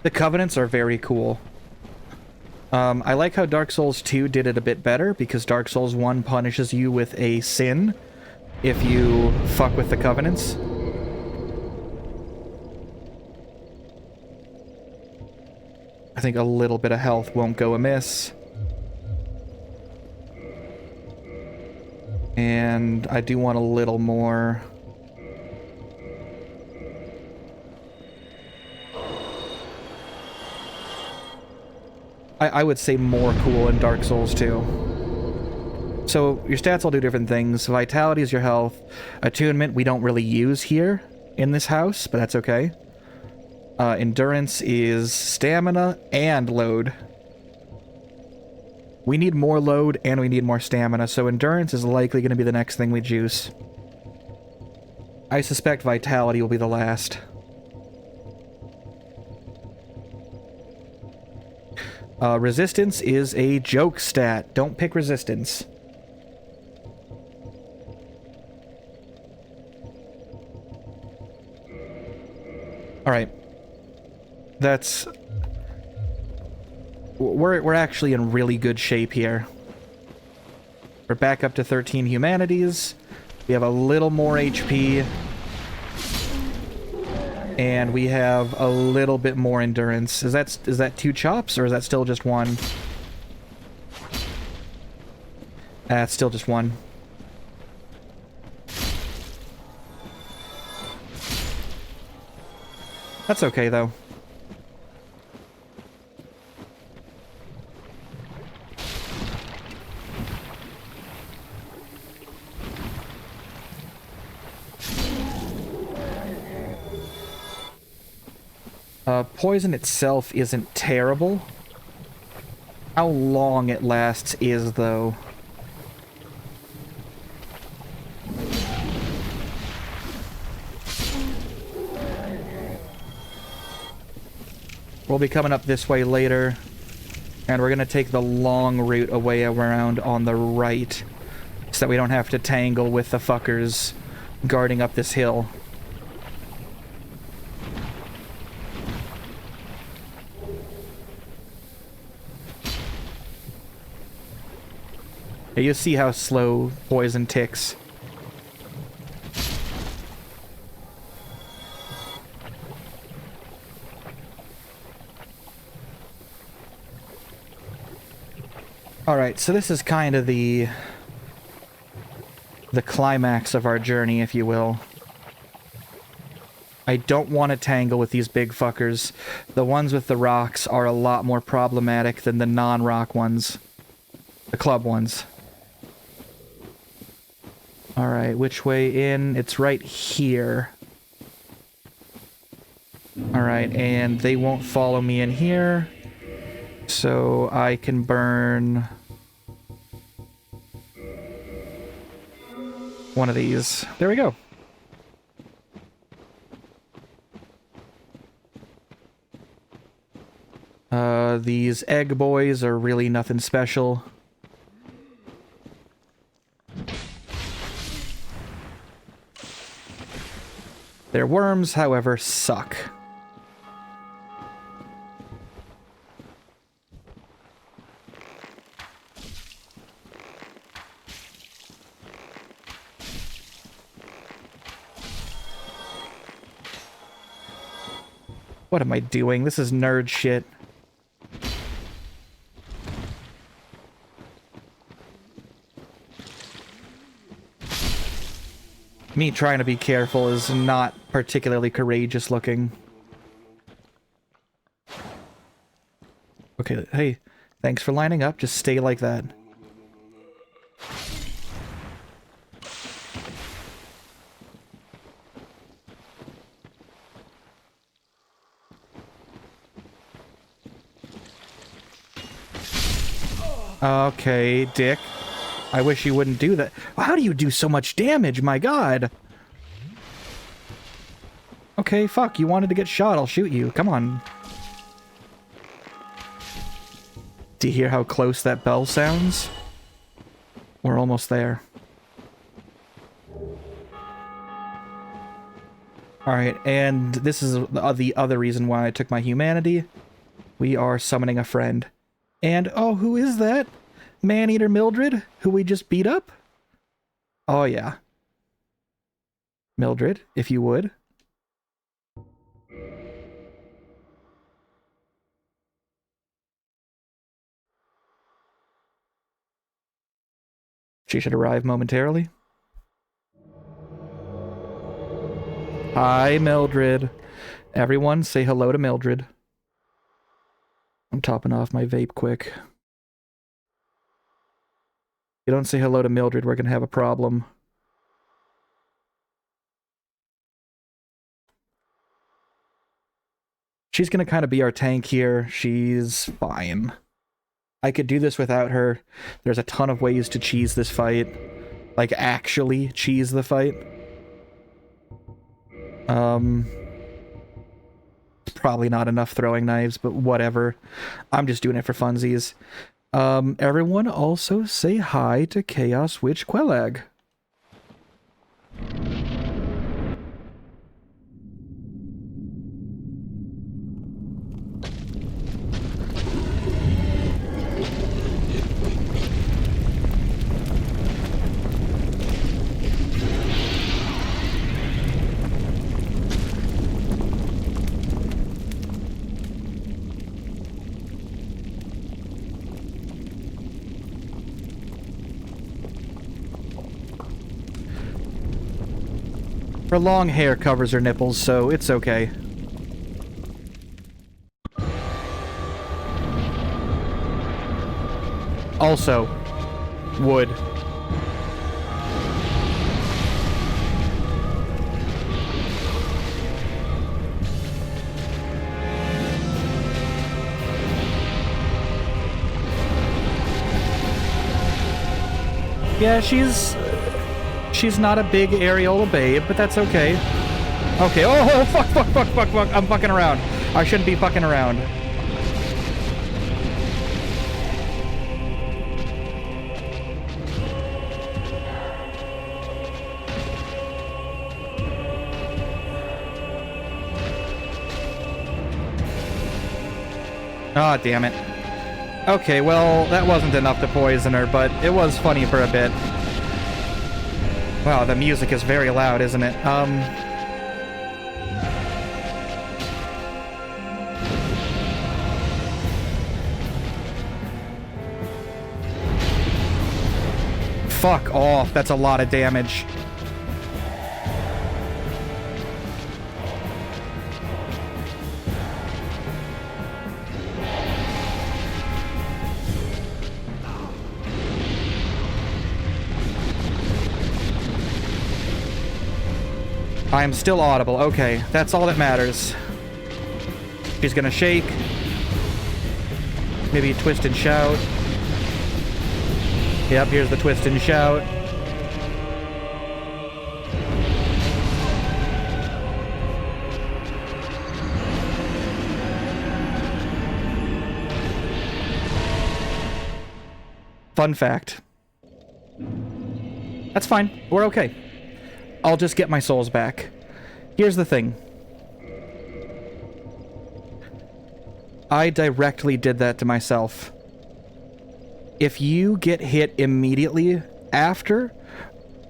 Speaker 1: The Covenants are very cool. I like how Dark Souls 2 did it a bit better, because Dark Souls 1 punishes you with a sin if you fuck with the Covenants. I think a little bit of health won't go amiss. And I do want a little more. I would say more cool in Dark Souls 2. So your stats all do different things. Vitality is your health. Attunement we don't really use here in this house, but that's okay. Endurance is stamina and load. We need more load and we need more stamina, so endurance is likely going to be the next thing we juice. I suspect vitality will be the last. Resistance is a joke stat. Don't pick resistance. Alright. That's... We're actually in really good shape here. We're back up to 13 humanities. We have a little more HP. And we have a little bit more endurance. Is that 2 chops, or is that still just 1? It's still just 1. That's okay, though. Poison itself isn't terrible. How long it lasts is, though. We'll be coming up this way later, and we're going to take the long route away around on the right, so that we don't have to tangle with the fuckers guarding up this hill. You see how slow poison ticks. Alright, so this is kind of the climax of our journey, if you will. I don't want to tangle with these big fuckers. The ones with the rocks are a lot more problematic than the non-rock ones. The club ones. Alright, which way in? It's right here. Alright, and they won't follow me in here. So I can burn one of these. There we go. These egg boys are really nothing special. Their worms, however, suck. What am I doing? This is nerd shit. Me trying to be careful is not particularly courageous looking. Okay, hey, thanks for lining up. Just stay like that. Okay, dick. I wish you wouldn't do that. How do you do so much damage? My god. Okay, fuck. You wanted to get shot. I'll shoot you. Come on. Do you hear how close that bell sounds? We're almost there. Alright, and this is the other reason why I took my humanity. We are summoning a friend. And, oh, who is that? Man-Eater Mildred, who we just beat up? Oh, yeah. Mildred, if you would. She should arrive momentarily. Hi, Mildred. Everyone say hello to Mildred. I'm topping off my vape quick. You don't say hello to Mildred, we're gonna have a problem. She's gonna kind of be our tank here. She's fine. I could do this without her. There's a ton of ways to cheese this fight. Like, actually cheese the fight. Probably not enough throwing knives, but whatever. I'm just doing it for funsies. Everyone also say hi to Chaos Witch Quelag. Her long hair covers her nipples, so it's okay. Also, wood. Yeah, she's not a big areola babe, but that's okay. Okay, oh, fuck, I'm fucking around. I shouldn't be fucking around. Ah, oh, damn it. Okay, well, that wasn't enough to poison her, but it was funny for a bit. Wow, the music is very loud, isn't it? Fuck off, that's a lot of damage. I am still audible. Okay, that's all that matters. She's gonna shake. Maybe twist and shout. Yep, here's the twist and shout. Fun fact. That's fine. We're okay. I'll just get my souls back. Here's the thing. I directly did that to myself. If you get hit immediately after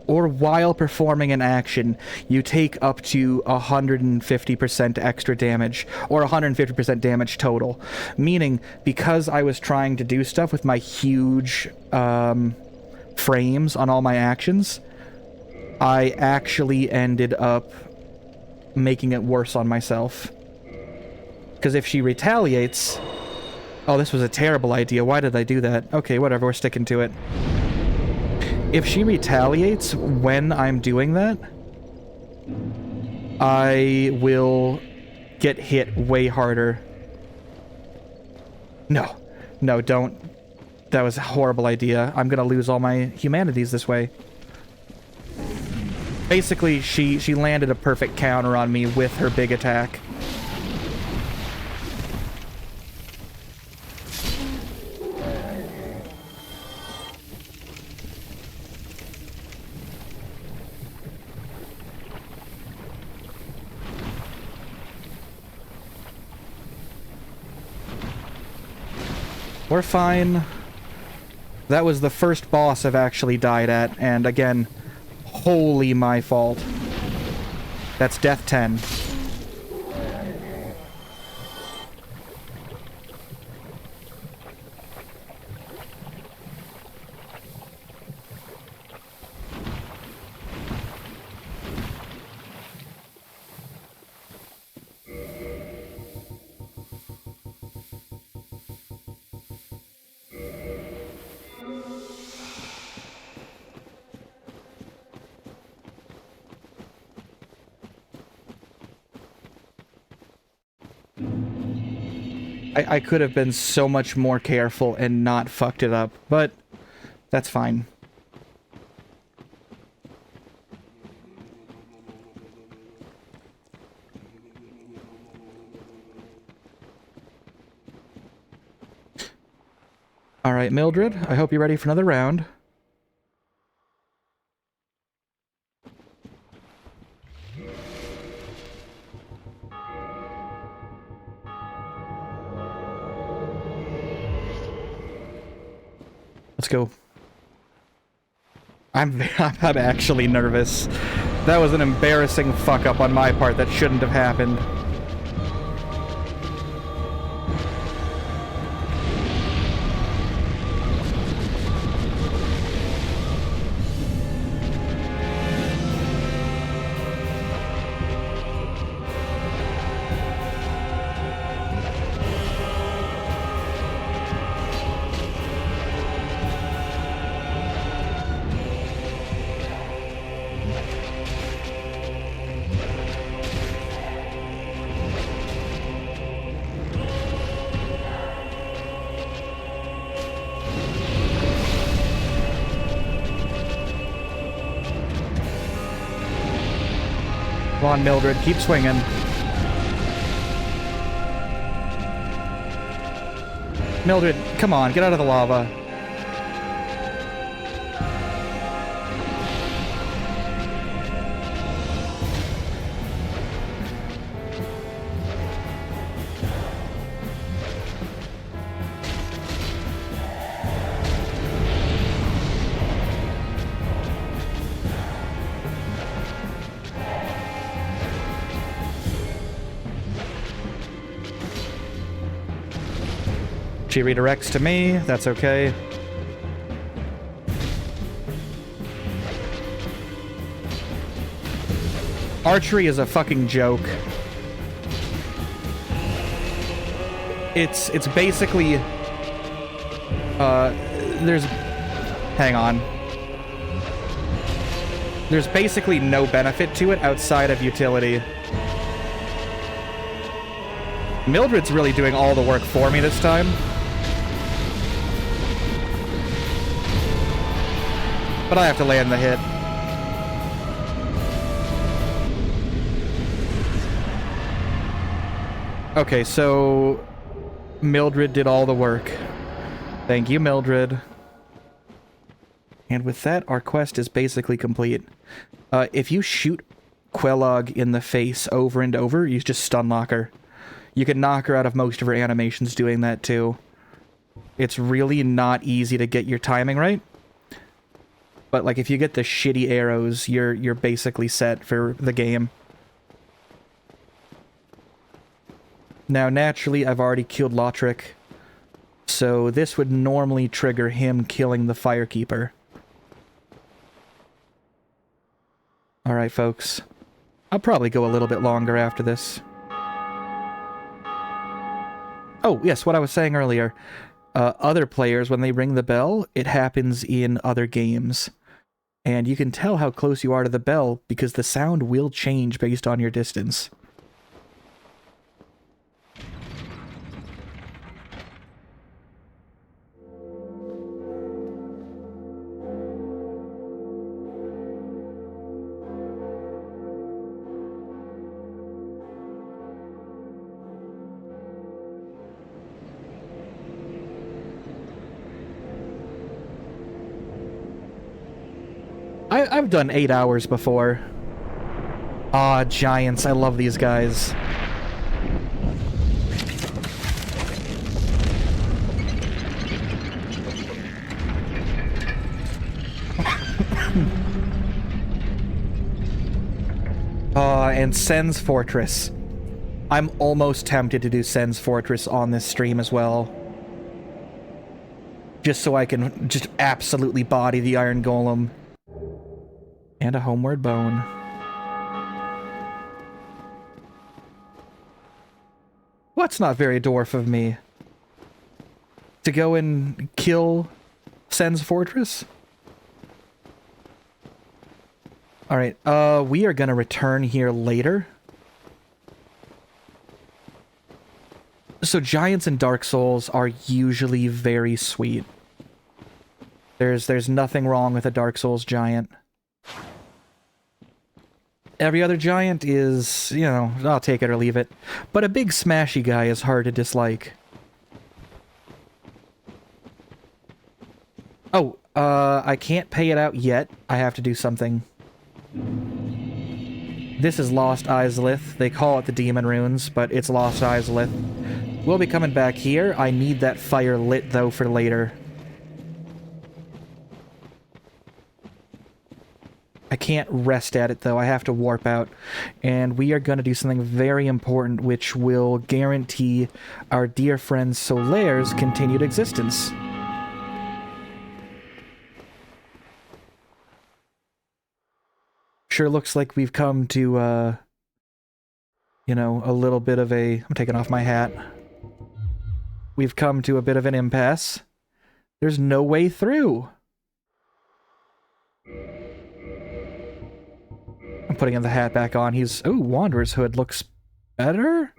Speaker 1: or while performing an action, you take up to 150% extra damage, or 150% damage total. Meaning, because I was trying to do stuff with my huge frames on all my actions, I actually ended up making it worse on myself. Because if she retaliates... Oh, this was a terrible idea. Why did I do that? Okay, whatever, we're sticking to it. If she retaliates when I'm doing that, I will get hit way harder. No. No, don't. That was a horrible idea. I'm gonna lose all my humanities this way. Basically, she landed a perfect counter on me with her big attack. We're fine. That was the first boss I've actually died at, and again, wholly my fault. That's death 10. I could have been so much more careful and not fucked it up, but that's fine. Alright, Mildred, I hope you're ready for another round. Let's go. I'm actually nervous. That was an embarrassing fuck up on my part that shouldn't have happened. Come on, Mildred, keep swinging. Mildred, come on, get out of the lava. She redirects to me, that's okay. Archery is a fucking joke. It's basically... hang on. There's basically no benefit to it outside of utility. Mildred's really doing all the work for me this time. But I have to land the hit. Okay, so Mildred did all the work. Thank you, Mildred. And with that, our quest is basically complete. If you shoot Quelaag in the face over and over, you just stun lock her. You can knock her out of most of her animations doing that too. It's really not easy to get your timing right. But like if you get the shitty arrows, you're basically set for the game. Now naturally I've already killed Lautrec, so this would normally trigger him killing the Firekeeper. Alright folks, I'll probably go a little bit longer after this. Oh yes, what I was saying earlier. Other players, when they ring the bell, it happens in other games. And you can tell how close you are to the bell because the sound will change based on your distance. I've done 8 hours before. Ah, giants. I love these guys. And Sen's Fortress. I'm almost tempted to do Sen's Fortress on this stream as well. Just so I can just absolutely body the Iron Golem. And a homeward bone. What's not very dwarf of me? To go and kill Sen's Fortress? Alright, we are gonna return here later. So giants in Dark Souls are usually very sweet. There's nothing wrong with a Dark Souls giant. Every other giant is, you know, I'll take it or leave it. But a big smashy guy is hard to dislike. Oh, I can't pay it out yet. I have to do something. This is Lost Izalith. They call it the Demon Runes, but it's Lost Izalith. We'll be coming back here. I need that fire lit, though, for later. I can't rest at it, though. I have to warp out. And we are going to do something very important, which will guarantee our dear friend Solaire's continued existence. Sure looks like we've come to, you know, a little bit of a... I'm taking off my hat. We've come to a bit of an impasse. There's no way through. I'm putting the hat back on. He's... Ooh, Wanderer's Hood looks better?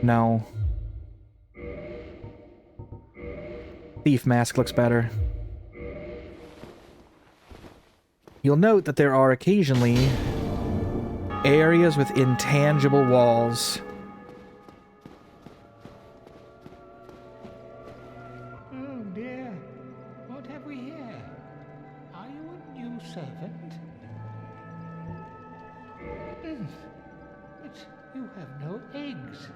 Speaker 1: No. Thief Mask looks better. You'll note that there are occasionally areas with intangible walls.
Speaker 5: Oh dear, what have we here? Are you a new servant? But you have no eggs.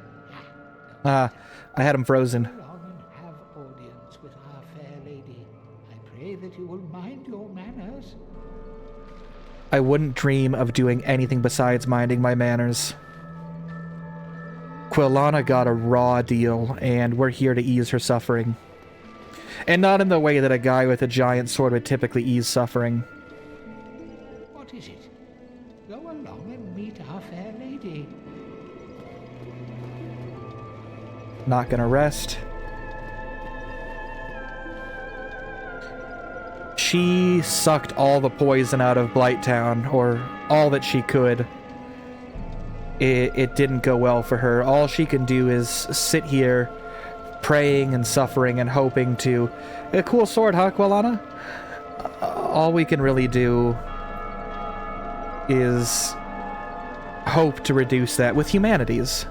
Speaker 1: I had him frozen.
Speaker 5: Come along and have audience with our fair lady. I pray that you will mind your manners.
Speaker 1: I wouldn't dream of doing anything besides minding my manners. Quilana got a raw deal, and we're here to ease her suffering. And not in the way that a guy with a giant sword would typically ease suffering.
Speaker 5: What is it? Go along and meet our fair lady.
Speaker 1: Not gonna rest. She sucked all the poison out of Blighttown, or all that she could. It didn't go well for her. All she can do is sit here, praying and suffering and hoping to... A cool sword, huh, Quilana? All we can really do is hope to reduce that with humanities.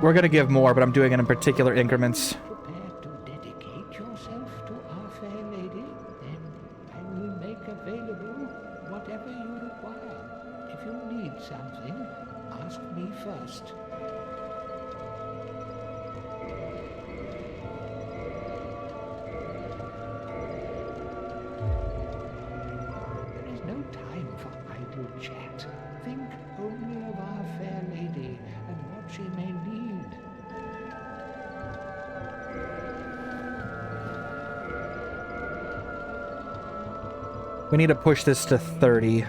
Speaker 1: We're gonna give more, but I'm doing it in particular increments.
Speaker 5: Prepared to dedicate yourself to our fair lady? Then I will make available whatever you require. If you need something, ask me first. There is no time for idle chat. Think only of our fair lady and what she may need.
Speaker 1: We need to push this to 30.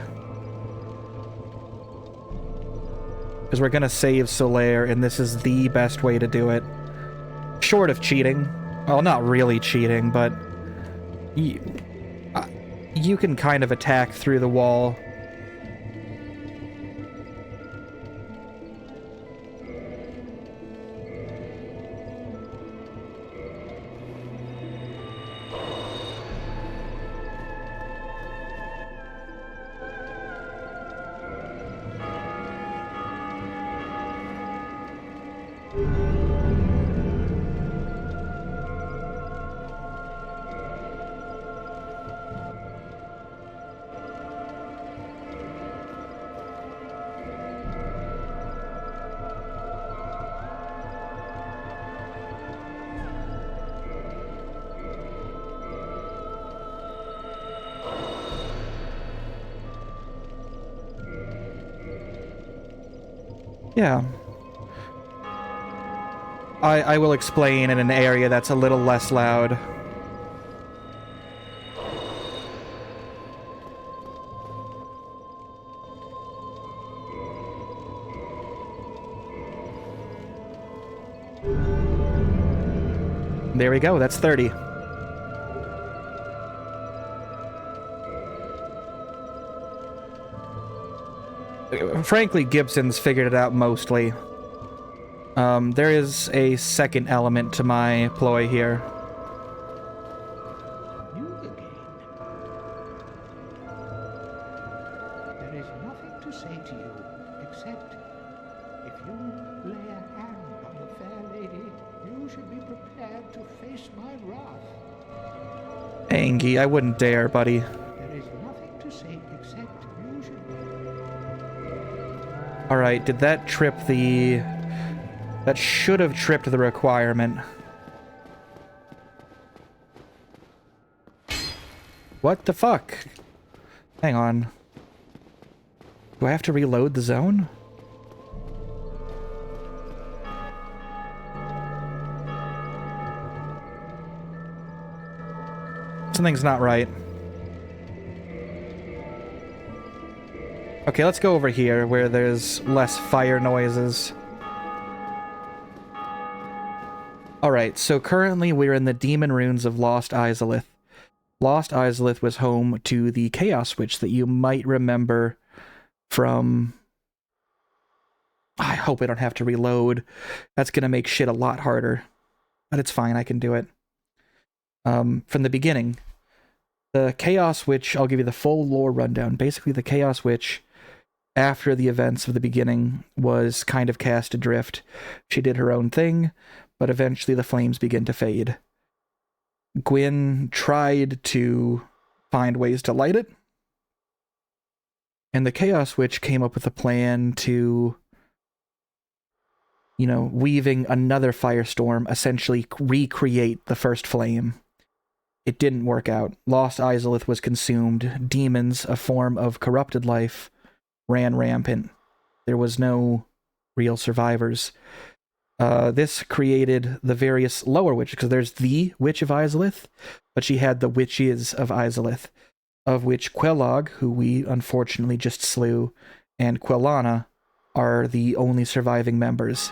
Speaker 1: Because we're gonna save Solaire, and this is the best way to do it. Short of cheating. Well, not really cheating, but... You can kind of attack through the wall. Yeah. I will explain in an area that's a little less loud. There we go, that's 30. Frankly, Gibson's figured it out mostly. There is a second element to my ploy here.
Speaker 5: You again. There is nothing to say to you, except if you lay a hand on the fair lady, you should be prepared to face my wrath.
Speaker 1: Angie, I wouldn't dare, buddy.
Speaker 5: There is nothing to say except you should.
Speaker 1: Alright, did that trip the... That should have tripped the requirement. What the fuck? Hang on. Do I have to reload the zone? Something's not right. Okay, let's go over here where there's less fire noises. Alright, so currently we're in the Demon Ruins of Lost Izalith. Lost Izalith was home to the Chaos Witch that you might remember from... I hope I don't have to reload. That's gonna make shit a lot harder. But it's fine, I can do it. From the beginning. The Chaos Witch, I'll give you the full lore rundown. Basically, the Chaos Witch, after the events of the beginning, was kind of cast adrift. She did her own thing, but eventually the flames begin to fade. Gwyn tried to find ways to light it, and the Chaos Witch came up with a plan to, you know, weaving another firestorm, essentially recreate the first flame. It didn't work out. Lost Izalith was consumed. Demons, a form of corrupted life, ran rampant. There was no real survivors. This created the various lower witches, because there's the Witch of Izalith, but she had the Witches of Izalith, of which Quelog, who we unfortunately just slew, and Quellana are the only surviving members.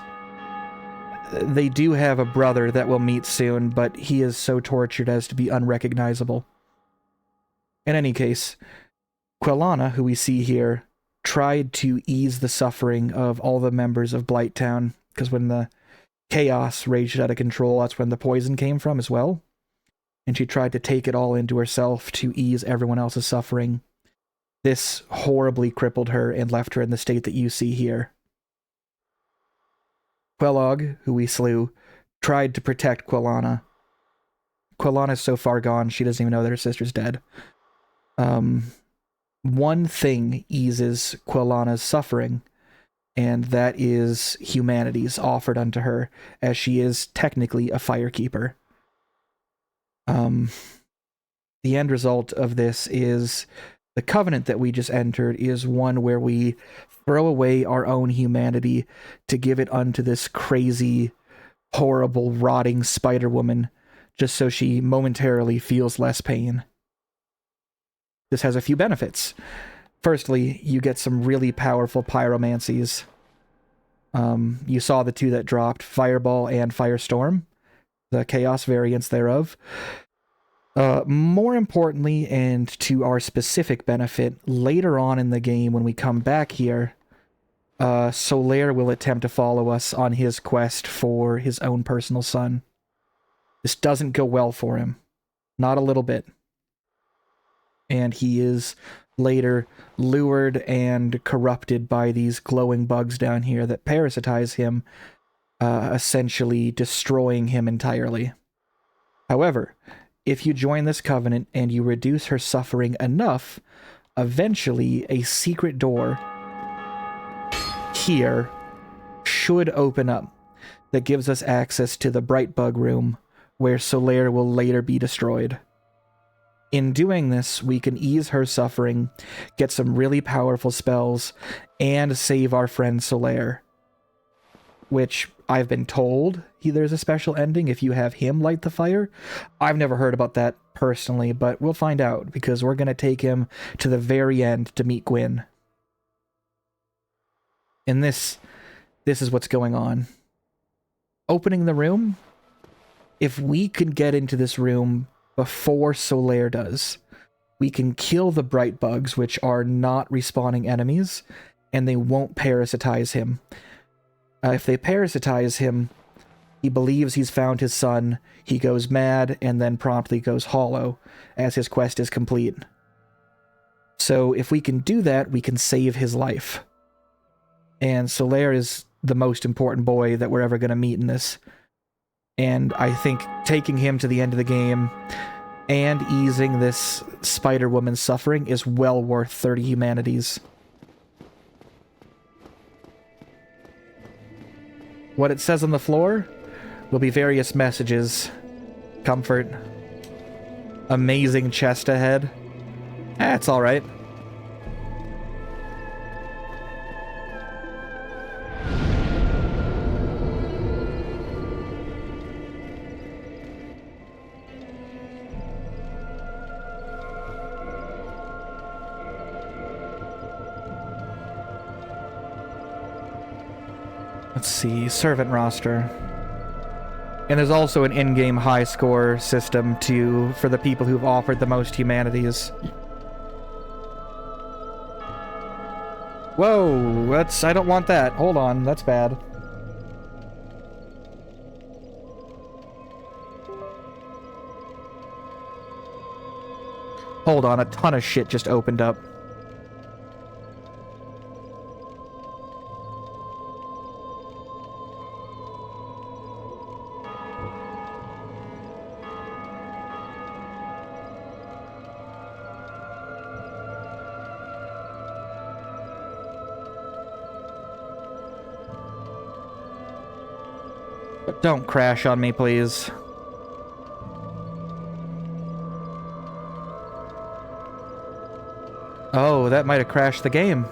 Speaker 1: They do have a brother that we'll meet soon, but he is so tortured as to be unrecognizable. In any case, Quellana, who we see here, tried to ease the suffering of all the members of Blighttown, because when the chaos raged out of control, that's when the poison came from as well. And she tried to take it all into herself to ease everyone else's suffering. This horribly crippled her and left her in the state that you see here. Quelog, who we slew, tried to protect Quellana. Quellana's so far gone, she doesn't even know that her sister's dead. One thing eases Quellana's suffering, and that is humanities offered unto her, as she is technically a firekeeper. The end result of this is the covenant that we just entered is one where we throw away our own humanity to give it unto this crazy, horrible, rotting spider woman, just so she momentarily feels less pain. This has a few benefits. Firstly, you get some really powerful pyromancies. You saw the two that dropped, Fireball and Firestorm, the Chaos variants thereof. More importantly, and to our specific benefit, later on in the game when we come back here, Solaire will attempt to follow us on his quest for his own personal son. This doesn't go well for him. Not a little bit. And he is later lured and corrupted by these glowing bugs down here that parasitize him, essentially destroying him entirely. However, if you join this covenant and you reduce her suffering enough, eventually a secret door here should open up that gives us access to the Bright Bug Room, where Solaire will later be destroyed. In doing this, we can ease her suffering, get some really powerful spells, and save our friend Solaire. which I've been told there's a special ending if you have him light the fire. I've never heard about that personally, but we'll find out, because we're going to take him to the very end to meet Gwyn. And this is what's going on. Opening the room, if we can get into this room before Solaire does, we can kill the bright bugs, which are not respawning enemies, and they won't parasitize him. If they parasitize him, he believes he's found his son, he goes mad, and then promptly goes hollow, as his quest is complete. So if we can do that, we can save his life. And Solaire is the most important boy that we're ever going to meet in this. And I think taking him to the end of the game and easing this Spider-Woman's suffering is well worth 30 humanities. What it says on the floor will be various messages. Comfort. Amazing chest ahead. It's alright. Let's see, servant roster. And there's also an in-game high score system for the people who've offered the most humanities. Whoa, I don't want that. Hold on, that's bad. Hold on, a ton of shit just opened up. Don't crash on me, please. Oh, that might have crashed the game.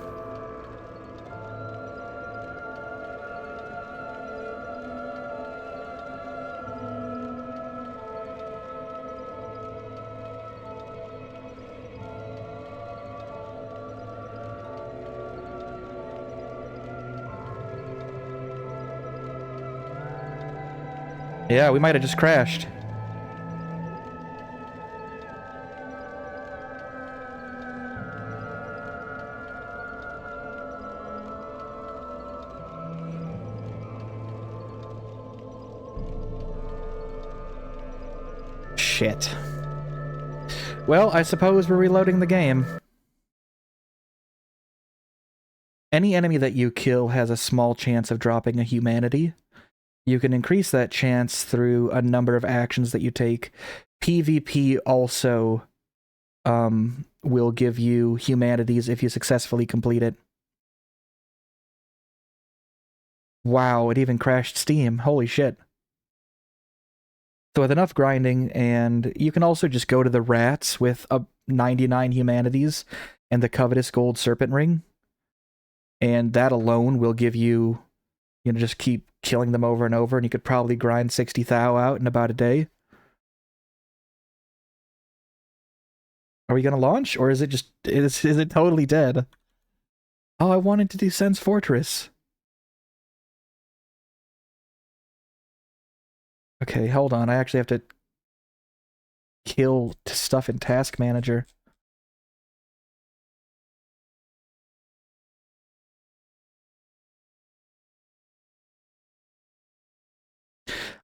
Speaker 1: Yeah, we might have just crashed. Shit. Well, I suppose we're reloading the game. Any enemy that you kill has a small chance of dropping a humanity. You can increase that chance through a number of actions that you take. PvP also will give you humanities if you successfully complete it. Wow, it even crashed Steam. Holy shit. So with enough grinding, and you can also just go to the rats with 99 humanities and the covetous gold serpent ring. And that alone will give you, just keep killing them over and over, and you could probably grind 60 thou out in about a day. Are we gonna launch, or is it just is it totally dead? Oh, I wanted to do Sen's Fortress. Okay, hold on. I actually have to kill stuff in Task Manager.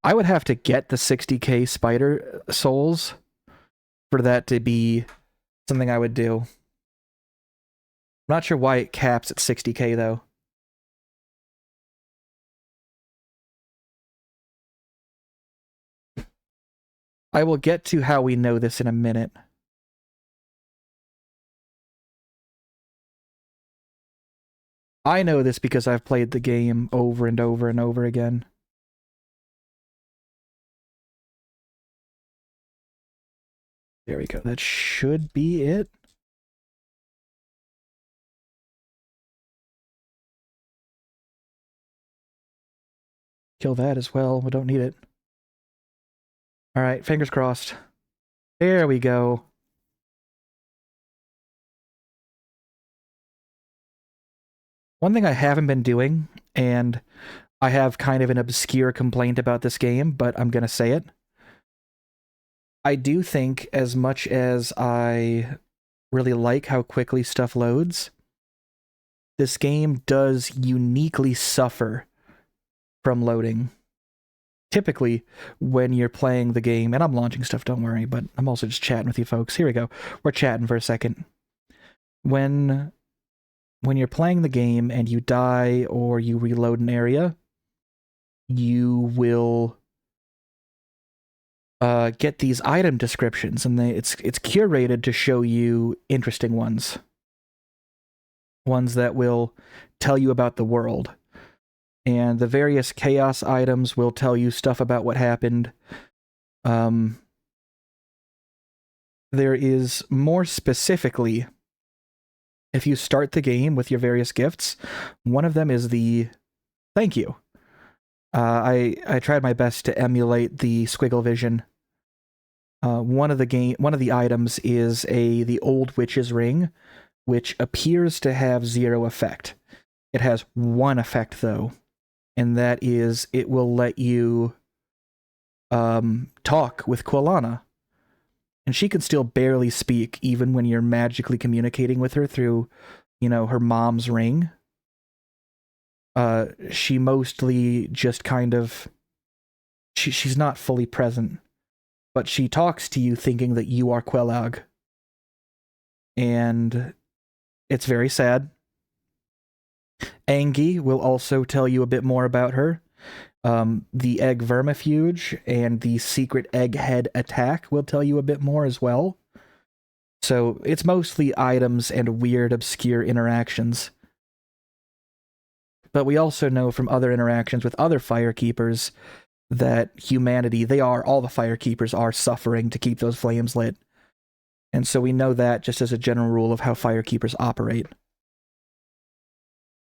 Speaker 1: I would have to get the 60k spider souls for that to be something I would do. I'm not sure why it caps at 60k though. I will get to how we know this in a minute. I know this because I've played the game over and over and over again. There we go. That should be it. Kill that as well. We don't need it. Alright, fingers crossed. There we go. One thing I haven't been doing, and I have kind of an obscure complaint about this game, but I'm gonna say it. I do think, as much as I really like how quickly stuff loads, this game does uniquely suffer from loading. Typically, when you're playing the game, and I'm launching stuff, don't worry, but I'm also just chatting with you folks. Here we go. We're chatting for a second. When you're playing the game and you die or you reload an area, you will get these item descriptions, and it's curated to show you interesting ones. Ones that will tell you about the world. And the various chaos items will tell you stuff about what happened. There is more specifically, if you start the game with your various gifts, one of them is the thank you. I tried my best to emulate the squiggle vision. One of the items is the old witch's ring, which appears to have 0 effect. It has 1 effect though, and that is it will let you talk with Quilana. And she can still barely speak even when you're magically communicating with her through, her mom's ring. She mostly just kind of... She's not fully present, but she talks to you thinking that you are Quelag. And it's very sad. Angie will also tell you a bit more about her. The egg vermifuge and the secret egghead attack will tell you a bit more as well. So it's mostly items and weird, obscure interactions. But we also know from other interactions with other Firekeepers that humanity, all the Firekeepers are suffering to keep those flames lit. And so we know that just as a general rule of how Firekeepers operate.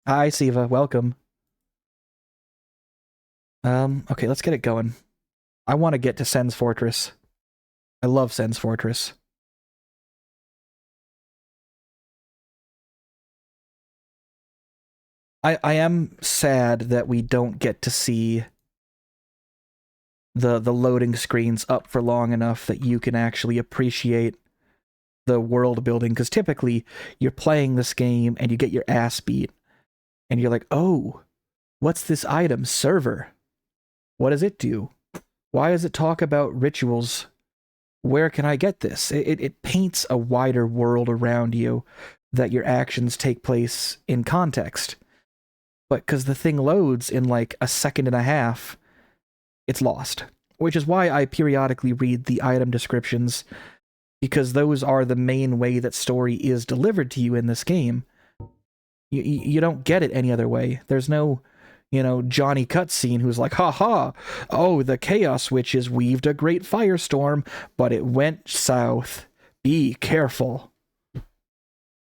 Speaker 1: Hi, Siva. Welcome. Okay, let's get it going. I want to get to Sen's Fortress. I love Sen's Fortress. I am sad that we don't get to see the loading screens up for long enough that you can actually appreciate the world building, because typically you're playing this game and you get your ass beat and you're like, oh, what's this item? Server. What does it do? Why does it talk about rituals? Where can I get this? It paints a wider world around you that your actions take place in context. But because the thing loads in like a second and a half, it's lost. Which is why I periodically read the item descriptions, because those are the main way that story is delivered to you in this game. You don't get it any other way. There's no, Johnny cutscene who's like, ha, oh, the Chaos Witches weaved a great firestorm, but it went south. Be careful.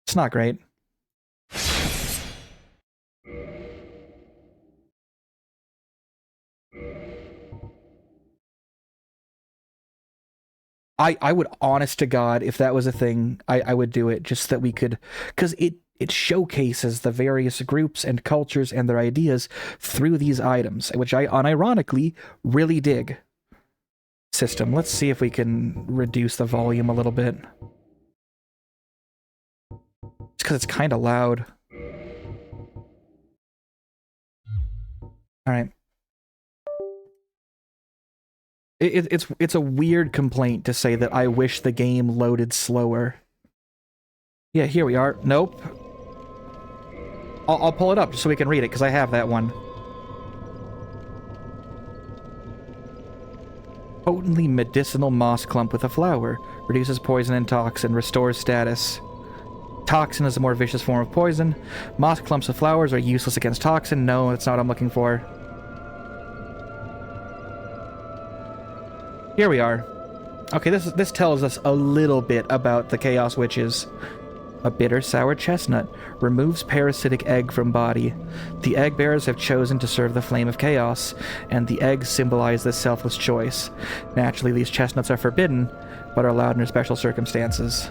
Speaker 1: It's not great. I would, honest to God, if that was a thing, I would do it just so that we could, because it showcases the various groups and cultures and their ideas through these items, which I unironically really dig. System, let's see if we can reduce the volume a little bit. It's because it's kind of loud. Alright. It's a weird complaint to say that I wish the game loaded slower. Yeah, here we are. Nope. I'll pull it up just so we can read it, because I have that one. Potently medicinal moss clump with a flower. Reduces poison and toxin. Restores status. Toxin is a more vicious form of poison. Moss clumps with flowers are useless against toxin. No, that's not what I'm looking for. Here we are. Okay, this tells us a little bit about the Chaos Witches. A bitter sour chestnut removes parasitic egg from body. The egg bearers have chosen to serve the flame of chaos, and the eggs symbolize this selfless choice. Naturally, these chestnuts are forbidden, but are allowed under special circumstances.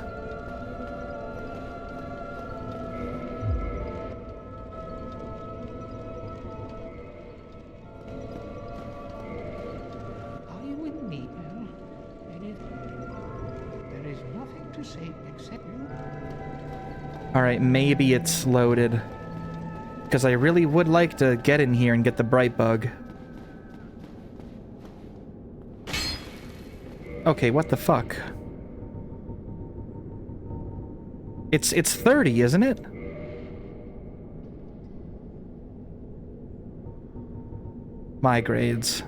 Speaker 5: Are you with me, Belle? There is nothing to say except you.
Speaker 1: Alright, maybe it's loaded. Because I really would like to get in here and get the bright bug. Okay, what the fuck? It's 30, isn't it? My grades.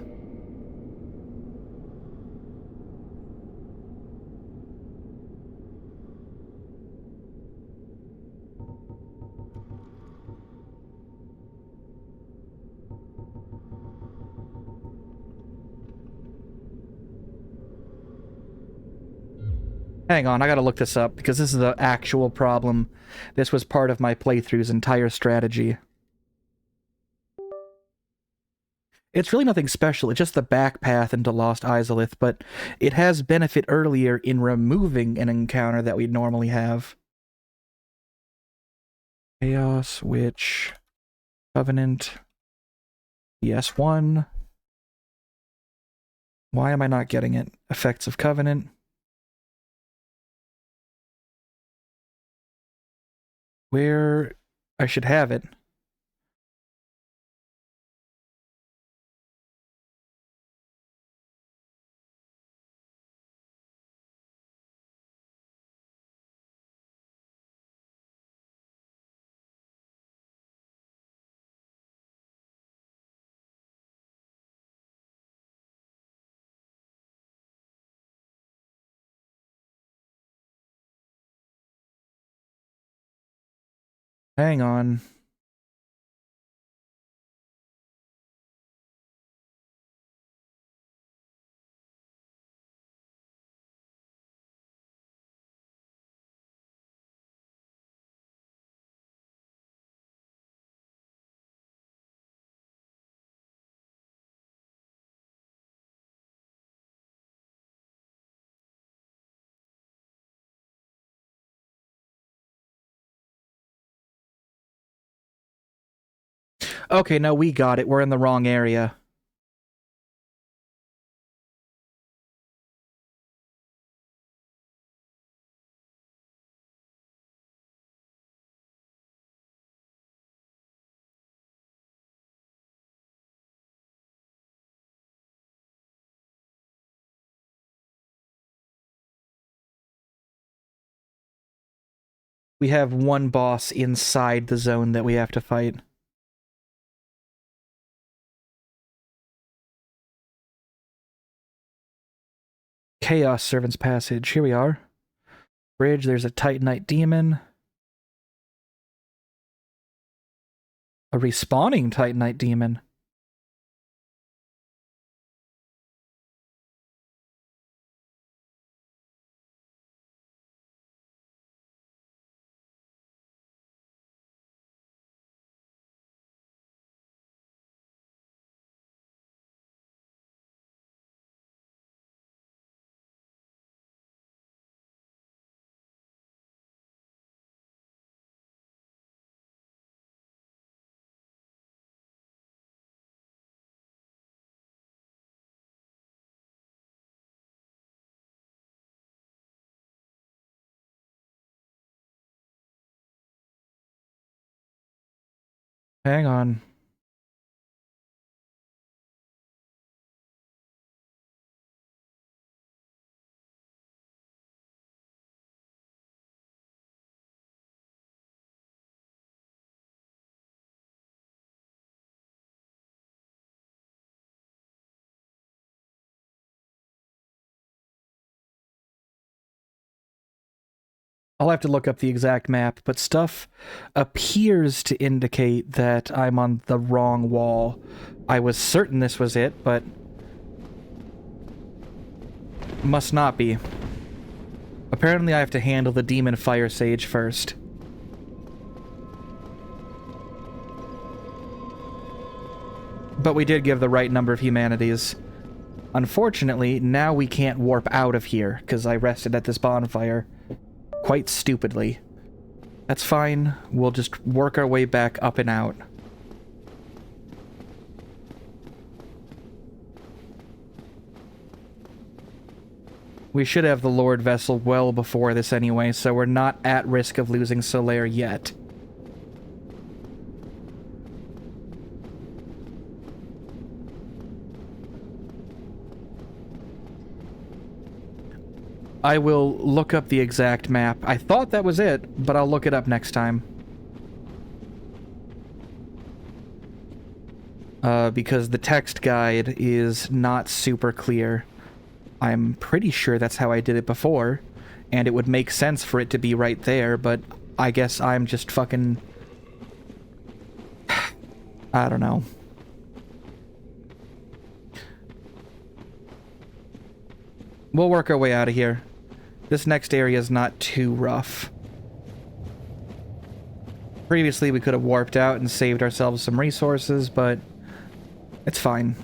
Speaker 1: Hang on, I gotta look this up, because this is the actual problem. This was part of my playthrough's entire strategy. It's really nothing special, it's just the back path into Lost Izalith, but it has benefit earlier in removing an encounter that we'd normally have. Chaos, Witch, Covenant, PS1. Why am I not getting it? Effects of Covenant. Where I should have it. Hang on. Okay, no, we got it. We're in the wrong area. We have one boss inside the zone that we have to fight. Chaos Servant's Passage. Here we are. Bridge, there's a Titanite demon. A respawning Titanite demon. Hang on. I'll have to look up the exact map, but stuff appears to indicate that I'm on the wrong wall. I was certain this was it, but must not be. Apparently I have to handle the demon fire sage first. But we did give the right number of humanities. Unfortunately, now we can't warp out of here, because I rested at this bonfire. Quite stupidly. That's fine. We'll just work our way back up and out. We should have the Lord Vessel well before this anyway, so we're not at risk of losing Solaire yet. I will look up the exact map. I thought that was it, but I'll look it up next time. Because the text guide is not super clear. I'm pretty sure that's how I did it before, and it would make sense for it to be right there, but I guess I'm just fucking... I don't know. We'll work our way out of here. This next area is not too rough. Previously, we could have warped out and saved ourselves some resources, but it's fine.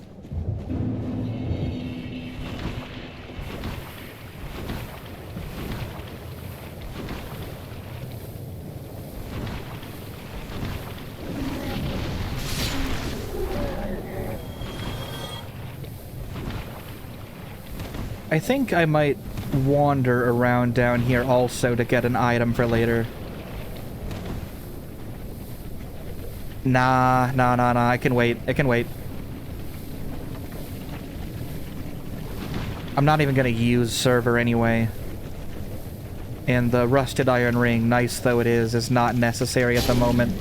Speaker 1: I think I might wander around down here also to get an item for later. Nah, I can wait. I can wait. I'm not even gonna use server anyway. And the rusted iron ring, nice though it is not necessary at the moment.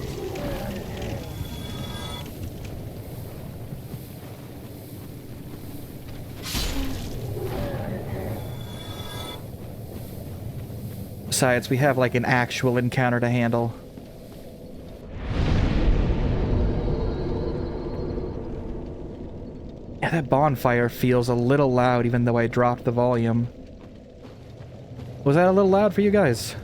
Speaker 1: Besides, we have like an actual encounter to handle. Yeah, that bonfire feels a little loud even though I dropped the volume. Was that a little loud for you guys?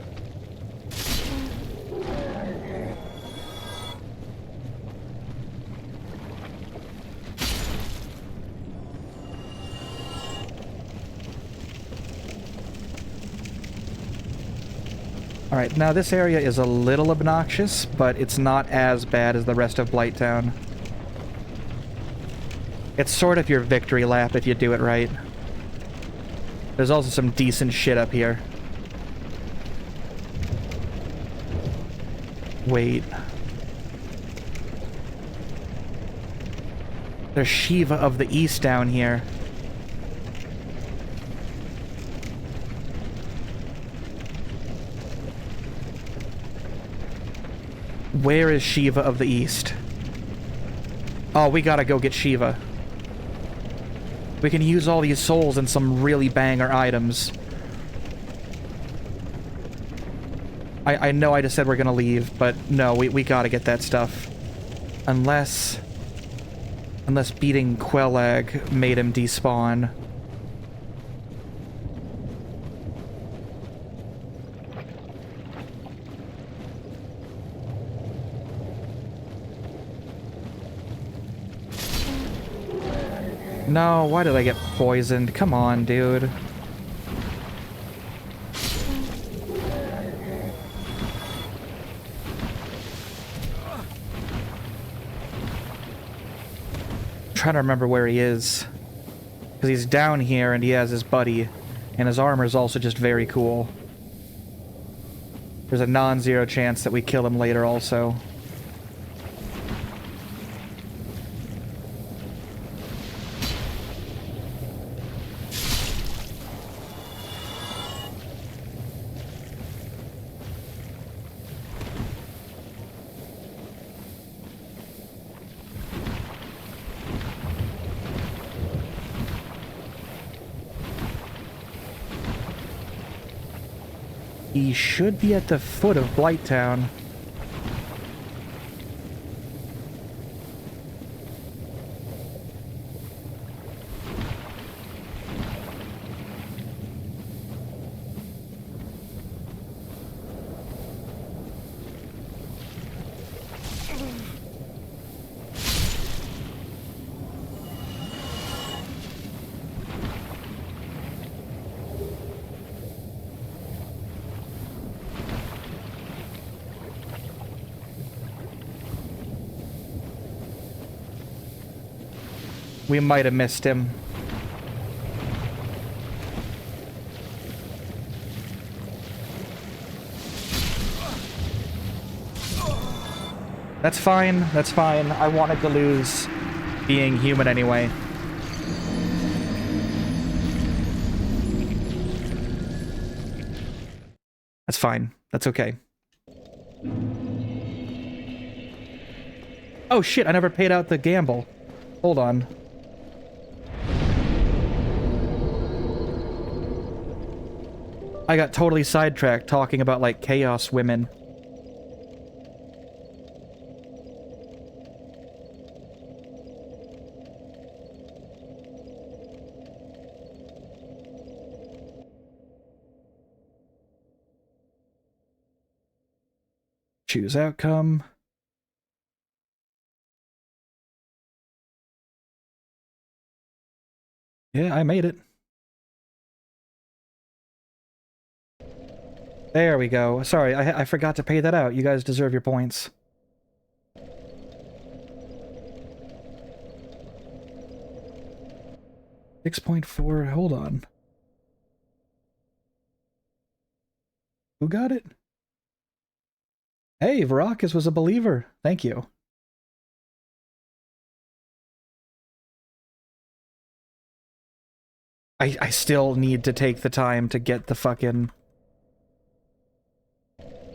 Speaker 1: Alright, now this area is a little obnoxious, but it's not as bad as the rest of Blighttown. It's sort of your victory lap if you do it right. There's also some decent shit up here. Wait. There's Shiva of the East down here. Where is Shiva of the East? Oh, we gotta go get Shiva. We can use all these souls in some really banger items. I know I just said we're gonna leave, but no, we gotta get that stuff. Unless beating Quelag made him despawn. No, why did I get poisoned? Come on, dude. I'm trying to remember where he is. Because he's down here and he has his buddy. And his armor is also just very cool. There's a non-zero chance that we kill him later also. He should be at the foot of Blighttown. We might have missed him. That's fine. That's fine. I wanted to lose being human anyway. That's fine. That's okay. Oh shit, I never paid out the gamble. Hold on. I got totally sidetracked talking about, like, chaos women. Choose outcome. Yeah, I made it. There we go. Sorry, I forgot to pay that out. You guys deserve your points. $6.4, hold on. Who got it? Hey, Varakis was a believer. Thank you. I still need to take the time to get the fucking...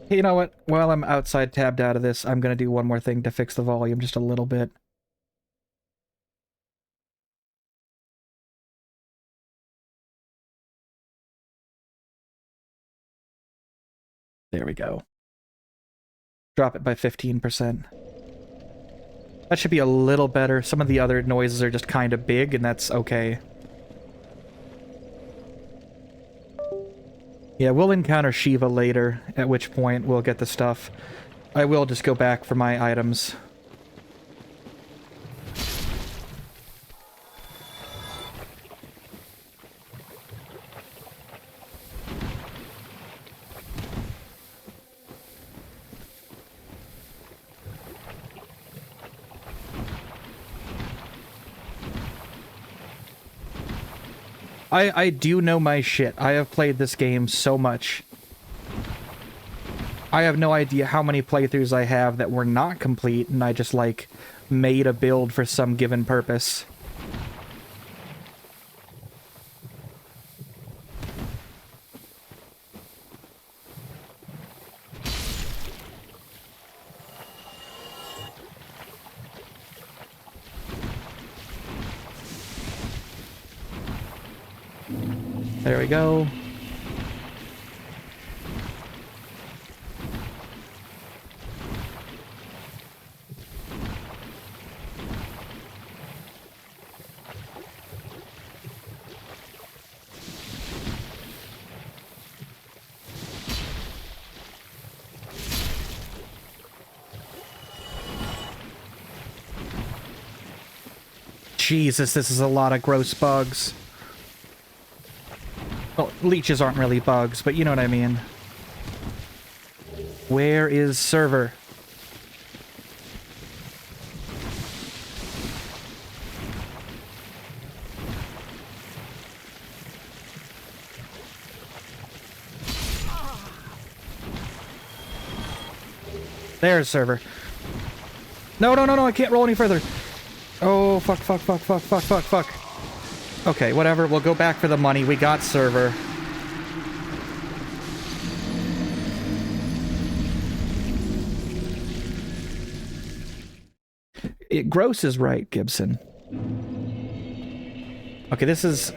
Speaker 1: Hey, you know what? While I'm outside tabbed out of this, I'm gonna do one more thing to fix the volume just a little bit. There we go. Drop it by 15%. That should be a little better. Some of the other noises are just kind of big, and that's okay. Yeah, we'll encounter Shiva later, at which point we'll get the stuff. I will just go back for my items. I do know my shit. I have played this game so much. I have no idea how many playthroughs I have that were not complete, and I just, like, made a build for some given purpose. There we go. Jesus, this is a lot of gross bugs. Well, leeches aren't really bugs, but you know what I mean. Where is server? There's server. No, no, no, no, I can't roll any further. Oh, fuck, fuck, fuck, fuck, fuck, fuck, fuck. Okay, whatever, we'll go back for the money. We got server. Gross is right, Gibson. Okay, this is...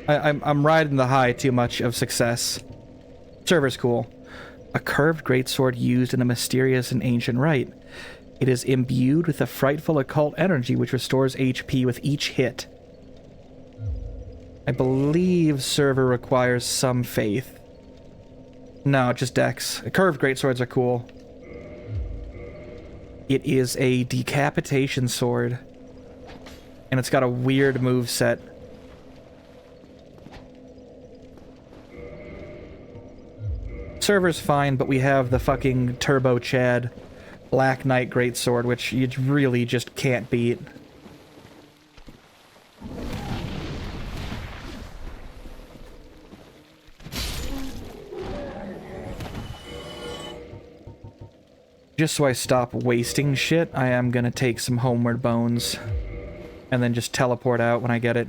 Speaker 1: I'm riding the high too much of success. Server's cool. A curved greatsword used in a mysterious and ancient rite. It is imbued with a frightful occult energy which restores HP with each hit. I believe server requires some faith. No, just dex. Curved greatswords are cool. It is a decapitation sword. And it's got a weird moveset. Server's fine, but we have the fucking Turbo Chad Black Knight greatsword, which you really just can't beat. Just so I stop wasting shit, I am gonna take some homeward bones. And then just teleport out when I get it.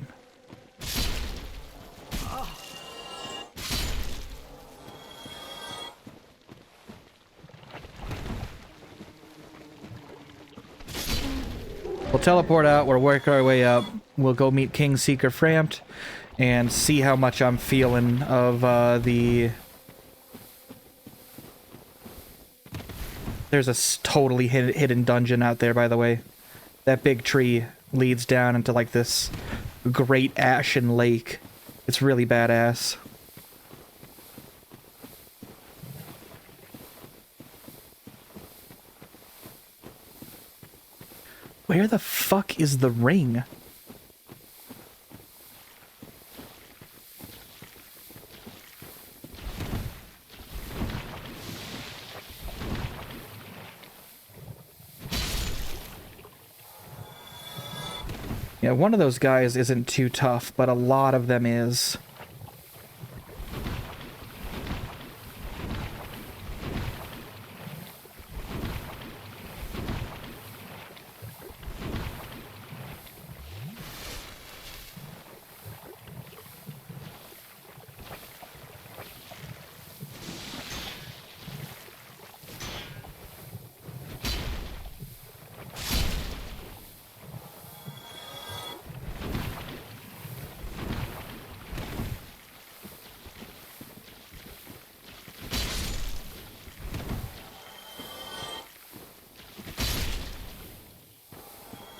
Speaker 1: We'll teleport out, we'll work our way up, we'll go meet King Seeker Frampt, and see how much I'm feeling of the... There's a totally hidden dungeon out there, by the way. That big tree leads down into, like, this great ashen lake. It's really badass. Where the fuck is the ring? Yeah, one of those guys isn't too tough, but a lot of them is.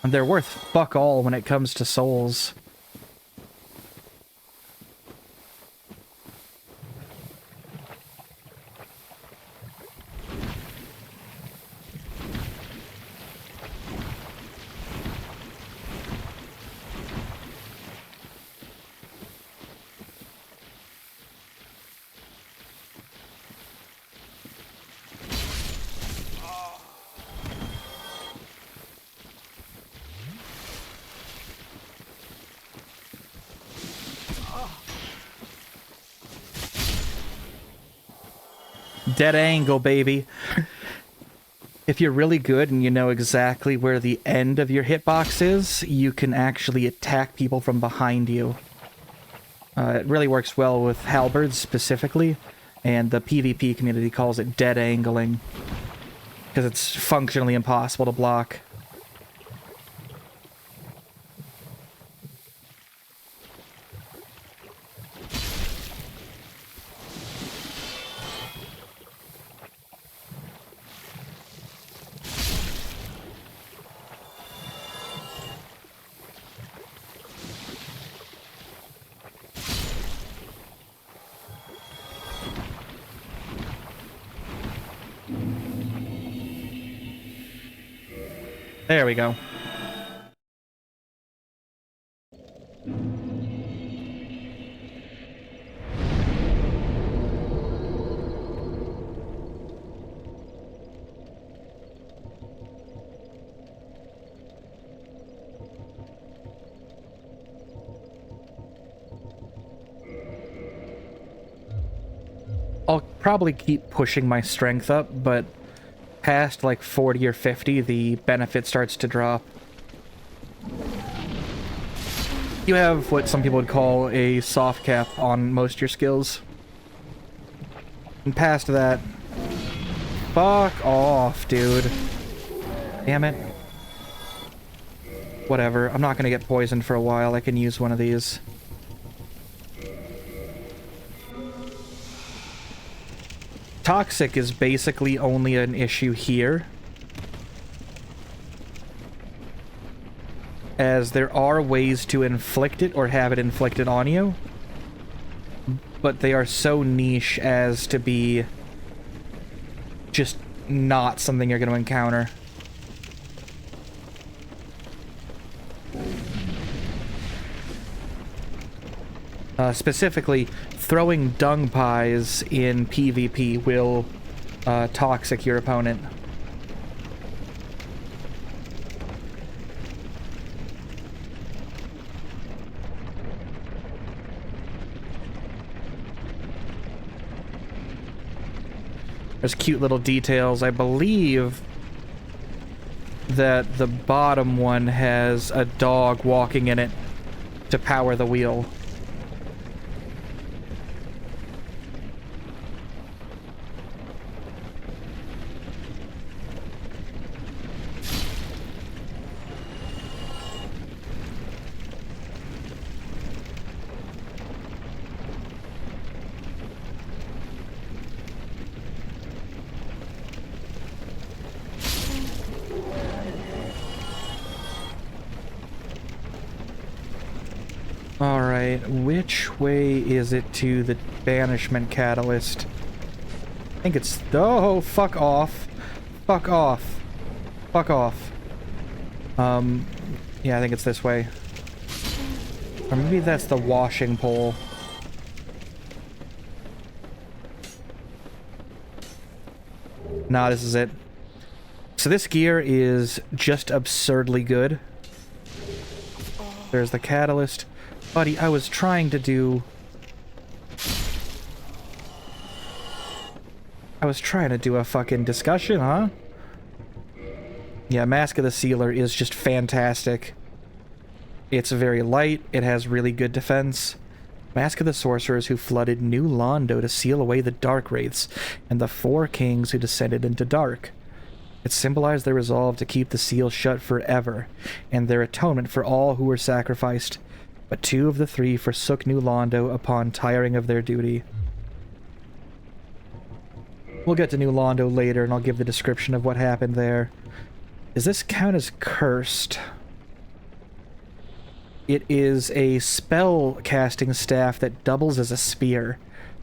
Speaker 1: They're worth fuck all when it comes to souls. Dead angle, baby. If you're really good and you know exactly where the end of your hitbox is, you can actually attack people from behind you. It really works well with halberds specifically, and the PvP community calls it dead angling, because it's functionally impossible to block. There we go. I'll probably keep pushing my strength up, but past like 40 or 50, the benefit starts to drop. You have what some people would call a soft cap on most of your skills. And past that, fuck off, dude. Damn it. Whatever, I'm not gonna get poisoned for a while. I can use one of these. Toxic is basically only an issue here, as there are ways to inflict it or have it inflicted on you, but they are so niche as to be just not something you're going to encounter. Specifically, throwing dung pies in PvP will toxic your opponent. There's cute little details. I believe that the bottom one has a dog walking in it to power the wheel. Alright, which way is it to the banishment catalyst? I think it's... Oh, fuck off. Fuck off. Fuck off. Yeah, I think it's this way. Or maybe that's the washing pole. Nah, this is it. So this gear is just absurdly good. There's the catalyst. Buddy, I was trying to do... a fucking discussion, huh? Yeah, Mask of the Sealer is just fantastic. It's very light, it has really good defense. Mask of the Sorcerers who flooded New Londo to seal away the Dark Wraiths, and the 4 kings who descended into Dark. It symbolized their resolve to keep the seal shut forever, and their atonement for all who were sacrificed. But 2 of the 3 forsook New Londo upon tiring of their duty. We'll get to New Londo later, and I'll give the description of what happened there. Does this count as cursed? It is a spell casting staff that doubles as a spear.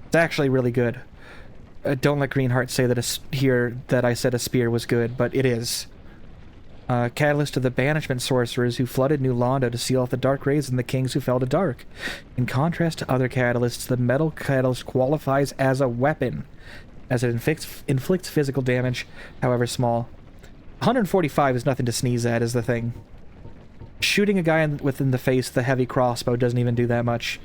Speaker 1: It's actually really good. Don't let Greenheart say that I said a spear was good, but it is. Catalyst of the banishment sorcerers who flooded New Londo to seal off the Dark Wraiths and the kings who fell to dark. In contrast to other catalysts, the metal catalyst qualifies as a weapon, as it inflicts physical damage, however small. 145 is nothing to sneeze at, is the thing. Shooting a guy within the face with a heavy crossbow doesn't even do that much.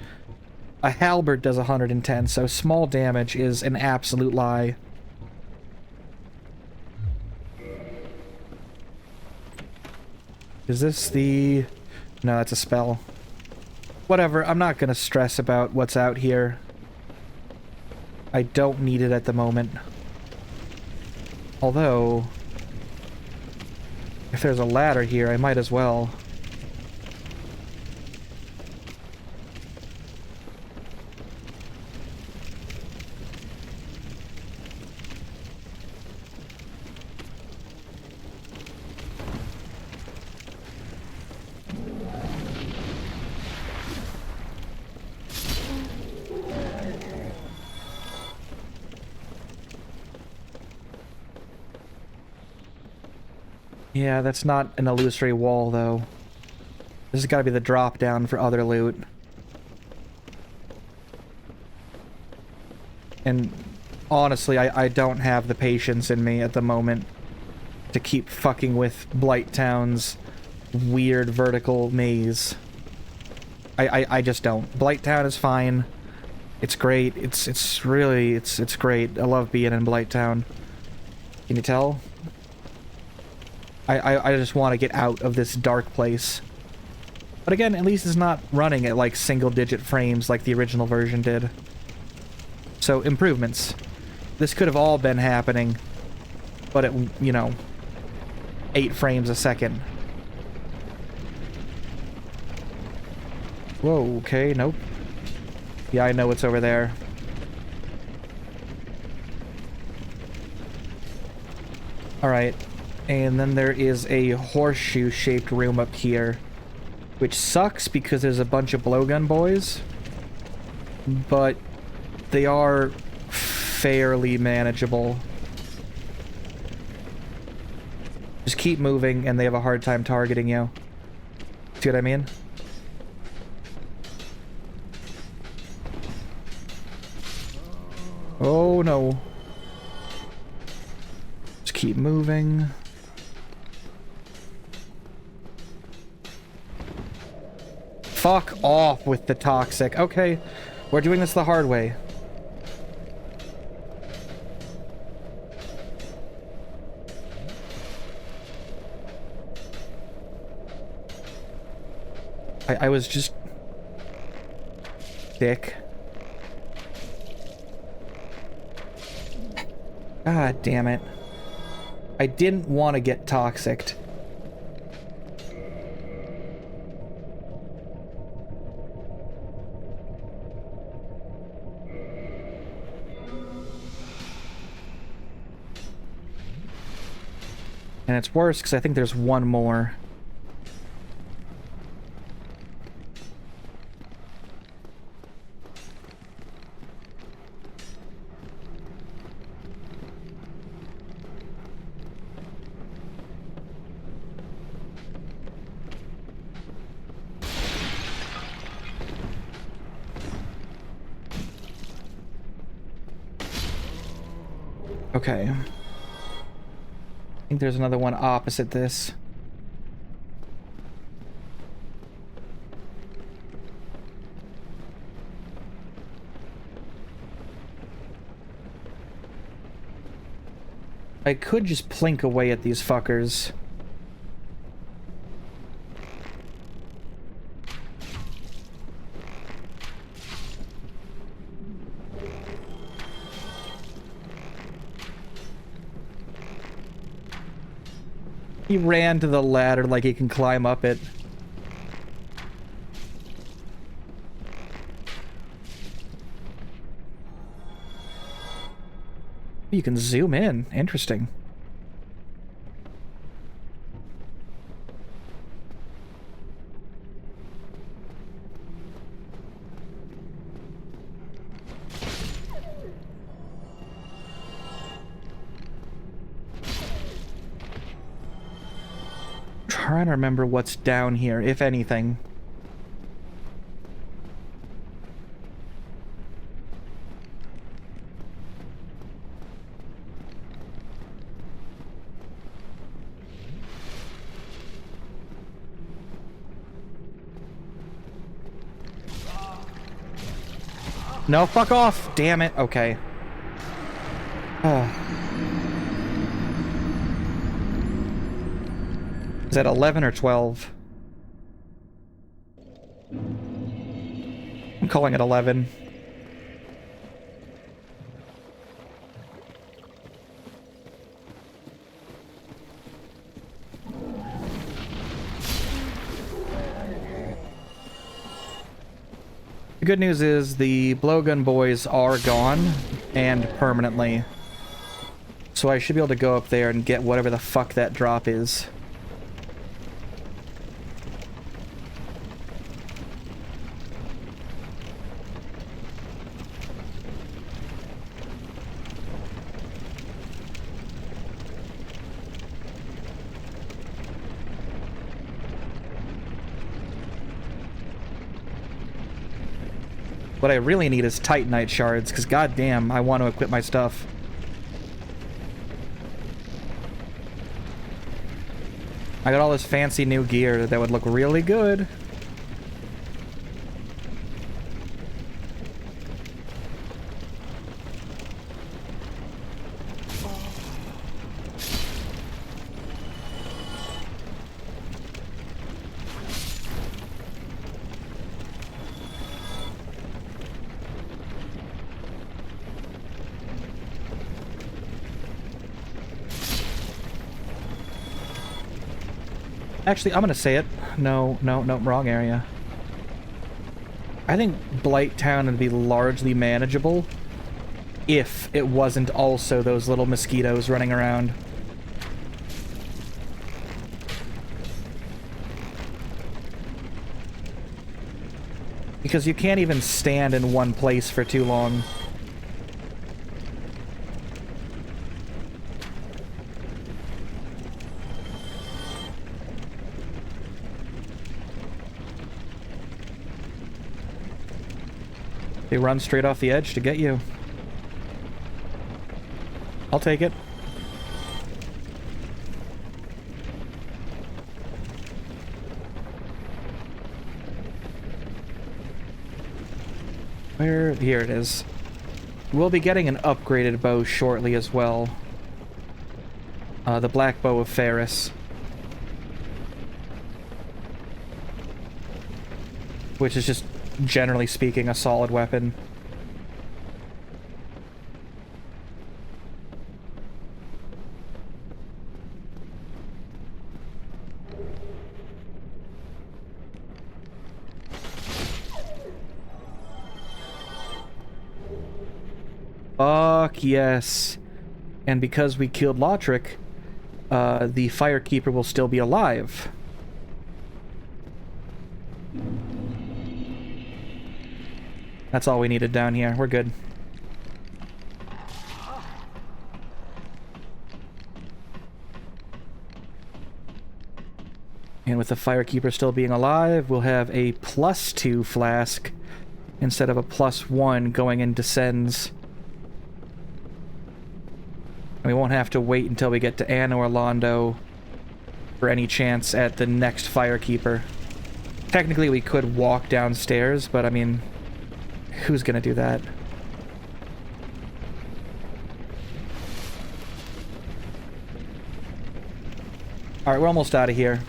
Speaker 1: A halberd does 110, so small damage is an absolute lie. Is this the... No, that's a spell. Whatever, I'm not gonna stress about what's out here. I don't need it at the moment. Although... if there's a ladder here, I might as well. Yeah, that's not an illusory wall, though. This has got to be the drop down for other loot. And honestly, I don't have the patience in me at the moment to keep fucking with Blighttown's weird vertical maze. I just don't. Blighttown is fine. It's great. It's really great. I love being in Blighttown. Can you tell? I just want to get out of this dark place. But again, at least it's not running at like single-digit frames like the original version did. So, improvements. This could have all been happening, but at, you know, 8 frames a second. Whoa, okay, nope. Yeah, I know what's over there. Alright. And then there is a horseshoe-shaped room up here, which sucks because there's a bunch of blowgun boys, but they are fairly manageable. Just keep moving and they have a hard time targeting you. See what I mean? Oh no. Just keep moving. Fuck off with the toxic. Okay, we're doing this the hard way. I was just... Dick. God damn it. I didn't want to get toxicked. And it's worse because I think there's one more. Okay. I think there's another one opposite this. I could just plink away at these fuckers. He ran to the ladder like he can climb up it. You can zoom in. Interesting. Trying to remember what's down here, if anything. No, fuck off! Damn it. Okay. Is that 11 or 12? I'm calling it 11. The good news is the blowgun boys are gone, and permanently. So I should be able to go up there and get whatever the fuck that drop is. What I really need is Titanite shards, because goddamn, I want to equip my stuff. I got all this fancy new gear that would look really good. Actually, I'm gonna say it. No, wrong area. I think Blighttown would be largely manageable if it wasn't also those little mosquitoes running around. Because you can't even stand in one place for too long. They run straight off the edge to get you. I'll take it. Where? Here it is. We'll be getting an upgraded bow shortly as well. The Black Bow of Ferris. which is just, generally speaking, a solid weapon. Fuck yes. And because we killed Lautrec, the Firekeeper will still be alive. That's all we needed down here. We're good. And with the Firekeeper still being alive, we'll have a +2 flask instead of a +1 going into Sens. And we won't have to wait until we get to Anor Londo for any chance at the next Firekeeper. Technically, we could walk downstairs, but I mean, who's gonna do that? Alright, we're almost out of here.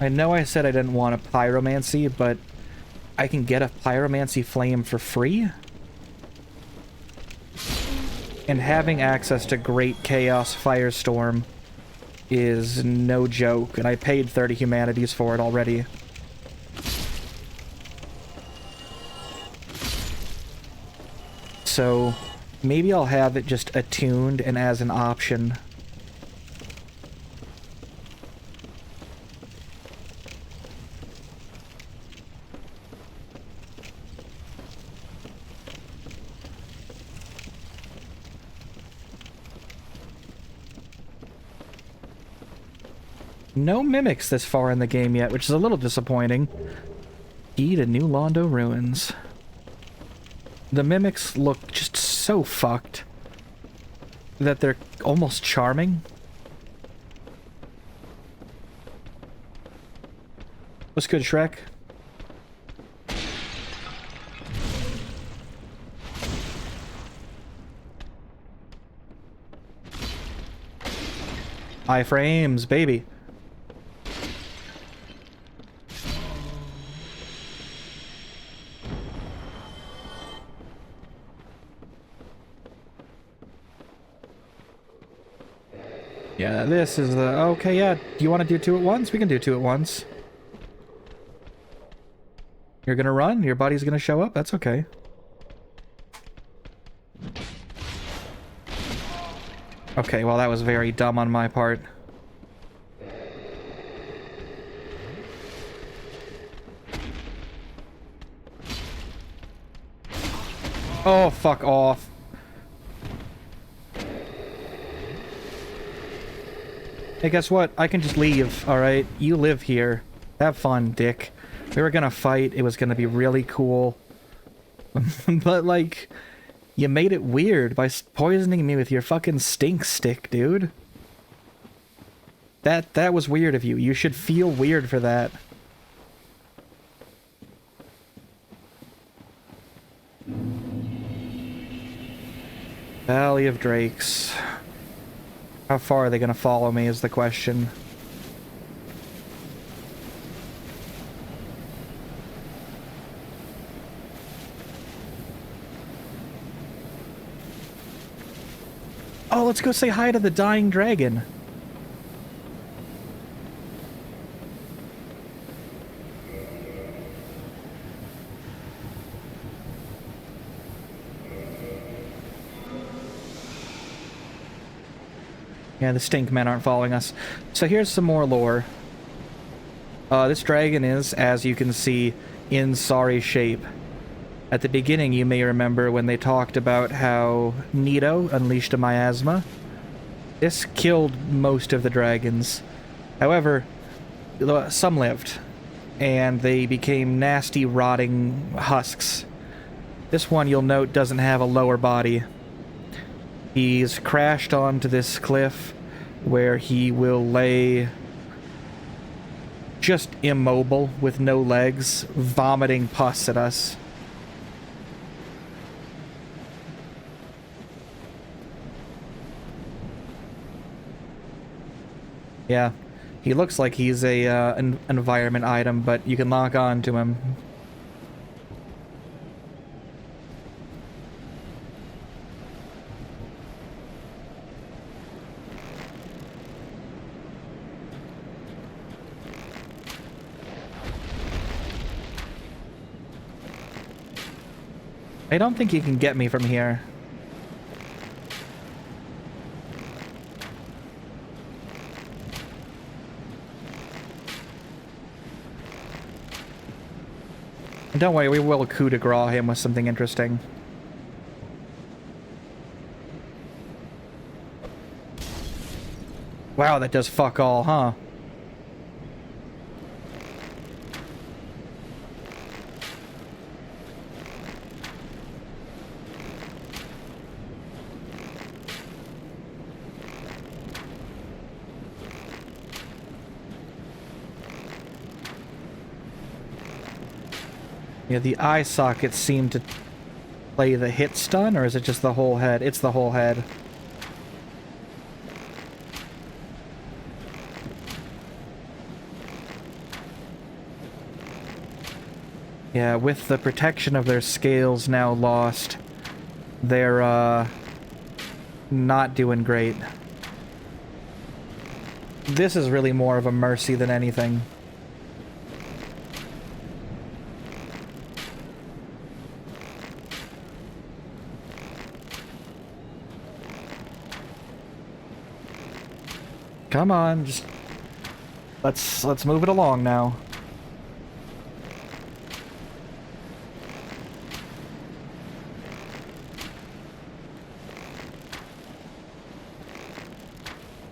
Speaker 1: I know I said I didn't want a pyromancy, but I can get a pyromancy flame for free? And having access to Great Chaos Firestorm is no joke, and I paid 30 humanities for it already. So maybe I'll have it just attuned and as an option. No mimics this far in the game yet, which is a little disappointing. Key to New Londo Ruins. The mimics look just so fucked that they're almost charming. What's good, Shrek? Iframes, baby. Yeah, this is the... Okay, yeah. Do you want to do 2 at once? We can do 2 at once. You're gonna run? Your buddy's gonna show up? That's okay. Okay, well that was very dumb on my part. Oh, fuck off. Hey, guess what? I can just leave, alright? You live here. Have fun, dick. We were gonna fight. It was gonna be really cool. But, like, you made it weird by poisoning me with your fucking stink stick, dude. That was weird of you. You should feel weird for that. Valley of Drakes. How far are they gonna follow me is the question. Oh, let's go say hi to the dying dragon. Yeah, the stink men aren't following us. So here's some more lore. This dragon is, as you can see, in sorry shape. At the beginning, you may remember when they talked about how Nito unleashed a miasma. This killed most of the dragons. However, some lived, and they became nasty, rotting husks. This one, you'll note, doesn't have a lower body. He's crashed onto this cliff where he will lay just immobile with no legs, vomiting pus at us. Yeah. He looks like he's a an environment item, but you can lock on to him. I don't think you can get me from here. Don't worry, we will coup de grace him with something interesting. Wow, that does fuck all, huh? Yeah, the eye sockets seem to play the hit stun, or is it just the whole head? It's the whole head. Yeah, with the protection of their scales now lost, they're, not doing great. This is really more of a mercy than anything. Come on, just let's move it along now.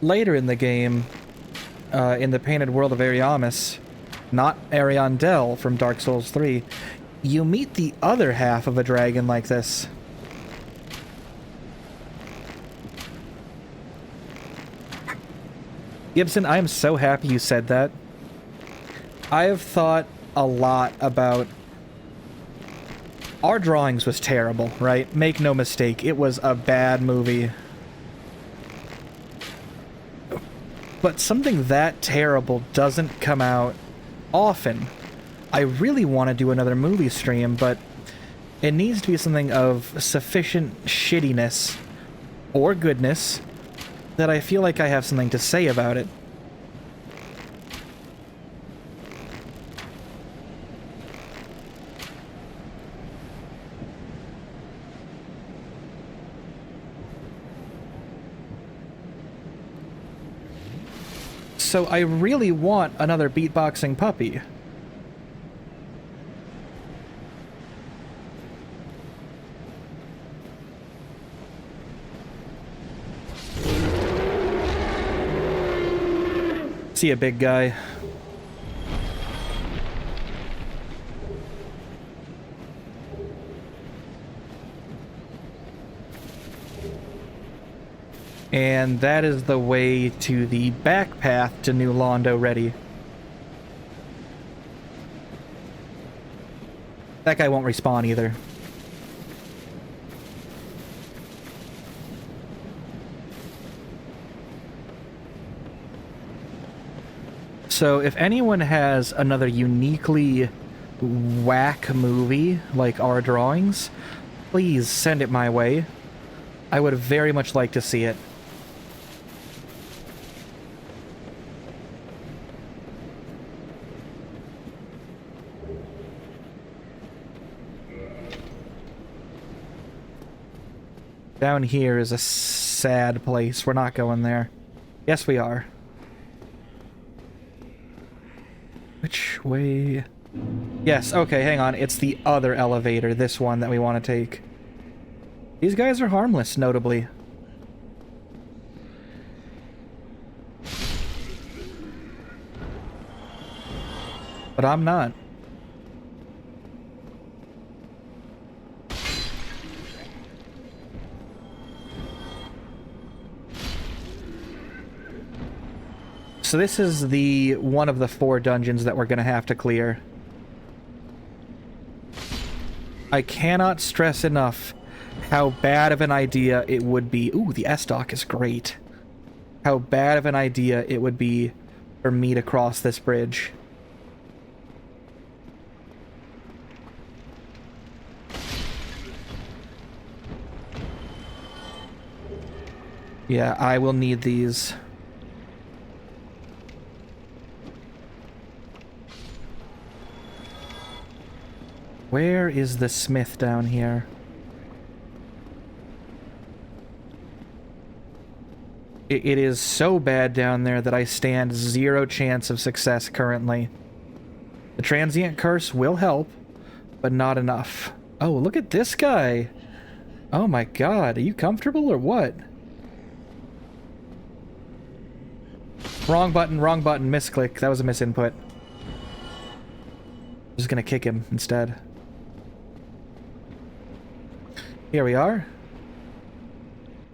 Speaker 1: Later in the game, in the Painted World of Ariamis, not Ariandel from Dark Souls 3, you meet the other half of a dragon like this. Gibson, I am so happy you said that. I have thought a lot about... Our Drawings was terrible, right? Make no mistake, it was a bad movie. But something that terrible doesn't come out often. I really want to do another movie stream, but it needs to be something of sufficient shittiness or goodness that I feel like I have something to say about it. So I really want another beatboxing puppy. See ya, big guy. And that is the way to the back path to New Londo Ready. That guy won't respawn either. So if anyone has another uniquely whack movie like Our Drawings, please send it my way. I would very much like to see it. Down here is a sad place. We're not going there. Yes, we are. Which way? Yes, okay, hang on. It's the other elevator, this one that we want to take. These guys are harmless, notably. But I'm not. So this is the one of the 4 dungeons that we're going to have to clear. I cannot stress enough how bad of an idea it would be. Ooh, the S-Dock is great. how bad of an idea it would be for me to cross this bridge. Yeah, I will need these. Where is the smith down here? It is so bad down there that I stand 0 chance of success currently. The transient curse will help, but not enough. Oh, look at this guy! Oh my god, are you comfortable or what? Wrong button, misclick. That was a misinput. I'm just gonna kick him instead. Here we are.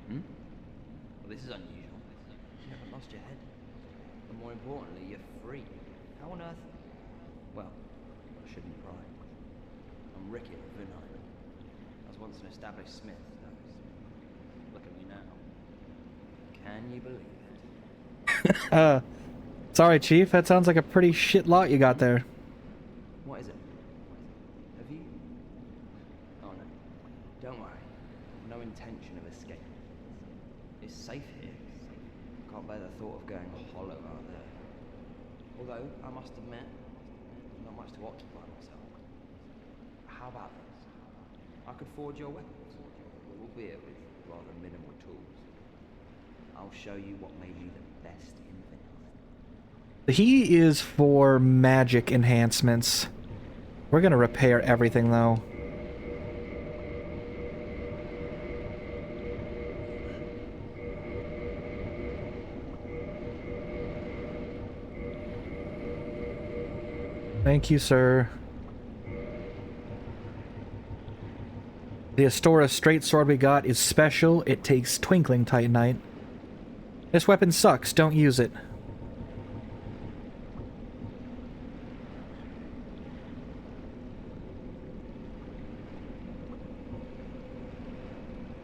Speaker 7: Well, this is unusual. You haven't lost your head. And more importantly, you're free. How on earth? Well, I shouldn't pry. I'm Ricky of Vinheim. I was once an established smith, though. Look at me now. Can you believe it?
Speaker 1: Sorry, Chief. That sounds like a pretty shit lot you got there.
Speaker 7: What is it? Have you? Oh no. Don't worry. No intention of escape. It's safe here. Can't bear the thought of going hollow out there. Although, I must admit, not much to occupy myself. How about this? I could forge your weapons, albeit with rather minimal tools. I'll show you what made you the best in Vinheim.
Speaker 1: He is for magic enhancements. We're gonna repair everything, though. Thank you, sir. The Astora straight sword we got is special. It takes Twinkling Titanite. This weapon sucks. Don't use it.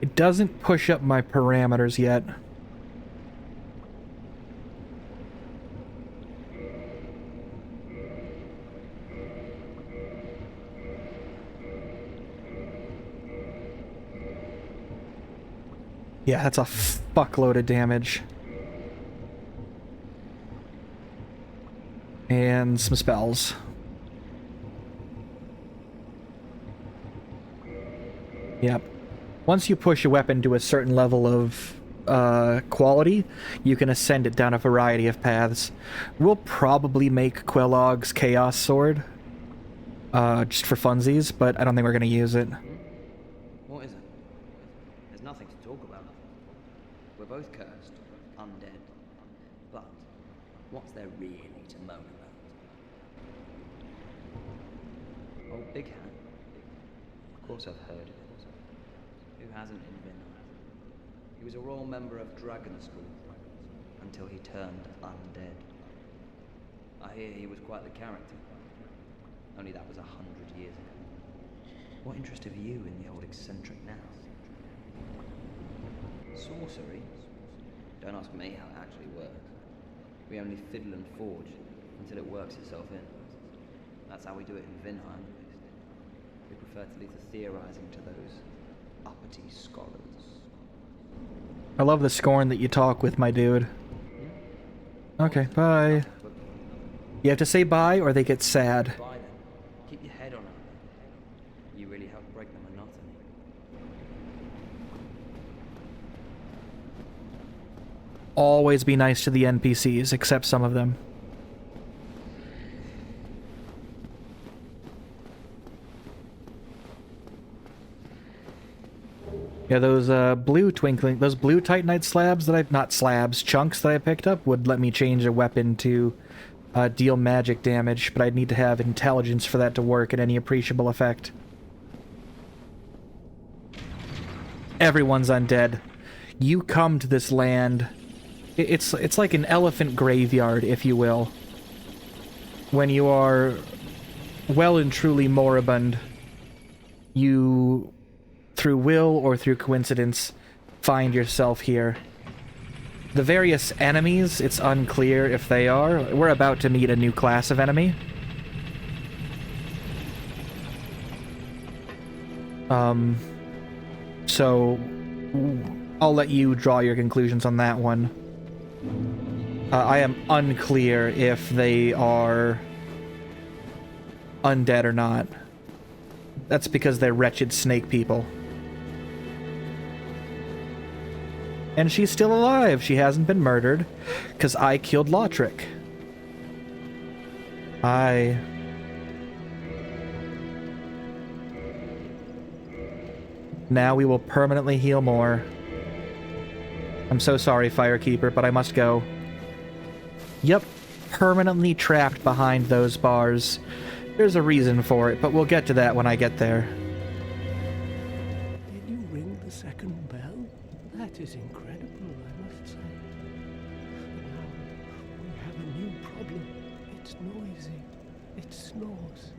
Speaker 1: It doesn't push up my parameters yet. Yeah, that's a fuckload of damage. And some spells. Yep. Once you push a weapon to a certain level of quality, you can ascend it down a variety of paths. We'll probably make Quelaag's Chaos Sword, just for funsies, but I don't think we're going to use it.
Speaker 7: What is it? There's nothing to talk about. We're both cursed, undead. But what's there really to moan about? Oh, Big Hand. Of course I've heard of it. Who hasn't in Vinheim? He was a royal member of Dragon School until he turned undead. I hear he was quite the character. Only that was 100 years ago. What interest have you in the old eccentric now? Sorcery? Don't ask me how it actually works. We only fiddle and forge until it works itself in. That's how we do it in Vinheim. We prefer to leave the theorizing to those uppity scholars.
Speaker 1: I love the scorn that you talk with, my dude. Okay, bye. You have to say bye or they get sad.
Speaker 7: Bye then. Keep your head on it. You really help break the monotony.
Speaker 1: Always be nice to the NPCs, except some of them. Yeah, those blue Titanite slabs that chunks that I picked up would let me change a weapon to deal magic damage, but I'd need to have intelligence for that to work at any appreciable effect. Everyone's undead. You come to this land, it's like an elephant graveyard, if you will. When you are well and truly moribund, you, through will or through coincidence, find yourself here. The various enemies, it's unclear if they are. We're about to meet a new class of enemy. So I'll let you draw your conclusions on that one. I am unclear if they are undead or not. That's because they're wretched snake people. And she's still alive. She hasn't been murdered, because I killed Lautrec. Now we will permanently heal more. I'm so sorry, Firekeeper, but I must go. Yep, permanently trapped behind those bars. There's a reason for it, but we'll get to that when I get there.
Speaker 5: Did you ring the second bell? That is incredible, I must say. But now we have a new problem. It's noisy, it snores,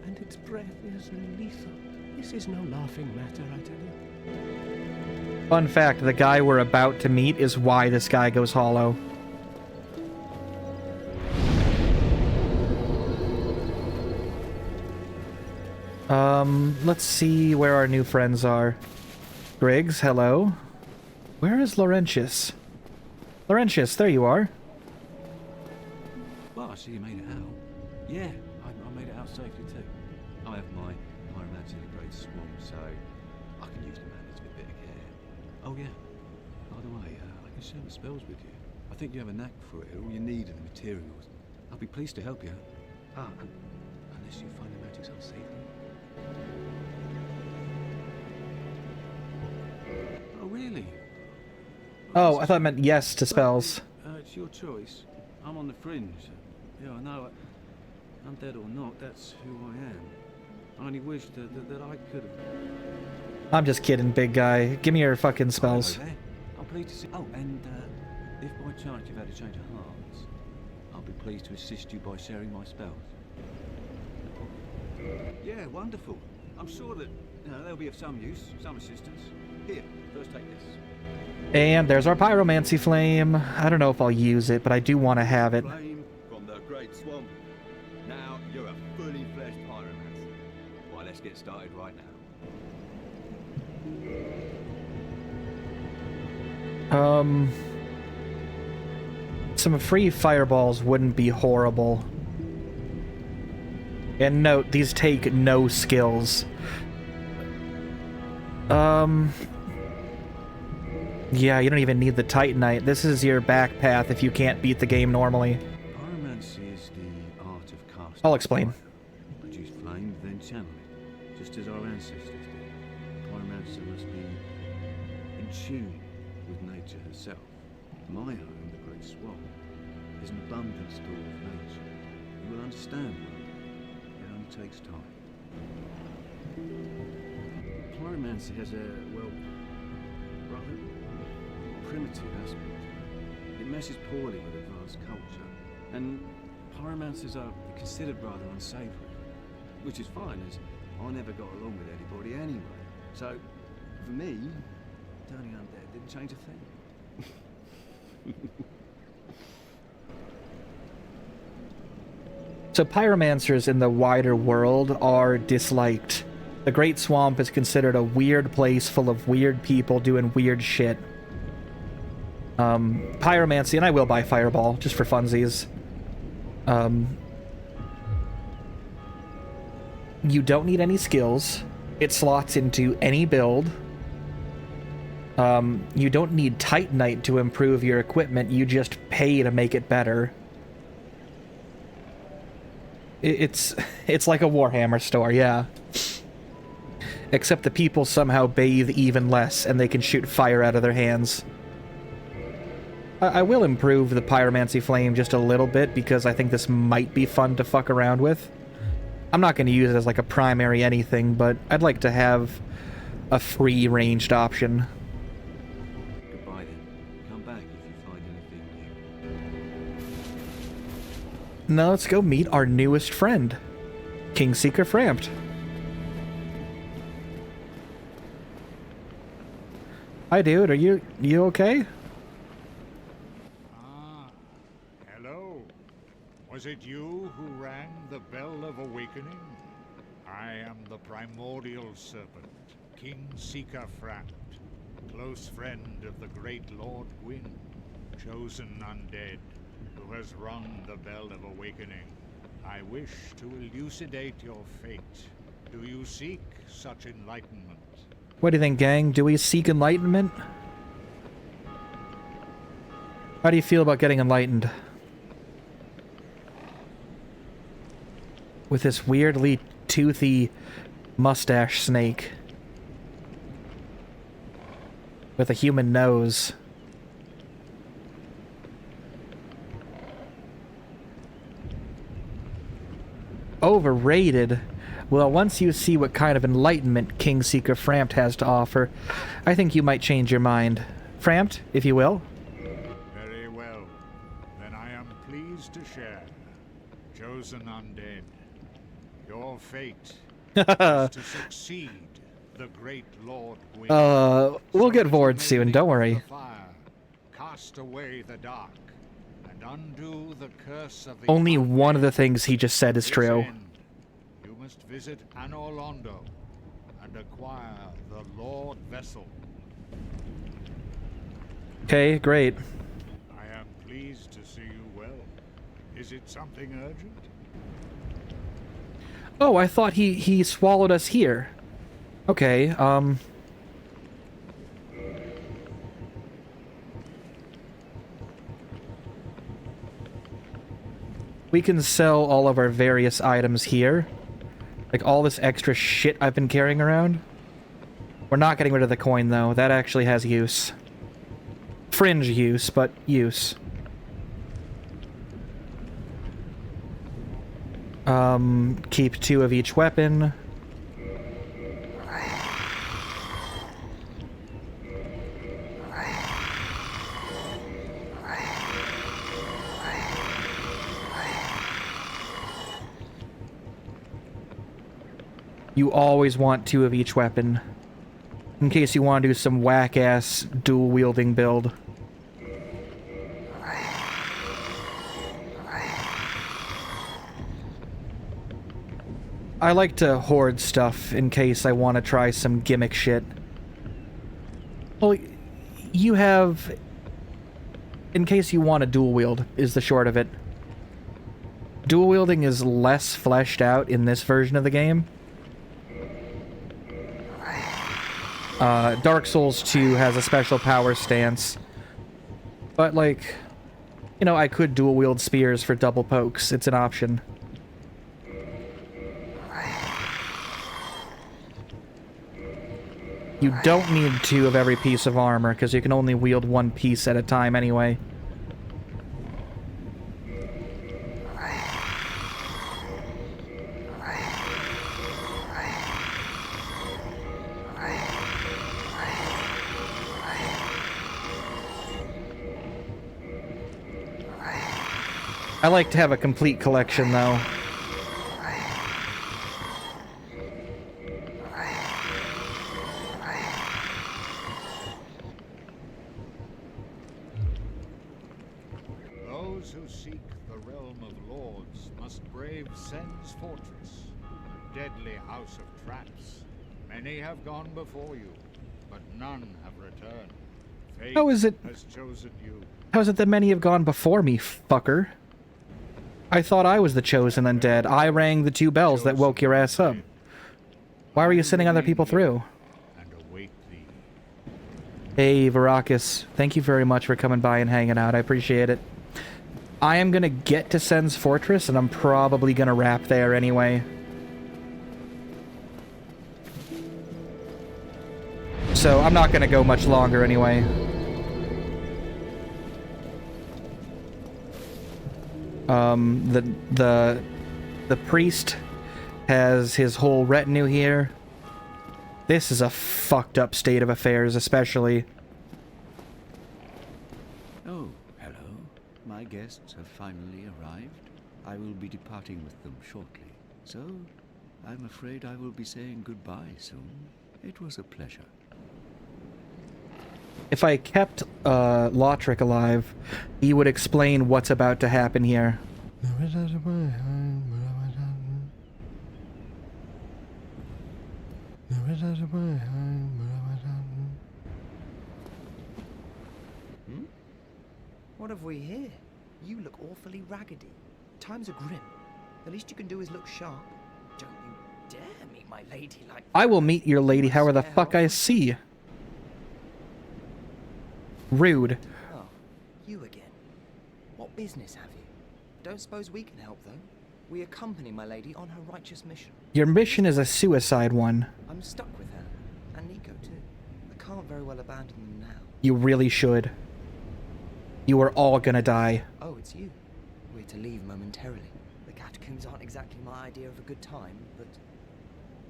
Speaker 5: and its breath is lethal. This is no laughing matter, I tell you.
Speaker 1: Fun fact, the guy we're about to meet is why this guy goes hollow. Let's see where our new friends are. Griggs, hello. Where is Laurentius? Laurentius, there you are.
Speaker 8: Well, I see you made it out. Yeah, I made it out safely too. I have my pyromancy in a great swamp, so I can use the manage with a bit of care. Oh yeah, by the way, I can share the spells with you. I think you have a knack for it. All you need are the materials. I'll be pleased to help you. Unless you find the magics unsafe. Oh really?
Speaker 1: Oh, I thought it meant yes to spells.
Speaker 8: It's your choice. I'm on the fringe. Yeah, I know. Undead or not, that's who I am. I only wish that I could have.
Speaker 1: I'm just kidding, big guy. Give me your fucking spells.
Speaker 8: I'm pleased to see. Oh, and if by chance you've had a change of hearts, I'll be pleased to assist you by sharing my spells. Yeah, wonderful. I'm sure that they'll be of some use, some assistance. Here, first take this.
Speaker 1: And there's our pyromancy flame. I don't know if I'll use it, but I do want to have it.
Speaker 8: Flame from the Great Swamp. Now you're a fully fledged pyromancer. Well, let's get started right now.
Speaker 1: Some free fireballs wouldn't be horrible. And note, these take no skills. Yeah, you don't even need the Titanite. This is your back path if you can't beat the game normally.
Speaker 8: Pyromancy is the art of casting.
Speaker 1: I'll explain.
Speaker 8: Produce flame, then channel it, just as our ancestors did. Pyromancer must be in tune with nature herself. My home, the Great Swamp, is an abundant store of nature. You will understand one. It only takes time. Pyromancy has a, well, rather primitive aspect. It meshes poorly with advanced culture, and pyromancers are considered rather unsavory, which is fine, as I never got along with anybody anyway. So, for me, turning undead didn't change a thing.
Speaker 1: So pyromancers in the wider world are disliked. The Great Swamp is considered a weird place full of weird people doing weird shit. Pyromancy, and I will buy Fireball, just for funsies. You don't need any skills. It slots into any build. You don't need Titanite to improve your equipment, you just pay to make it better. It's like a Warhammer store, yeah. Except the people somehow bathe even less, and they can shoot fire out of their hands. I will improve the Pyromancy Flame just a little bit, because I think this might be fun to fuck around with. I'm not going to use it as like a primary anything, but I'd like to have a free ranged option.
Speaker 8: Goodbye then. Come back if you find anything new.
Speaker 1: Now let's go meet our newest friend, Kingseeker Frampt. Hi dude, are you okay?
Speaker 9: Was it you who rang the bell of awakening? I am the primordial serpent, King Seeker Framt, close friend of the great Lord Gwyn, chosen undead, who has rung the bell of awakening. I wish to elucidate your fate. Do you seek such enlightenment?
Speaker 1: What do you think, gang? Do we seek enlightenment? How do you feel about getting enlightened? With this weirdly toothy mustache snake. With a human nose. Overrated? Well, once you see what kind of enlightenment King Seeker Framt has to offer, I think you might change your mind. Framt, if you will.
Speaker 9: Very well. Then I am pleased to share. Chosen undead. Your fate is to succeed the great Lord Gwyn.
Speaker 1: We'll get bored soon, don't worry.
Speaker 9: Fire, cast away the dark, and undo the curse of the
Speaker 1: Only one of the things he just said is true.
Speaker 9: You must visit Anor Londo and acquire the Lord Vessel.
Speaker 1: Okay, great.
Speaker 9: I am pleased to see you well. Is it something urgent?
Speaker 1: Oh, I thought he swallowed us here. Okay, we can sell all of our various items here. Like all this extra shit I've been carrying around. We're not getting rid of the coin, though. That actually has use. Fringe use, but use. Keep 2 of each weapon. You always want 2 of each weapon. In case you want to do some whack-ass dual-wielding build. I like to hoard stuff in case I want to try some gimmick shit. Well, you have... In case you want to dual-wield, is the short of it. Dual-wielding is less fleshed out in this version of the game. Dark Souls 2 has a special power stance. But, like... You know, I could dual-wield spears for double pokes. It's an option. You don't need 2 of every piece of armor, because you can only wield 1 piece at a time anyway. I like to have a complete collection, though.
Speaker 9: Those who seek the realm of lords must brave Sen's fortress, a deadly house of traps. Many have gone before you, but none have returned. Fate
Speaker 1: How is it?
Speaker 9: has chosen you.
Speaker 1: How is it that many have gone before me, fucker? I thought I was the chosen undead. I rang the 2 bells that woke your ass up. Why were you sending other people through?
Speaker 9: And await thee.
Speaker 1: Hey, Varakas. Thank you very much for coming by and hanging out. I appreciate it. I am gonna get to Sen's Fortress, and I'm probably gonna wrap there anyway. So, I'm not gonna go much longer anyway. The priest has his whole retinue here. This is a fucked up state of affairs, especially.
Speaker 5: Oh, hello. My guests have finally arrived. I will be departing with them shortly. So, I'm afraid I will be saying goodbye soon. It was a pleasure.
Speaker 1: If I kept Lothric alive, he would explain what's about to happen here.
Speaker 7: What have we here? You look awfully raggedy. Times are grim. The least you can do is look sharp. Don't you dare meet my lady like...
Speaker 1: I will meet your lady however the fuck I see. Rude.
Speaker 7: Oh, you again. What business have you? Don't suppose we can help, though. We accompany my lady on her righteous mission.
Speaker 1: Your mission is a suicide one.
Speaker 7: I'm stuck with her. And Nico, too. I can't very well abandon them now.
Speaker 1: You really should. You are all gonna die.
Speaker 7: Oh, it's you. We're to leave momentarily. The catacombs aren't exactly my idea of a good time, but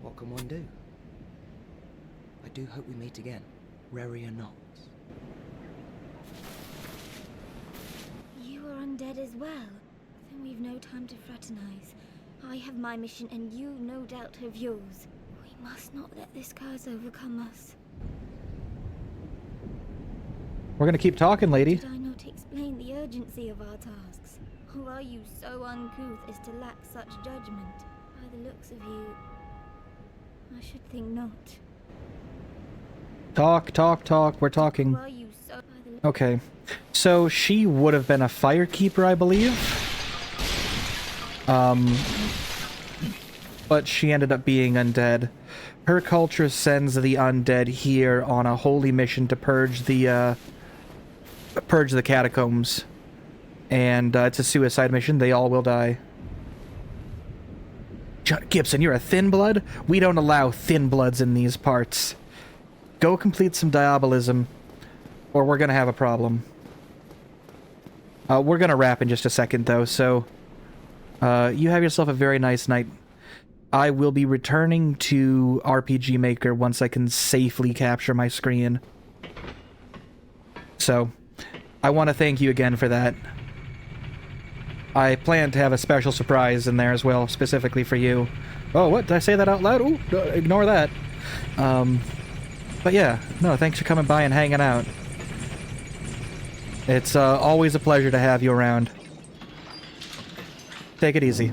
Speaker 7: what can one do? I do hope we meet again, rare or not.
Speaker 10: You are undead as well. Then we've no time to fraternize. I have my mission and you no doubt have yours. We must not let this curse overcome us.
Speaker 1: We're gonna keep talking, lady.
Speaker 10: Did I not explain the urgency of our tasks? Or are you so uncouth as to lack such judgment? By the looks of you, I should think not.
Speaker 1: Talk, talk, talk. We're talking.
Speaker 10: Or are you so... by the
Speaker 1: Okay. So she would have been a firekeeper, I believe. But she ended up being undead. Her culture sends the undead here on a holy mission to purge the catacombs. And it's a suicide mission. They all will die. John Gibson, you're a thin blood? We don't allow thin bloods in these parts. Go complete some diabolism, or we're gonna have a problem. We're gonna wrap in just a second, though, so... you have yourself a very nice night. I will be returning to RPG Maker once I can safely capture my screen. So, I want to thank you again for that. I plan to have a special surprise in there as well, specifically for you. Oh, what? Did I say that out loud? Ooh, ignore that. But yeah, no, thanks for coming by and hanging out. It's always a pleasure to have you around. Take it easy.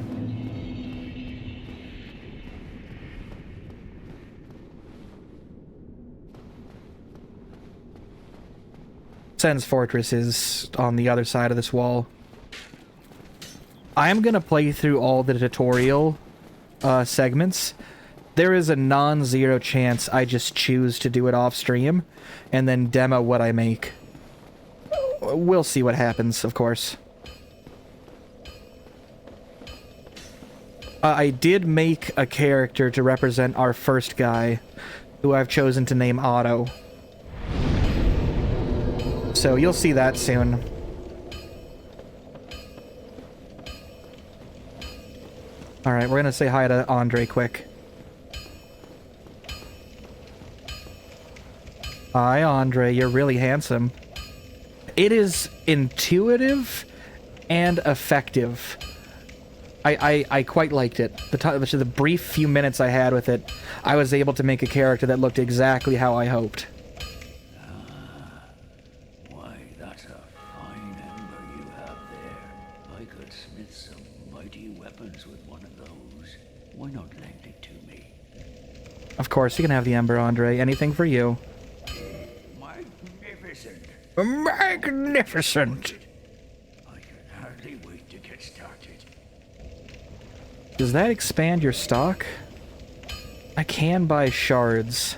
Speaker 1: Sen's Fortress is on the other side of this wall. I am going to play through all the tutorial segments. There is a non-zero chance I just choose to do it off stream and then demo what I make. We'll see what happens, of course. I did make a character to represent our first guy, who I've chosen to name Otto. So you'll see that soon. Alright, we're gonna say hi to Andre quick. Hi, Andre. You're really handsome. It is intuitive and effective. I quite liked it. The brief few minutes I had with it, I was able to make a character that looked exactly how I hoped.
Speaker 11: Why, that's a fine ember you have there. I could smith some mighty weapons with one of those. Why not lend it to me?
Speaker 1: Of course, you can have the ember, Andre. Anything for you.
Speaker 11: Magnificent.
Speaker 1: Magnificent!
Speaker 11: I can hardly wait to get started.
Speaker 1: Does that expand your stock? I can buy shards.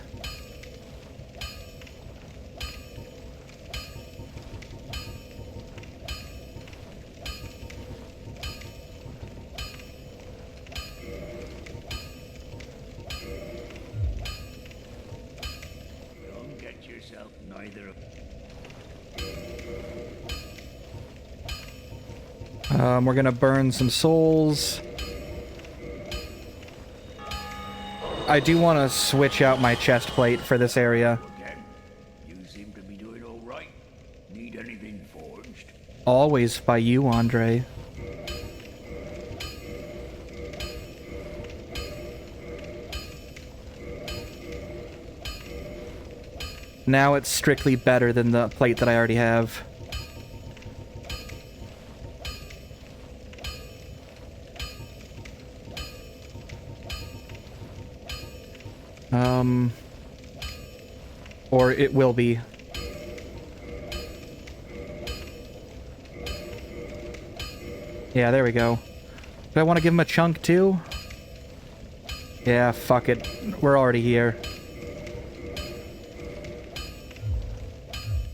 Speaker 11: Don't get yourself neither of...
Speaker 1: We're gonna burn some souls. I do want to switch out my chest plate for this area.
Speaker 11: Again. You seem to be doing all right. Need anything forged?
Speaker 1: Always by you, Andre. Now it's strictly better than the plate that I already have. Or it will be. Yeah, there we go. Do I want to give him a chunk too? Yeah, fuck it. We're already here.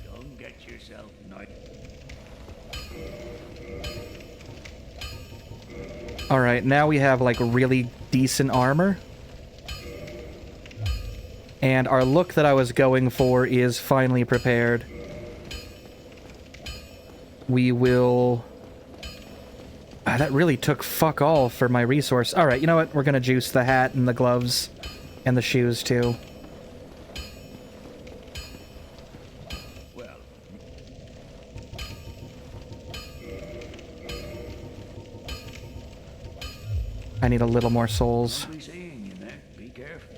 Speaker 11: Don't get yourself nice.
Speaker 1: Alright, now we have like really decent armor. And our look that I was going for is finally prepared. We will... that really took fuck all for my resource. Alright, you know what? We're gonna juice the hat and the gloves and the shoes too.
Speaker 11: Well,
Speaker 1: I need a little more souls.
Speaker 11: I'll be seeing you there. Be careful.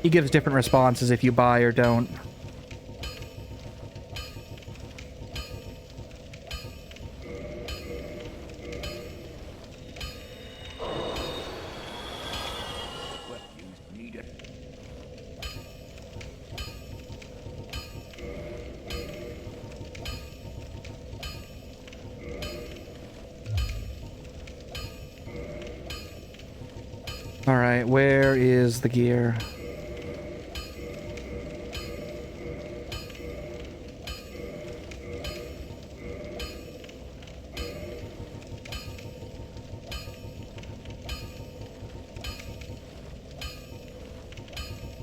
Speaker 1: He gives different responses if you buy or don't.
Speaker 11: Well, you need it.
Speaker 1: Alright, where is the gear?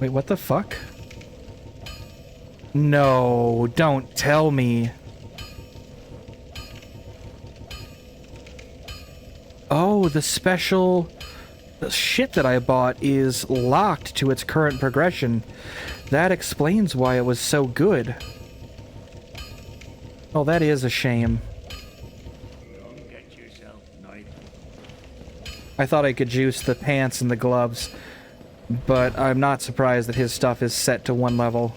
Speaker 1: Wait, what the fuck? No, don't tell me. Oh, the special... The shit that I bought is locked to its current progression. That explains why it was so good. Oh, that is a shame.
Speaker 11: Don't get yourself nice.
Speaker 1: I thought I could juice the pants and the gloves, but I'm not surprised that his stuff is set to 1 level.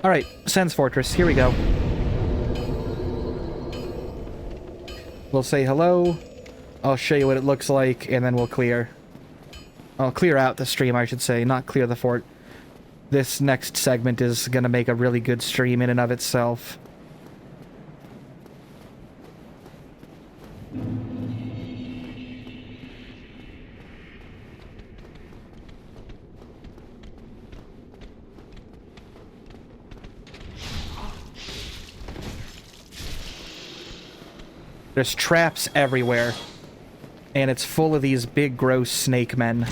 Speaker 1: Alright, Sen's Fortress, here we go. We'll say hello. I'll show you what it looks like, and then we'll clear. I'll clear out the stream, I should say, not clear the fort. This next segment is gonna make a really good stream in and of itself. There's traps everywhere. And it's full of these big, gross snake men.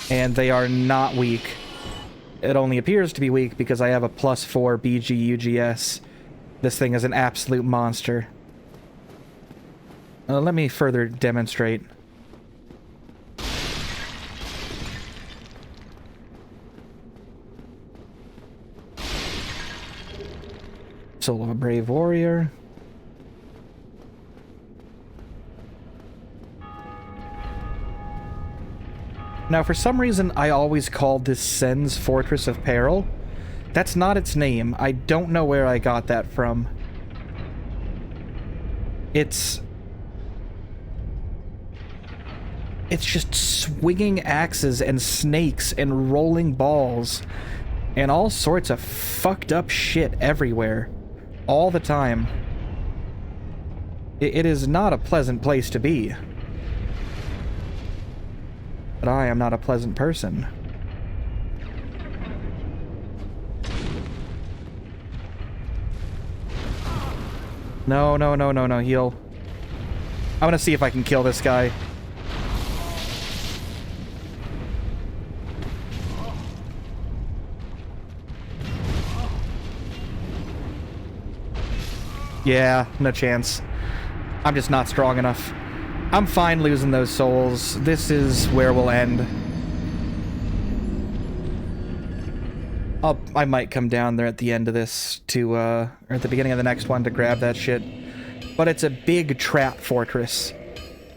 Speaker 1: And they are not weak. It only appears to be weak because I have a +4 BGUGS. This thing is an absolute monster. Let me further demonstrate. Soul of a Brave Warrior. Now, for some reason, I always called this Sen's Fortress of Peril. That's not its name. I don't know where I got that from. It's just swinging axes and snakes and rolling balls and all sorts of fucked up shit everywhere. All the time. It is not a pleasant place to be. But I am not a pleasant person. No, no, no, no, no, heal. I'm gonna see if I can kill this guy. Yeah, no chance. I'm just not strong enough. I'm fine losing those souls. This is where we'll end. I might come down there at the end of this to, or at the beginning of the next one to grab that shit. But it's a big trap fortress.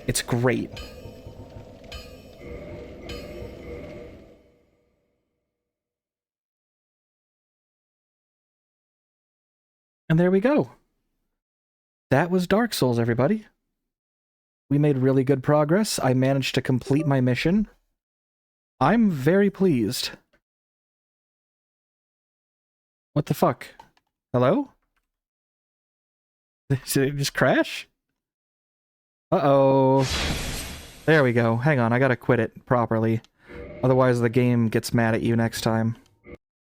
Speaker 1: It's great. And there we go. That was Dark Souls, everybody. We made really good progress. I managed to complete my mission. I'm very pleased. What the fuck? Hello? Did it just crash? Uh-oh. There we go. Hang on, I gotta quit it properly. Otherwise the game gets mad at you next time.